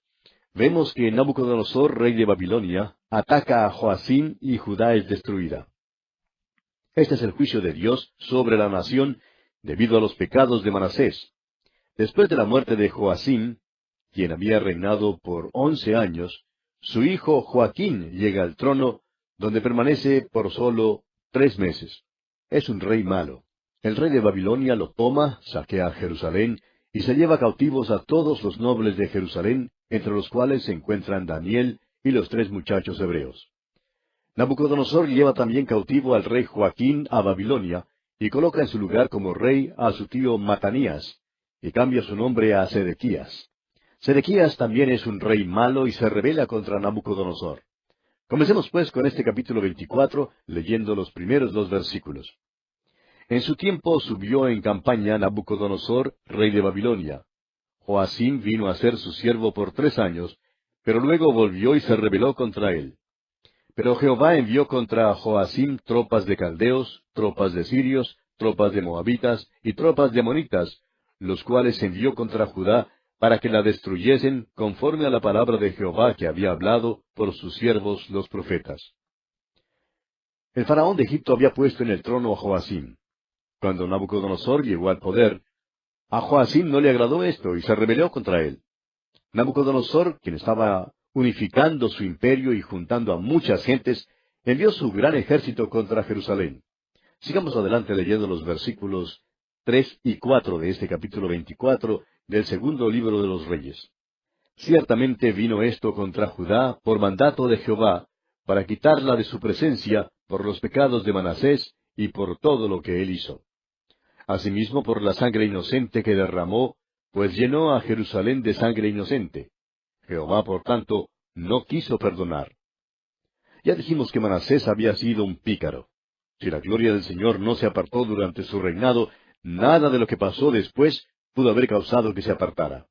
vemos que Nabucodonosor, rey de Babilonia, ataca a Joacim y Judá es destruida. Este es el juicio de Dios sobre la nación debido a los pecados de Manasés. Después de la muerte de Joacim, quien había reinado por 11 años, su hijo Joaquín llega al trono, donde permanece por solo 3 meses. Es un rey malo. El rey de Babilonia lo toma, saquea Jerusalén, y se lleva cautivos a todos los nobles de Jerusalén, entre los cuales se encuentran Daniel y los 3 muchachos hebreos. Nabucodonosor lleva también cautivo al rey Joaquín a Babilonia, y coloca en su lugar como rey a su tío Matanías, y cambia su nombre a Sedequías. Sedequías también es un rey malo y se rebela contra Nabucodonosor. Comencemos pues con este capítulo 24, leyendo los primeros 2 versículos. En su tiempo subió en campaña Nabucodonosor, rey de Babilonia. Joacim vino a ser su siervo por 3 años, pero luego volvió y se rebeló contra él. Pero Jehová envió contra Joacim tropas de caldeos, tropas de sirios, tropas de moabitas y tropas de amonitas, los cuales envió contra Judá para que la destruyesen conforme a la palabra de Jehová que había hablado por sus siervos los profetas. El faraón de Egipto había puesto en el trono a Joacim. Cuando Nabucodonosor llegó al poder, a Joacim no le agradó esto y se rebeló contra él. Nabucodonosor, quien estaba unificando su imperio y juntando a muchas gentes, envió su gran ejército contra Jerusalén. Sigamos adelante leyendo los versículos 3 y 4 de este capítulo 24 del segundo libro de los Reyes. Ciertamente vino esto contra Judá por mandato de Jehová, para quitarla de su presencia por los pecados de Manasés y por todo lo que él hizo. Asimismo por la sangre inocente que derramó, pues llenó a Jerusalén de sangre inocente. Jehová, por tanto, no quiso perdonar. Ya dijimos que Manasés había sido un pícaro. Si la gloria del Señor no se apartó durante su reinado, nada de lo que pasó después pudo haber causado que se apartara.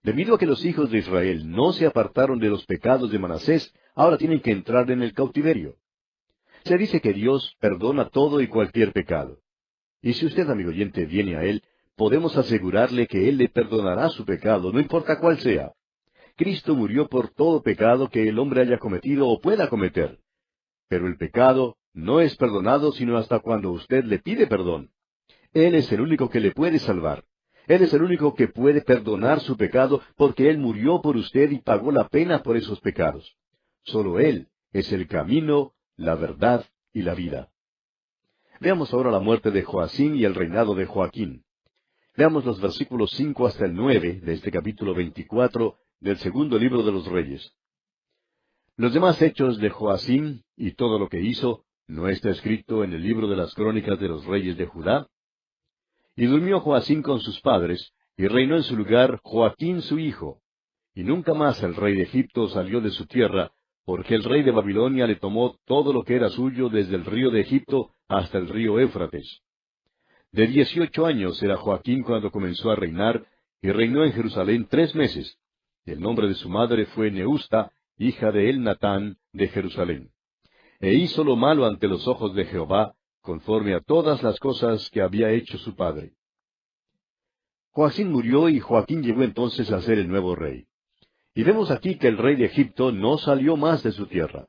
Debido a que los hijos de Israel no se apartaron de los pecados de Manasés, ahora tienen que entrar en el cautiverio. Se dice que Dios perdona todo y cualquier pecado. Y si usted, amigo oyente, viene a Él, podemos asegurarle que Él le perdonará su pecado, no importa cuál sea. Cristo murió por todo pecado que el hombre haya cometido o pueda cometer. Pero el pecado no es perdonado sino hasta cuando usted le pide perdón. Él es el único que le puede salvar. Él es el único que puede perdonar su pecado porque Él murió por usted y pagó la pena por esos pecados. Solo Él es el camino, la verdad y la vida. Veamos ahora la muerte de Joacim y el reinado de Joaquín. Veamos los versículos 5 hasta el 9 de este capítulo 24 del segundo libro de los Reyes. Los demás hechos de Joacim y todo lo que hizo, ¿no está escrito en el libro de las crónicas de los reyes de Judá? Y durmió Joacim con sus padres, y reinó en su lugar Joaquín su hijo. Y nunca más el rey de Egipto salió de su tierra, porque el rey de Babilonia le tomó todo lo que era suyo desde el río de Egipto hasta el río Éufrates. De 18 años era Joaquín cuando comenzó a reinar, y reinó en Jerusalén 3 meses. El nombre de su madre fue Neusta, hija de Elnatán, de Jerusalén. E hizo lo malo ante los ojos de Jehová, conforme a todas las cosas que había hecho su padre. Joacim murió y Joaquín llegó entonces a ser el nuevo rey. Y vemos aquí que el rey de Egipto no salió más de su tierra.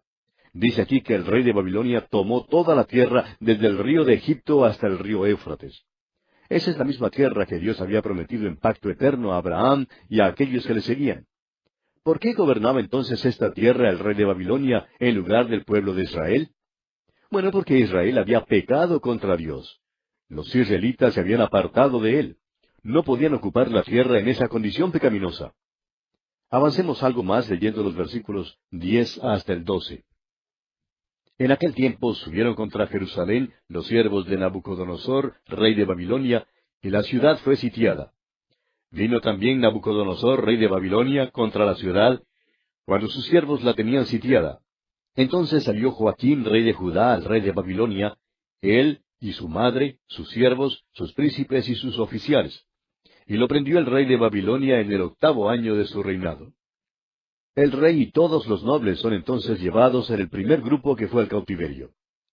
Dice aquí que el rey de Babilonia tomó toda la tierra desde el río de Egipto hasta el río Éufrates. Esa es la misma tierra que Dios había prometido en pacto eterno a Abraham y a aquellos que le seguían. ¿Por qué gobernaba entonces esta tierra el rey de Babilonia en lugar del pueblo de Israel? Bueno, porque Israel había pecado contra Dios. Los israelitas se habían apartado de él. No podían ocupar la tierra en esa condición pecaminosa. Avancemos algo más leyendo los versículos 10 hasta el 12. En aquel tiempo subieron contra Jerusalén los siervos de Nabucodonosor, rey de Babilonia, y la ciudad fue sitiada. Vino también Nabucodonosor, rey de Babilonia, contra la ciudad, cuando sus siervos la tenían sitiada. Entonces salió Joaquín, rey de Judá, al rey de Babilonia, él y su madre, sus siervos, sus príncipes y sus oficiales. Y lo prendió el rey de Babilonia en el 8º año de su reinado. El rey y todos los nobles son entonces llevados en el primer grupo que fue al cautiverio.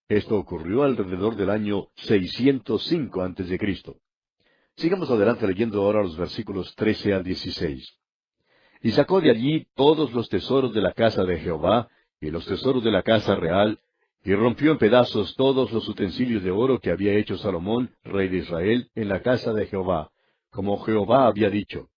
Esto ocurrió alrededor del año 605 a.C. Sigamos adelante leyendo ahora los versículos 13 al 16. Y sacó de allí todos los tesoros de la casa de Jehová, y los tesoros de la casa real, y rompió en pedazos todos los utensilios de oro que había hecho Salomón, rey de Israel, en la casa de Jehová, como Jehová había dicho.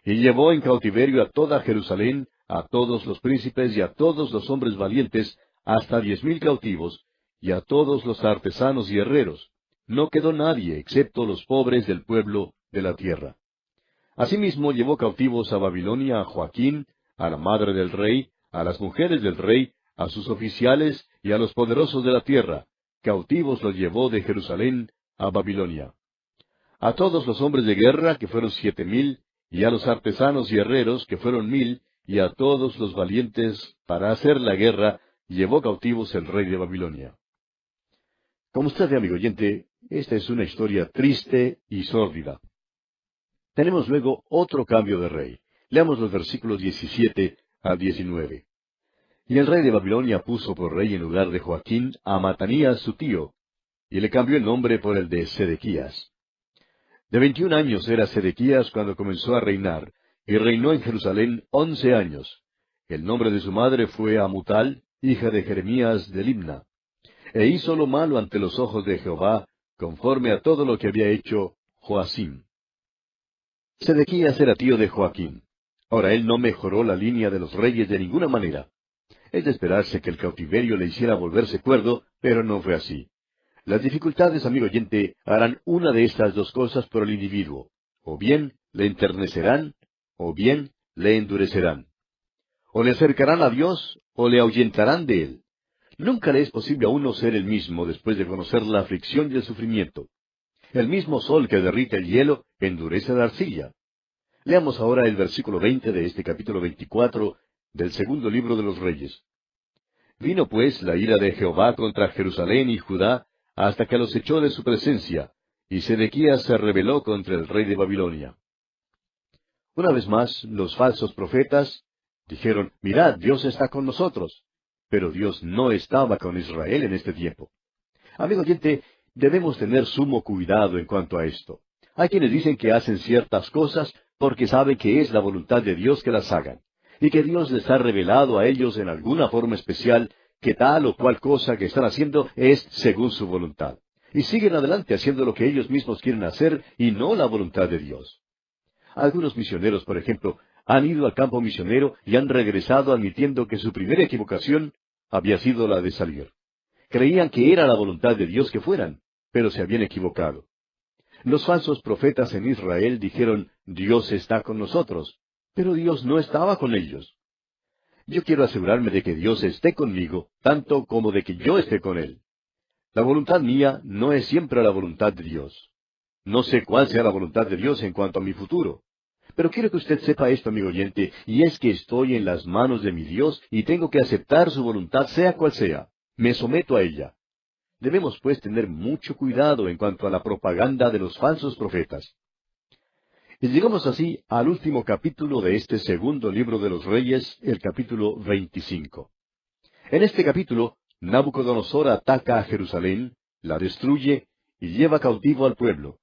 Y llevó en cautiverio a toda Jerusalén, a todos los príncipes y a todos los hombres valientes, hasta 10,000 cautivos, y a todos los artesanos y herreros. No quedó nadie, excepto los pobres del pueblo de la tierra. Asimismo llevó cautivos a Babilonia a Joaquín, a la madre del rey, a las mujeres del rey, a sus oficiales y a los poderosos de la tierra. Cautivos los llevó de Jerusalén a Babilonia. A todos los hombres de guerra, que fueron 7,000, y a los artesanos y herreros, que fueron 1,000, y a todos los valientes para hacer la guerra, llevó cautivos el rey de Babilonia. Como usted ve, amigo oyente, esta es una historia triste y sórdida. Tenemos luego otro cambio de rey. Leamos los versículos 17 al 19. Y el rey de Babilonia puso por rey en lugar de Joaquín a Matanías su tío, y le cambió el nombre por el de Sedequías. De 21 años era Sedequías cuando comenzó a reinar, y reinó en Jerusalén 11 años. El nombre de su madre fue Amutal, hija de Jeremías de Libna. E hizo lo malo ante los ojos de Jehová, conforme a todo lo que había hecho Joacim. Sedequías era tío de Joaquín. Ahora él no mejoró la línea de los reyes de ninguna manera. Es de esperarse que el cautiverio le hiciera volverse cuerdo, pero no fue así. Las dificultades, amigo oyente, harán una de estas dos cosas por el individuo. O bien le enternecerán, o bien le endurecerán. O le acercarán a Dios, o le ahuyentarán de él. Nunca le es posible a uno ser el mismo después de conocer la aflicción y el sufrimiento. El mismo sol que derrite el hielo endurece la arcilla. Leamos ahora el versículo 20 de este capítulo 24 del segundo libro de los Reyes. Vino pues la ira de Jehová contra Jerusalén y Judá, hasta que los echó de su presencia, y Sedequías se rebeló contra el rey de Babilonia. Una vez más, los falsos profetas dijeron, mirad, Dios está con nosotros. Pero Dios no estaba con Israel en este tiempo. Amigo oyente, debemos tener sumo cuidado en cuanto a esto. Hay quienes dicen que hacen ciertas cosas porque saben que es la voluntad de Dios que las hagan, y que Dios les ha revelado a ellos en alguna forma especial que tal o cual cosa que están haciendo es según su voluntad. Y siguen adelante haciendo lo que ellos mismos quieren hacer y no la voluntad de Dios. Algunos misioneros, por ejemplo, han ido al campo misionero y han regresado admitiendo que su primera equivocación había sido la de salir. Creían que era la voluntad de Dios que fueran, pero se habían equivocado. Los falsos profetas en Israel dijeron, Dios está con nosotros, pero Dios no estaba con ellos. Yo quiero asegurarme de que Dios esté conmigo, tanto como de que yo esté con Él. La voluntad mía no es siempre la voluntad de Dios. No sé cuál sea la voluntad de Dios en cuanto a mi futuro. Pero quiero que usted sepa esto, amigo oyente, y es que estoy en las manos de mi Dios y tengo que aceptar su voluntad sea cual sea. Me someto a ella. Debemos pues tener mucho cuidado en cuanto a la propaganda de los falsos profetas. Y llegamos así al último capítulo de este segundo libro de los Reyes, el capítulo 25. En este capítulo, Nabucodonosor ataca a Jerusalén, la destruye y lleva cautivo al pueblo.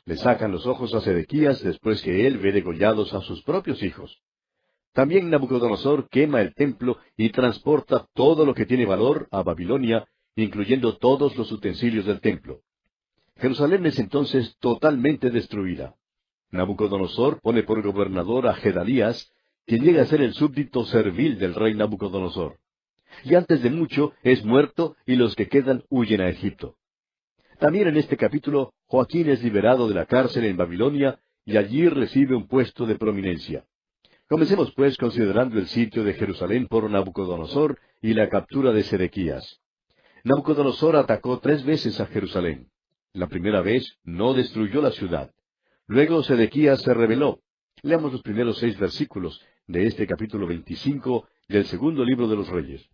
Le sacan los ojos a Sedequías después que él ve degollados a sus propios hijos. También Nabucodonosor quema el templo y transporta todo lo que tiene valor a Babilonia, incluyendo todos los utensilios del templo. Jerusalén es entonces totalmente destruida. Nabucodonosor pone por gobernador a Gedalías, quien llega a ser el súbdito servil del rey Nabucodonosor. Y antes de mucho es muerto y los que quedan huyen a Egipto. También en este capítulo, Joaquín es liberado de la cárcel en Babilonia y allí recibe un puesto de prominencia. Comencemos pues considerando el sitio de Jerusalén por Nabucodonosor y la captura de Sedequías. Nabucodonosor atacó 3 veces a Jerusalén. La primera vez no destruyó la ciudad. Luego Sedequías se rebeló. Leamos los primeros 6 versículos de este capítulo 25 del segundo libro de los Reyes.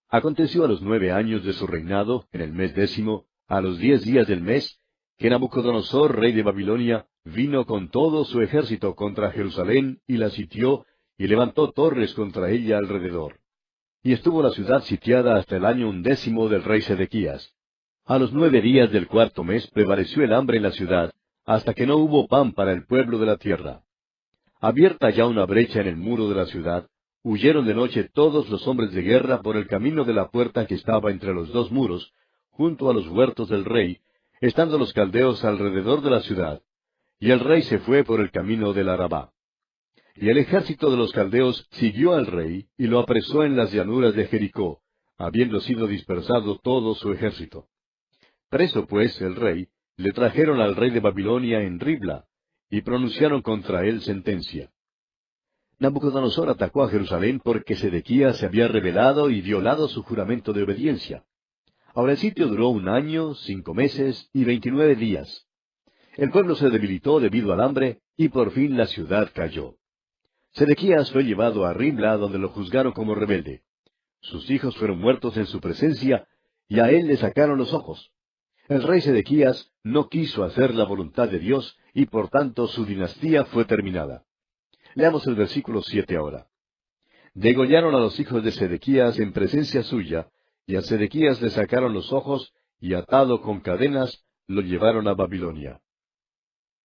Aconteció a los 9 años de su reinado, en el mes 10, a los 10 días del mes, que Nabucodonosor, rey de Babilonia, vino con todo su ejército contra Jerusalén y la sitió, y levantó torres contra ella alrededor. Y estuvo la ciudad sitiada hasta el año 11 del rey Sedequías. A los 9 días del 4 mes prevaleció el hambre en la ciudad, hasta que no hubo pan para el pueblo de la tierra. Abierta ya una brecha en el muro de la ciudad, huyeron de noche todos los hombres de guerra por el camino de la puerta que estaba entre los dos muros, junto a los huertos del rey, estando los caldeos alrededor de la ciudad. Y el rey se fue por el camino del Arabá. Y el ejército de los caldeos siguió al rey y lo apresó en las llanuras de Jericó, habiendo sido dispersado todo su ejército. Preso pues el rey, le trajeron al rey de Babilonia en Ribla, y pronunciaron contra él sentencia. Nabucodonosor atacó a Jerusalén porque Sedequías se había rebelado y violado su juramento de obediencia. Ahora el sitio duró 1 año, 5 meses y 29 días. El pueblo se debilitó debido al hambre, y por fin la ciudad cayó. Sedequías fue llevado a Ribla, donde lo juzgaron como rebelde. Sus hijos fueron muertos en su presencia, y a él le sacaron los ojos. El rey Sedequías no quiso hacer la voluntad de Dios, y por tanto su dinastía fue terminada. Leamos el versículo 7 ahora. Degollaron a los hijos de Sedequías en presencia suya, y a Sedequías le sacaron los ojos, y atado con cadenas, lo llevaron a Babilonia.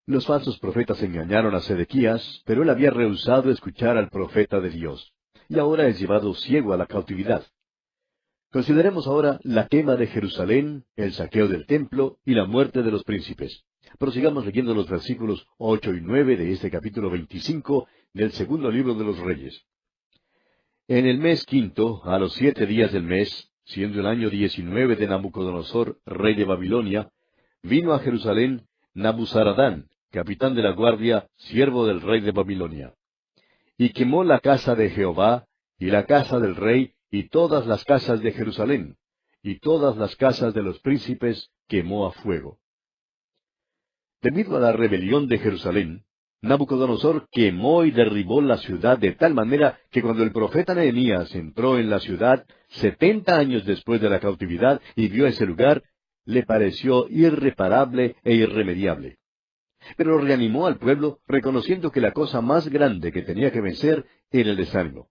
Los falsos profetas engañaron a Sedequías, pero él había rehusado escuchar al profeta de Dios, y ahora es llevado ciego a la cautividad. Consideremos ahora la quema de Jerusalén, el saqueo del templo y la muerte de los príncipes. Prosigamos leyendo los versículos 8 y 9 de este capítulo 25 del segundo libro de los Reyes. En el mes 5, a los 7 días del mes, siendo el año 19 de Nabucodonosor, rey de Babilonia, vino a Jerusalén Nabuzaradán, capitán de la guardia, siervo del rey de Babilonia. Y quemó la casa de Jehová, y la casa del rey, y todas las casas de Jerusalén, y todas las casas de los príncipes quemó a fuego. Debido a la rebelión de Jerusalén, Nabucodonosor quemó y derribó la ciudad de tal manera que cuando el profeta Nehemías entró en la ciudad, 70 años después de la cautividad, y vio ese lugar, le pareció irreparable e irremediable. Pero reanimó al pueblo, reconociendo que la cosa más grande que tenía que vencer era el desánimo.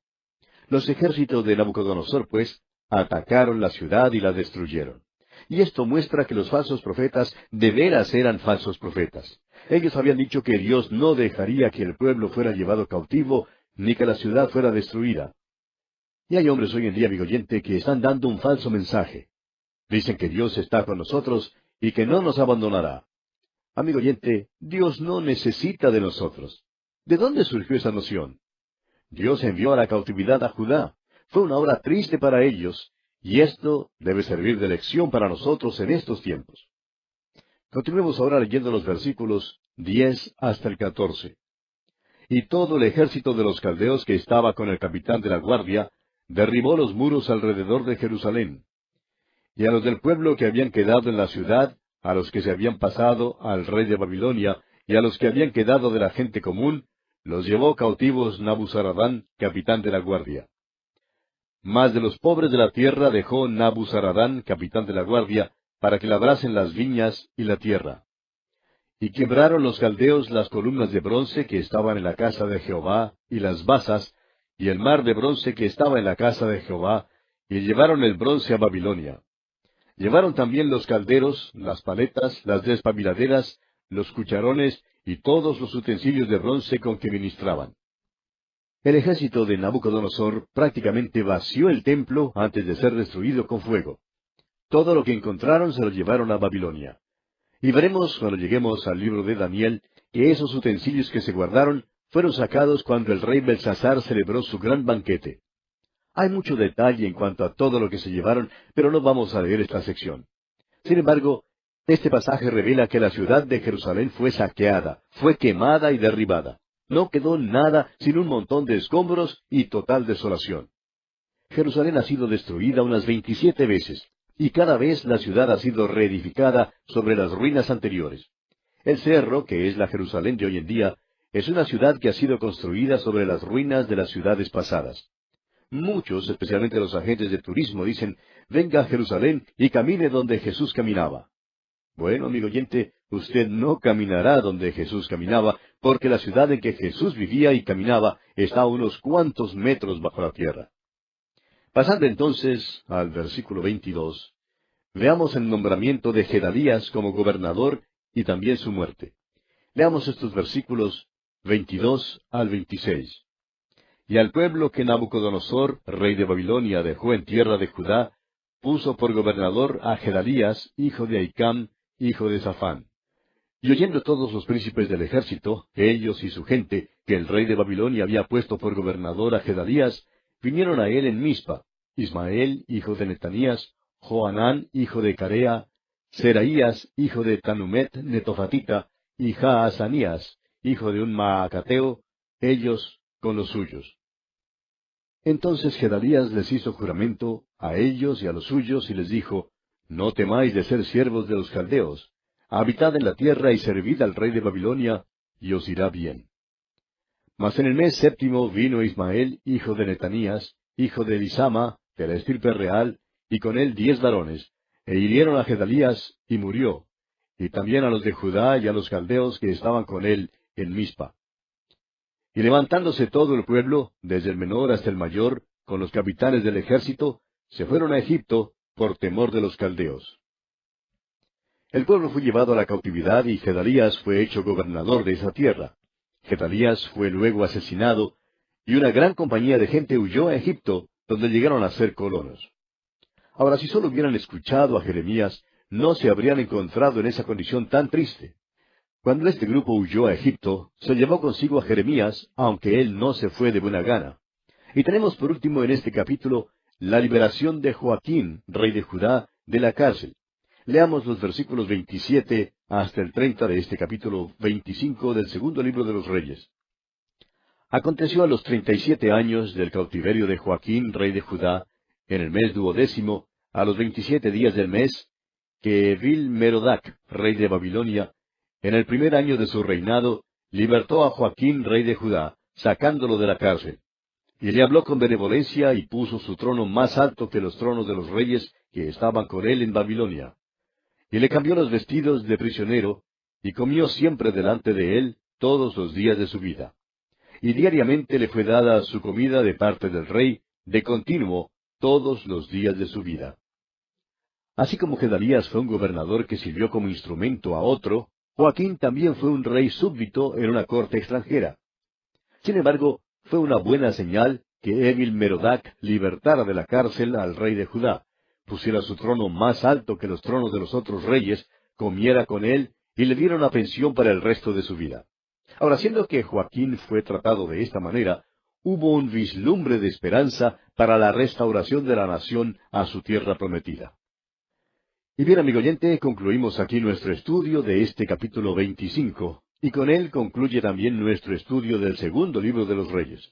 Los ejércitos de Nabucodonosor, pues, atacaron la ciudad y la destruyeron. Y esto muestra que los falsos profetas de veras eran falsos profetas. Ellos habían dicho que Dios no dejaría que el pueblo fuera llevado cautivo, ni que la ciudad fuera destruida. Y hay hombres hoy en día, amigo oyente, que están dando un falso mensaje. Dicen que Dios está con nosotros y que no nos abandonará. Amigo oyente, Dios no necesita de nosotros. ¿De dónde surgió esa noción? Dios envió a la cautividad a Judá. Fue una hora triste para ellos, y esto debe servir de lección para nosotros en estos tiempos. Continuemos ahora leyendo los versículos 10 hasta el 14. Y todo el ejército de los caldeos que estaba con el capitán de la guardia, derribó los muros alrededor de Jerusalén. Y a los del pueblo que habían quedado en la ciudad, a los que se habían pasado al rey de Babilonia, y a los que habían quedado de la gente común, los llevó cautivos Nabuzaradán, capitán de la guardia. Mas de los pobres de la tierra dejó Nabuzaradán, capitán de la guardia, para que labrasen las viñas y la tierra. Y quebraron los caldeos las columnas de bronce que estaban en la casa de Jehová, y las basas, y el mar de bronce que estaba en la casa de Jehová, y llevaron el bronce a Babilonia. Llevaron también los calderos, las paletas, las despabiladeras, los cucharones, y todos los utensilios de bronce con que ministraban. El ejército de Nabucodonosor prácticamente vació el templo antes de ser destruido con fuego. Todo lo que encontraron se lo llevaron a Babilonia. Y veremos cuando lleguemos al libro de Daniel que esos utensilios que se guardaron fueron sacados cuando el rey Belsasar celebró su gran banquete. Hay mucho detalle en cuanto a todo lo que se llevaron, pero no vamos a leer esta sección. Sin embargo, este pasaje revela que la ciudad de Jerusalén fue saqueada, fue quemada y derribada. No quedó nada sin un montón de escombros y total desolación. Jerusalén ha sido destruida unas 27 veces, y cada vez la ciudad ha sido reedificada sobre las ruinas anteriores. El cerro, que es la Jerusalén de hoy en día, es una ciudad que ha sido construida sobre las ruinas de las ciudades pasadas. Muchos, especialmente los agentes de turismo, dicen, venga a Jerusalén y camine donde Jesús caminaba. Bueno, amigo oyente, usted no caminará donde Jesús caminaba, porque la ciudad en que Jesús vivía y caminaba está a unos cuantos metros bajo la tierra. Pasando entonces al versículo 22, veamos el nombramiento de Gedalías como gobernador y también su muerte. Leamos estos versículos 22 al 26. Y al pueblo que Nabucodonosor, rey de Babilonia, dejó en tierra de Judá, puso por gobernador a Gedalías, hijo de Ahicam, hijo de Safán. Y oyendo todos los príncipes del ejército, ellos y su gente, que el rey de Babilonia había puesto por gobernador a Gedalías, vinieron a él en Mizpa, Ismael, hijo de Netanías, Johanán, hijo de Carea, Seraías, hijo de Tanumet Netofatita, y Jaazanías, hijo de un Maacateo, ellos con los suyos. Entonces Gedalías les hizo juramento a ellos y a los suyos, y les dijo, No temáis de ser siervos de los caldeos, habitad en la tierra y servid al rey de Babilonia, y os irá bien. Mas en el mes séptimo vino Ismael, hijo de Netanías, hijo de Elisama, de la estirpe real, y con él 10 varones, e hirieron a Gedalías, y murió, y también a los de Judá y a los caldeos que estaban con él en Mizpa. Y levantándose todo el pueblo, desde el menor hasta el mayor, con los capitanes del ejército, se fueron a Egipto por temor de los caldeos. El pueblo fue llevado a la cautividad y Gedalías fue hecho gobernador de esa tierra. Gedalías fue luego asesinado, y una gran compañía de gente huyó a Egipto, donde llegaron a ser colonos. Ahora, si solo hubieran escuchado a Jeremías, no se habrían encontrado en esa condición tan triste. Cuando este grupo huyó a Egipto, se llevó consigo a Jeremías, aunque él no se fue de buena gana. Y tenemos por último en este capítulo la liberación de Joaquín, rey de Judá, de la cárcel. Leamos los versículos 27 hasta el 30 de este capítulo 25 del segundo libro de los Reyes. Aconteció a los 37 años del cautiverio de Joaquín, rey de Judá, en el mes 12, a los 27 días del mes, que Evil-Merodac, rey de Babilonia, en el primer año de su reinado, libertó a Joaquín, rey de Judá, sacándolo de la cárcel. Y le habló con benevolencia y puso su trono más alto que los tronos de los reyes que estaban con él en Babilonia. Y le cambió los vestidos de prisionero, y comió siempre delante de él todos los días de su vida. Y diariamente le fue dada su comida de parte del rey, de continuo, todos los días de su vida. Así como Gedalías fue un gobernador que sirvió como instrumento a otro, Joaquín también fue un rey súbdito en una corte extranjera. Sin embargo, fue una buena señal que Evil-Merodac libertara de la cárcel al rey de Judá, pusiera su trono más alto que los tronos de los otros reyes, comiera con él y le diera una pensión para el resto de su vida. Ahora, siendo que Joaquín fue tratado de esta manera, hubo un vislumbre de esperanza para la restauración de la nación a su tierra prometida. Y bien, amigo oyente, concluimos aquí nuestro estudio de este capítulo 25, y con él concluye también nuestro estudio del segundo libro de los Reyes.